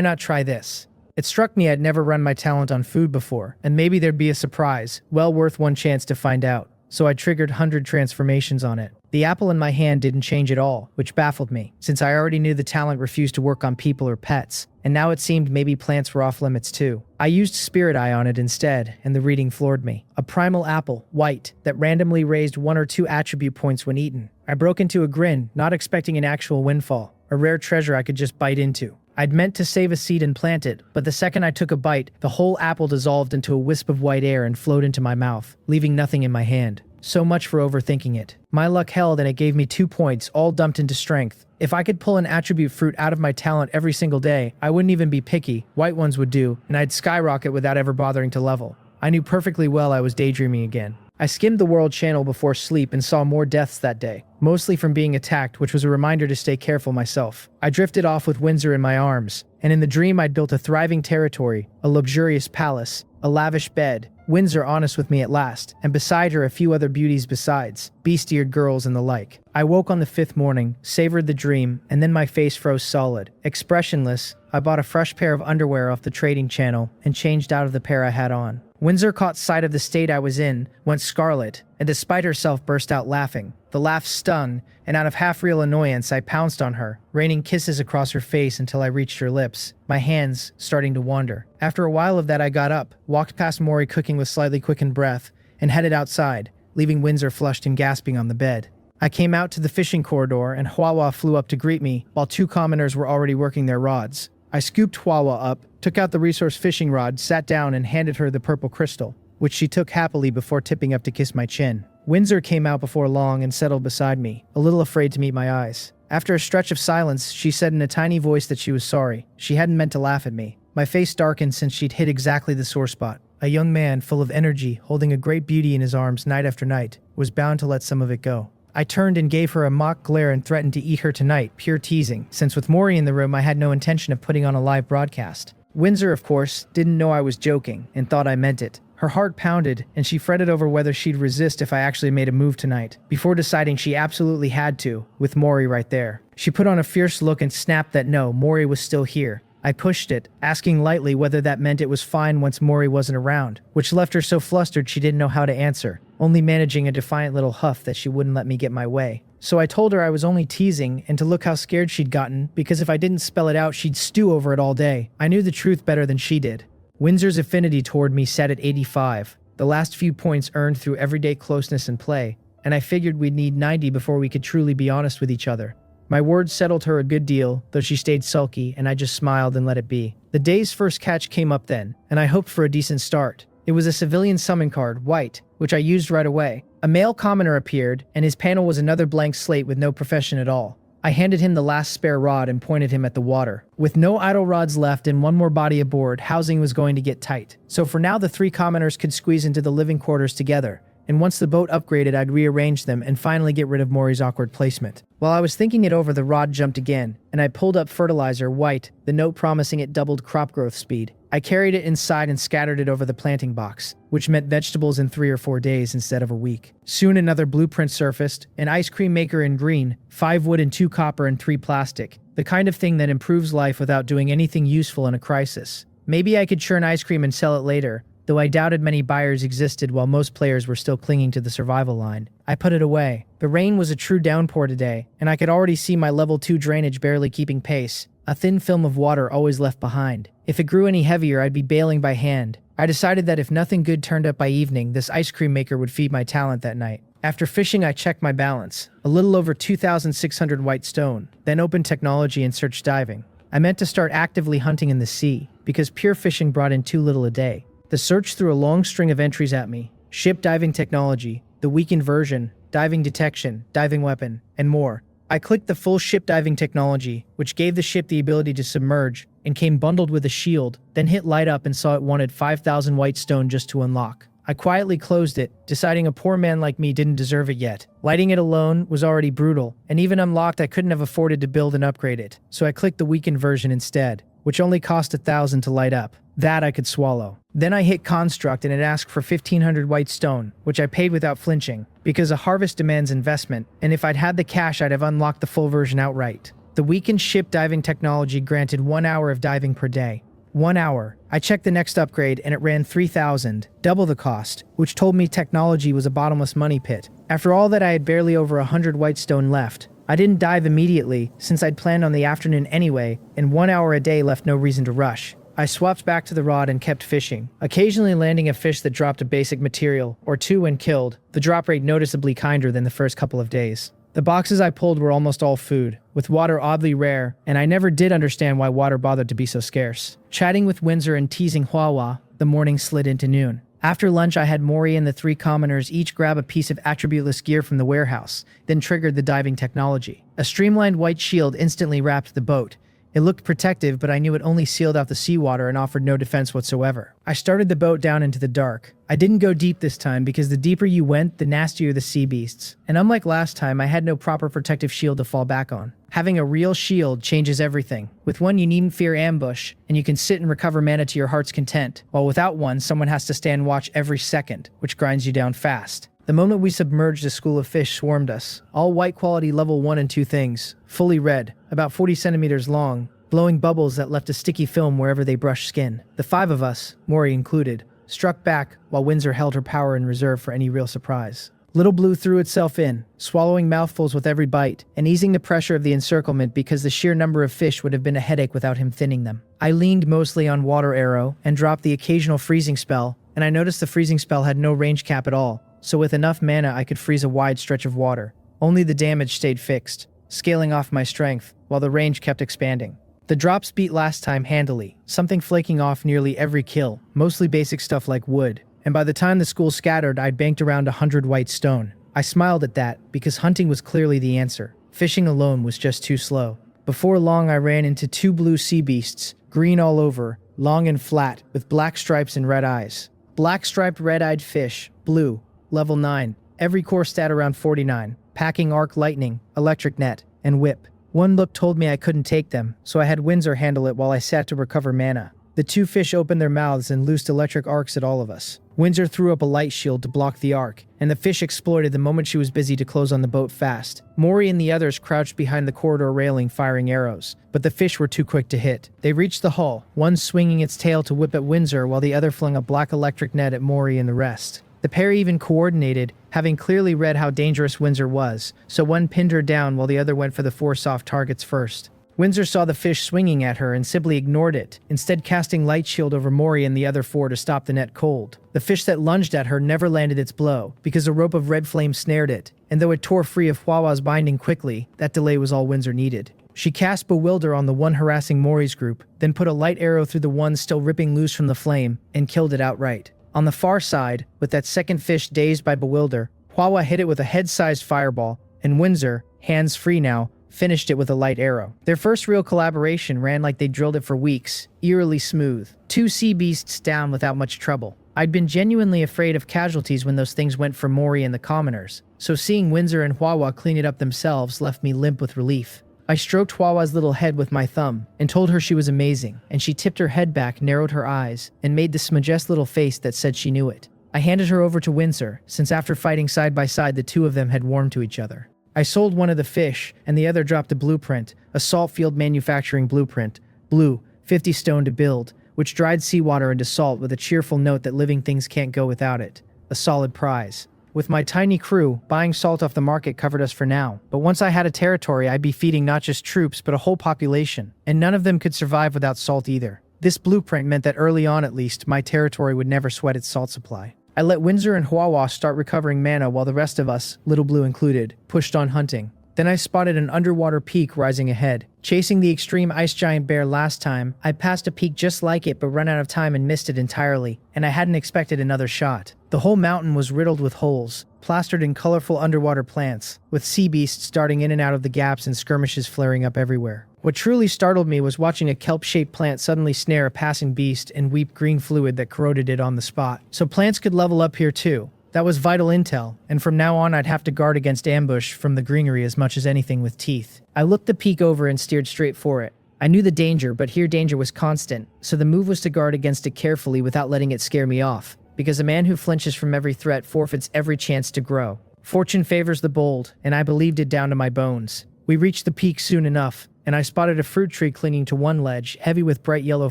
not try this? It struck me I'd never run my talent on food before, and maybe there'd be a surprise, well worth one chance to find out. So I triggered 100 transformations on it. The apple in my hand didn't change at all, which baffled me, since I already knew the talent refused to work on people or pets, and now it seemed maybe plants were off limits too. I used Spirit Eye on it instead, and the reading floored me. A primal apple, white, that randomly raised 1 or 2 attribute points when eaten. I broke into a grin, not expecting an actual windfall, a rare treasure I could just bite into. I'd meant to save a seed and plant it, but the second I took a bite, the whole apple dissolved into a wisp of white air and flowed into my mouth, leaving nothing in my hand. So much for overthinking it. My luck held and it gave me 2 points, all dumped into strength. If I could pull an attribute fruit out of my talent every single day, I wouldn't even be picky, white ones would do, and I'd skyrocket without ever bothering to level. I knew perfectly well I was daydreaming again. I skimmed the World Channel before sleep and saw more deaths that day, mostly from being attacked, which was a reminder to stay careful myself. I drifted off with Windsor in my arms, and in the dream I'd built a thriving territory, a luxurious palace, a lavish bed, Windsor honest with me at last, and beside her a few other beauties besides, beast-eared girls and the like. I woke on the 5th morning, savored the dream, and then my face froze solid. Expressionless, I bought a fresh pair of underwear off the trading channel and changed out of the pair I had on. Windsor caught sight of the state I was in, went scarlet, and despite herself burst out laughing. The laugh stung, and out of half-real annoyance I pounced on her, raining kisses across her face until I reached her lips, my hands starting to wander. After a while of that I got up, walked past Mori cooking with slightly quickened breath, and headed outside, leaving Windsor flushed and gasping on the bed. I came out to the fishing corridor and Huahua flew up to greet me, while 2 commoners were already working their rods. I scooped Huahua up, took out the resource fishing rod, sat down and handed her the purple crystal, which she took happily before tipping up to kiss my chin. Windsor came out before long and settled beside me, a little afraid to meet my eyes. After a stretch of silence, she said in a tiny voice that she was sorry. She hadn't meant to laugh at me. My face darkened since she'd hit exactly the sore spot. A young man, full of energy, holding a great beauty in his arms night after night, was bound to let some of it go. I turned and gave her a mock glare and threatened to eat her tonight, pure teasing, since with Mori in the room I had no intention of putting on a live broadcast. Windsor, of course, didn't know I was joking and thought I meant it. Her heart pounded, and she fretted over whether she'd resist if I actually made a move tonight, before deciding she absolutely had to, with Mori right there. She put on a fierce look and snapped that no, Mori was still here. I pushed it, asking lightly whether that meant it was fine once Mori wasn't around, which left her so flustered she didn't know how to answer, only managing a defiant little huff that she wouldn't let me get my way. So I told her I was only teasing and to look how scared she'd gotten, because if I didn't spell it out she'd stew over it all day. I knew the truth better than she did. Windsor's affinity toward me sat at 85, the last few points earned through everyday closeness and play, and I figured we'd need 90 before we could truly be honest with each other. My words settled her a good deal, though she stayed sulky, and I just smiled and let it be. The day's first catch came up then, and I hoped for a decent start. It was a civilian summon card, white, which I used right away. A male commoner appeared, and his panel was another blank slate with no profession at all. I handed him the last spare rod and pointed him at the water. With no idle rods left and one more body aboard, housing was going to get tight. So for now the 3 commoners could squeeze into the living quarters together, and once the boat upgraded I'd rearrange them and finally get rid of Mori's awkward placement. While I was thinking it over, the rod jumped again, and I pulled up fertilizer, white, the note promising it doubled crop growth speed. I carried it inside and scattered it over the planting box, which meant vegetables in 3 or 4 days instead of a week. Soon another blueprint surfaced, an ice cream maker in green, 5 wood and 2 copper and 3 plastic, the kind of thing that improves life without doing anything useful in a crisis. Maybe I could churn ice cream and sell it later, though I doubted many buyers existed while most players were still clinging to the survival line. I put it away. The rain was a true downpour today, and I could already see my level 2 drainage barely keeping pace, a thin film of water always left behind. If it grew any heavier, I'd be bailing by hand. I decided that if nothing good turned up by evening, this ice cream maker would feed my talent that night. After fishing, I checked my balance, a little over 2,600 white stone, then opened technology and searched diving. I meant to start actively hunting in the sea, because pure fishing brought in too little a day. The search threw a long string of entries at me: ship diving technology, the weakened version, diving detection, diving weapon, and more. I clicked the full ship diving technology, which gave the ship the ability to submerge, and came bundled with a shield, then hit light up and saw it wanted 5,000 white stone just to unlock. I quietly closed it, deciding a poor man like me didn't deserve it yet. Lighting it alone was already brutal, and even unlocked I couldn't have afforded to build and upgrade it, so I clicked the weakened version instead. which only cost 1,000 to light up. That I could swallow. Then I hit construct and it asked for 1,500 white stone, which I paid without flinching, because a harvest demands investment, and if I'd had the cash I'd have unlocked the full version outright. The weakened ship diving technology granted 1 hour of diving per day. 1 hour. I checked the next upgrade and it ran 3,000, double the cost, which told me technology was a bottomless money pit. After all that, I had barely over 100 white stone left. I didn't dive immediately, since I'd planned on the afternoon anyway, and 1 hour a day left no reason to rush. I swapped back to the rod and kept fishing, occasionally landing a fish that dropped a basic material, or two when killed, the drop rate noticeably kinder than the first couple of days. The boxes I pulled were almost all food, with water oddly rare, and I never did understand why water bothered to be so scarce. Chatting with Windsor and teasing Huahua, the morning slid into noon. After lunch, I had Mori and the 3 commoners each grab a piece of attributeless gear from the warehouse, then triggered the diving technology. A streamlined white shield instantly wrapped the boat. It looked protective, but I knew it only sealed out the seawater and offered no defense whatsoever. I started the boat down into the dark. I didn't go deep this time because the deeper you went, the nastier the sea beasts. And unlike last time, I had no proper protective shield to fall back on. Having a real shield changes everything. With one, you needn't fear ambush, and you can sit and recover mana to your heart's content. While without one, someone has to stand watch every second, which grinds you down fast. The moment we submerged, a school of fish swarmed us. All white quality level 1 and 2 things. Fully red, about 40 centimeters long, blowing bubbles that left a sticky film wherever they brushed skin. The 5 of us, Mori included, struck back while Windsor held her power in reserve for any real surprise. Little Blue threw itself in, swallowing mouthfuls with every bite, and easing the pressure of the encirclement because the sheer number of fish would have been a headache without him thinning them. I leaned mostly on Water Arrow and dropped the occasional freezing spell, and I noticed the freezing spell had no range cap at all, so with enough mana I could freeze a wide stretch of water. Only the damage stayed fixed, scaling off my strength, while the range kept expanding. The drops beat last time handily, something flaking off nearly every kill, mostly basic stuff like wood, and by the time the school scattered I'd banked around 100 white stone. I smiled at that, because hunting was clearly the answer. Fishing alone was just too slow. Before long I ran into 2 blue sea beasts, green all over, long and flat, with black stripes and red eyes. Black striped red-eyed fish, blue, level 9, every core stat around 49, packing arc lightning, electric net, and whip. One look told me I couldn't take them, so I had Windsor handle it while I sat to recover mana. The 2 fish opened their mouths and loosed electric arcs at all of us. Windsor threw up a light shield to block the arc, and the fish exploded the moment she was busy to close on the boat fast. Mori and the others crouched behind the corridor railing firing arrows, but the fish were too quick to hit. They reached the hull, one swinging its tail to whip at Windsor while the other flung a black electric net at Mori and the rest. The pair even coordinated, having clearly read how dangerous Windsor was, so one pinned her down while the other went for the 4 soft targets first. Windsor saw the fish swinging at her and simply ignored it, instead casting light shield over Mori and the other 4 to stop the net cold. The fish that lunged at her never landed its blow, because a rope of red flame snared it, and though it tore free of Huahua's binding quickly, that delay was all Windsor needed. She cast Bewilder on the one harassing Mori's group, then put a light arrow through the one still ripping loose from the flame, and killed it outright. On the far side, with that second fish dazed by Bewilder, Huahua hit it with a head-sized fireball, and Windsor, hands free now, finished it with a light arrow. Their first real collaboration ran like they drilled it for weeks, eerily smooth. 2 sea beasts down without much trouble. I'd been genuinely afraid of casualties when those things went for Mori and the commoners, so seeing Windsor and Huahua clean it up themselves left me limp with relief. I stroked Huahua's little head with my thumb, and told her she was amazing, and she tipped her head back, narrowed her eyes, and made this majestic little face that said she knew it. I handed her over to Windsor, since after fighting side by side the 2 of them had warmed to each other. I sold one of the fish, and the other dropped a blueprint, a salt field manufacturing blueprint. Blue, 50 stone to build, which dried seawater into salt with a cheerful note that living things can't go without it. A solid prize. With my tiny crew, buying salt off the market covered us for now. But once I had a territory, I'd be feeding not just troops, but a whole population, and none of them could survive without salt either. This blueprint meant that early on at least, my territory would never sweat its salt supply. I let Windsor and Huahua start recovering mana while the rest of us, Little Blue included, pushed on hunting. Then I spotted an underwater peak rising ahead. Chasing the extreme ice giant bear last time, I passed a peak just like it but run out of time and missed it entirely, and I hadn't expected another shot. The whole mountain was riddled with holes, plastered in colorful underwater plants, with sea beasts darting in and out of the gaps and skirmishes flaring up everywhere. What truly startled me was watching a kelp-shaped plant suddenly snare a passing beast and weep green fluid that corroded it on the spot. So plants could level up here too. That was vital intel, and from now on I'd have to guard against ambush from the greenery as much as anything with teeth. I looked the peak over and steered straight for it. I knew the danger, but here danger was constant, so the move was to guard against it carefully without letting it scare me off, because a man who flinches from every threat forfeits every chance to grow. Fortune favors the bold, and I believed it down to my bones. We reached the peak soon enough, and I spotted a fruit tree clinging to one ledge, heavy with bright yellow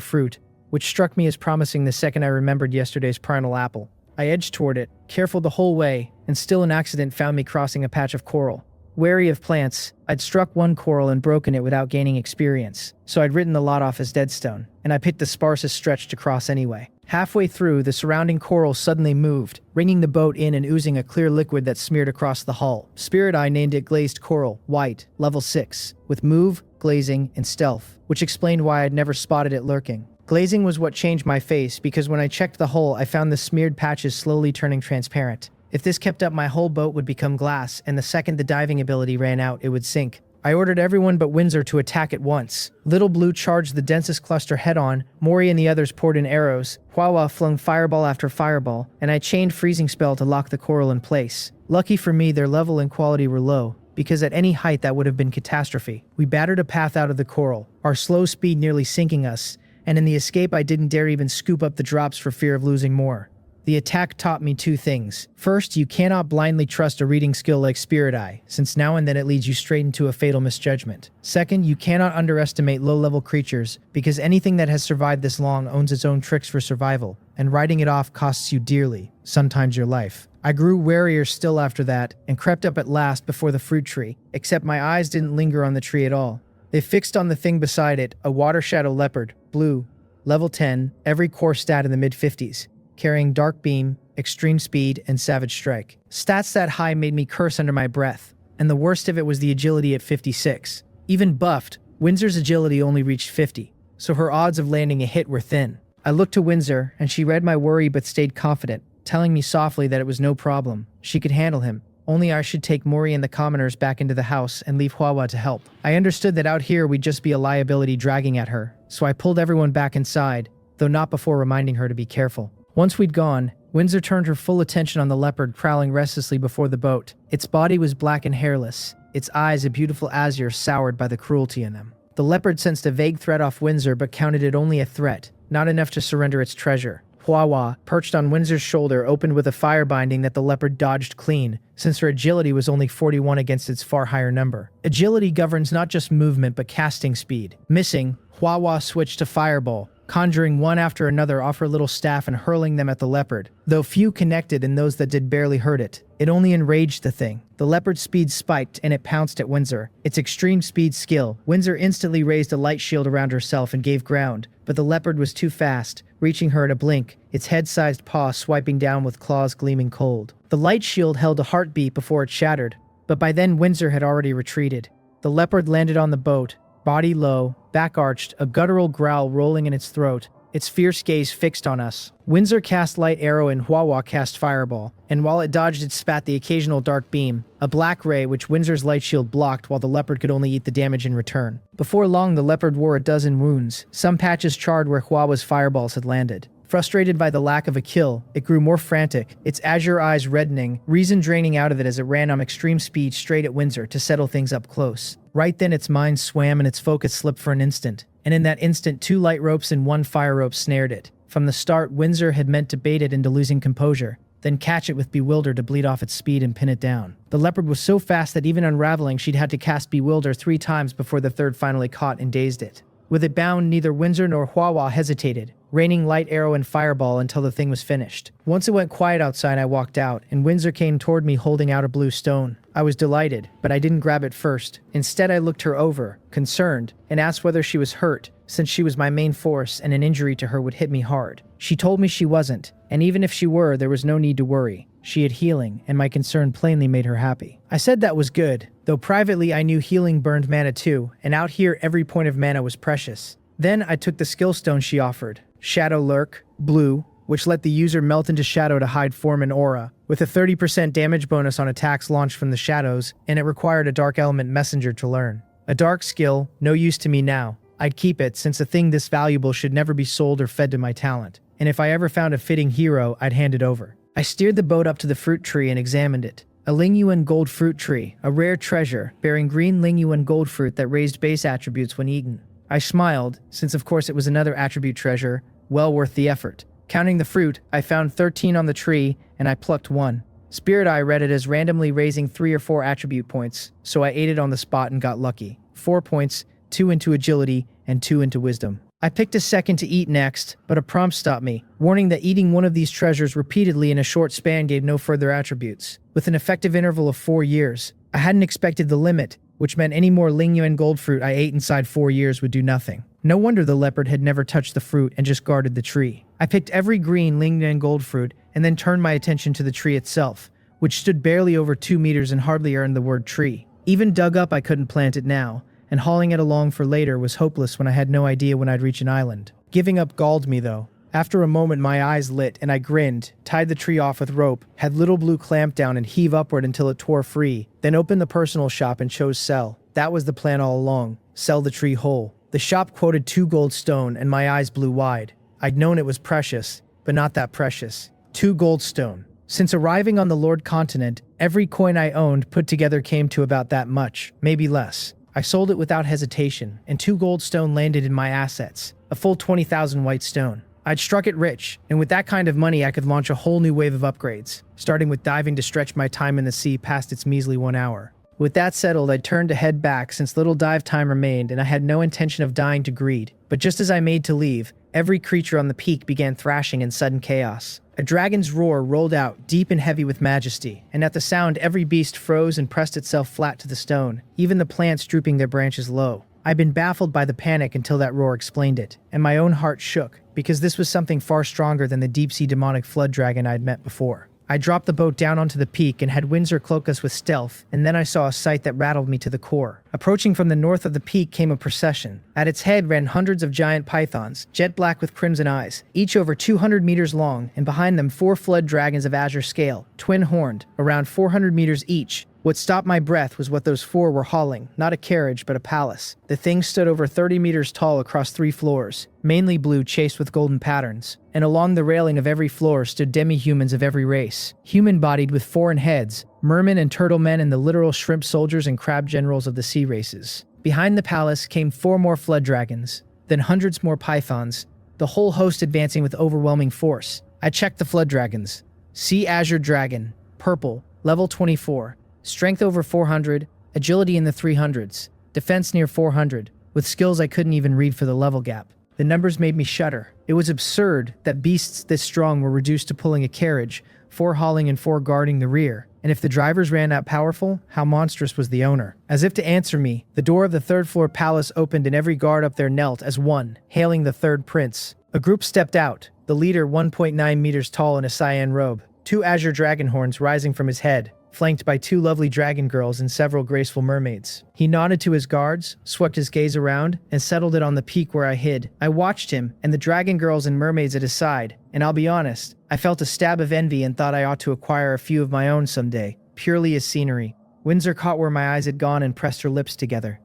fruit, which struck me as promising the second I remembered yesterday's primal apple. I edged toward it, careful the whole way, and still an accident found me crossing a patch of coral. Wary of plants, I'd struck one coral and broken it without gaining experience, so I'd written the lot off as deadstone, and I picked the sparsest stretch to cross anyway. Halfway through, the surrounding coral suddenly moved, ringing the boat in and oozing a clear liquid that smeared across the hull. Spirit Eye named it glazed coral, white, level 6, with move, glazing, and stealth, which explained why I'd never spotted it lurking. Glazing was what changed my face, because when I checked the hull, I found the smeared patches slowly turning transparent. If this kept up, my whole boat would become glass, and the second the diving ability ran out, it would sink. I ordered everyone but Windsor to attack at once. Little Blue charged the densest cluster head-on, Mori and the others poured in arrows, Huahua flung fireball after fireball, and I chained freezing spell to lock the coral in place. Lucky for me, their level and quality were low, because at any height that would have been catastrophe. We battered a path out of the coral, our slow speed nearly sinking us, and in the escape I didn't dare even scoop up the drops for fear of losing more. The attack taught me two things. First, you cannot blindly trust a reading skill like Spirit Eye, since now and then it leads you straight into a fatal misjudgment. Second, you cannot underestimate low-level creatures, because anything that has survived this long owns its own tricks for survival, and writing it off costs you dearly, sometimes your life. I grew warier still after that, and crept up at last before the fruit tree, except my eyes didn't linger on the tree at all. They fixed on the thing beside it, a water shadow leopard, blue, level 10, every core stat in the mid-50s. Carrying Dark Beam, Extreme Speed, and Savage Strike. Stats that high made me curse under my breath, and the worst of it was the agility at 56. Even buffed, Windsor's agility only reached 50, so her odds of landing a hit were thin. I looked to Windsor, and she read my worry but stayed confident, telling me softly that it was no problem. She could handle him. Only I should take Mori and the commoners back into the house and leave Huahua to help. I understood that out here we'd just be a liability dragging at her, so I pulled everyone back inside, though not before reminding her to be careful. Once we'd gone, Windsor turned her full attention on the leopard prowling restlessly before the boat. Its body was black and hairless, its eyes a beautiful azure soured by the cruelty in them. The leopard sensed a vague threat off Windsor but counted it only a threat, not enough to surrender its treasure. Huahua, perched on Windsor's shoulder, opened with a fire binding that the leopard dodged clean, since her agility was only 41 against its far higher number. Agility governs not just movement but casting speed. Missing, Huahua switched to fireball, conjuring one after another off her little staff and hurling them at the leopard. Though few connected and those that did barely hurt it, it only enraged the thing. The leopard's speed spiked and it pounced at Windsor. Its extreme speed skill, Windsor instantly raised a light shield around herself and gave ground, but the leopard was too fast, reaching her in a blink, its head-sized paw swiping down with claws gleaming cold. The light shield held a heartbeat before it shattered, but by then Windsor had already retreated. The leopard landed on the boat, body low, back arched, a guttural growl rolling in its throat, its fierce gaze fixed on us. Windsor cast light arrow and Huahua cast fireball, and while it dodged it spat the occasional dark beam, a black ray which Windsor's light shield blocked while the leopard could only eat the damage in return. Before long the leopard wore a dozen wounds, some patches charred where Huahua's fireballs had landed. Frustrated by the lack of a kill, it grew more frantic, its azure eyes reddening, reason draining out of it as it ran on extreme speed straight at Windsor to settle things up close. Right then its mind swam and its focus slipped for an instant, and in that instant 2 light ropes and 1 fire rope snared it. From the start, Windsor had meant to bait it into losing composure, then catch it with Bewilder to bleed off its speed and pin it down. The leopard was so fast that even unraveling she'd had to cast Bewilder 3 times before the third finally caught and dazed it. With it bound, neither Windsor nor Huahua hesitated, raining light arrow and fireball until the thing was finished. Once it went quiet outside, I walked out, and Windsor came toward me holding out a blue stone. I was delighted, but I didn't grab it first. Instead, I looked her over, concerned, and asked whether she was hurt, since she was my main force and an injury to her would hit me hard. She told me she wasn't, and even if she were, there was no need to worry. She had healing, and my concern plainly made her happy. I said that was good, though privately I knew healing burned mana too, and out here every point of mana was precious. Then I took the skill stone she offered, Shadow Lurk, blue, which let the user melt into shadow to hide form and aura, with a 30% damage bonus on attacks launched from the shadows, and it required a Dark Element Messenger to learn. A dark skill, no use to me now. I'd keep it, since a thing this valuable should never be sold or fed to my talent, and if I ever found a fitting hero, I'd hand it over. I steered the boat up to the fruit tree and examined it. A Lingyuan gold fruit tree, a rare treasure, bearing green Lingyuan gold fruit that raised base attributes when eaten. I smiled, since of course it was another attribute treasure, well worth the effort. Counting the fruit, I found 13 on the tree, and I plucked one. Spirit Eye read it as randomly raising 3 or 4 attribute points, so I ate it on the spot and got lucky. 4 points, 2 into agility, and 2 into wisdom. I picked a second to eat next, but a prompt stopped me, warning that eating one of these treasures repeatedly in a short span gave no further attributes. With an effective interval of 4 years, I hadn't expected the limit, which meant any more Lingyuan gold fruit I ate inside 4 years would do nothing. No wonder the leopard had never touched the fruit and just guarded the tree. I picked every green Lingyuan gold fruit and then turned my attention to the tree itself, which stood barely over 2 meters and hardly earned the word tree. Even dug up, I couldn't plant it now, and hauling it along for later was hopeless when I had no idea when I'd reach an island. Giving up galled me, though. After a moment, my eyes lit, and I grinned, tied the tree off with rope, had Little Blue clamp down and heave upward until it tore free, then opened the personal shop and chose sell. That was the plan all along, sell the tree whole. The shop quoted 2 gold stone, and my eyes blew wide. I'd known it was precious, but not that precious. 2 gold stone. Since arriving on the Lord Continent, every coin I owned put together came to about that much, maybe less. I sold it without hesitation, and 2 gold stone landed in my assets, a full 20,000 white stone. I'd struck it rich, and with that kind of money I could launch a whole new wave of upgrades, starting with diving to stretch my time in the sea past its measly 1 hour. With that settled, I turned to head back since little dive time remained and I had no intention of dying to greed. But just as I made to leave, every creature on the peak began thrashing in sudden chaos. A dragon's roar rolled out, deep and heavy with majesty, and at the sound every beast froze and pressed itself flat to the stone, even the plants drooping their branches low. I'd been baffled by the panic until that roar explained it, and my own heart shook, because this was something far stronger than the deep-sea demonic flood dragon I'd met before. I dropped the boat down onto the peak and had Windsor cloak us with stealth, and then I saw a sight that rattled me to the core. Approaching from the north of the peak came a procession. At its head ran hundreds of giant pythons, jet black with crimson eyes, each over 200 meters long, and behind them 4 flood dragons of azure scale, twin-horned, around 400 meters each. What stopped my breath was what those 4 were hauling, not a carriage but a palace. The thing stood over 30 meters tall across 3 floors, mainly blue chased with golden patterns, and along the railing of every floor stood demi-humans of every race, human-bodied with foreign heads, mermen and turtle men and the literal shrimp soldiers and crab generals of the sea races. Behind the palace came 4 more flood dragons, then hundreds more pythons, the whole host advancing with overwhelming force. I checked the flood dragons. Sea Azure Dragon, purple, level 24. Strength over 400, agility in the 300s, defense near 400, with skills I couldn't even read for the level gap. The numbers made me shudder. It was absurd that beasts this strong were reduced to pulling a carriage, 4 hauling and 4 guarding the rear. And if the drivers ran that powerful, how monstrous was the owner? As if to answer me, the door of the 3rd floor palace opened and every guard up there knelt as one, hailing the 3rd prince. A group stepped out, the leader 1.9 meters tall in a cyan robe, 2 azure dragon horns rising from his head, flanked by 2 lovely dragon girls and several graceful mermaids. He nodded to his guards, swept his gaze around, and settled it on the peak where I hid. I watched him, and the dragon girls and mermaids at his side, and I'll be honest, I felt a stab of envy and thought I ought to acquire a few of my own someday, purely as scenery. Windsor caught where my eyes had gone and pressed her lips together.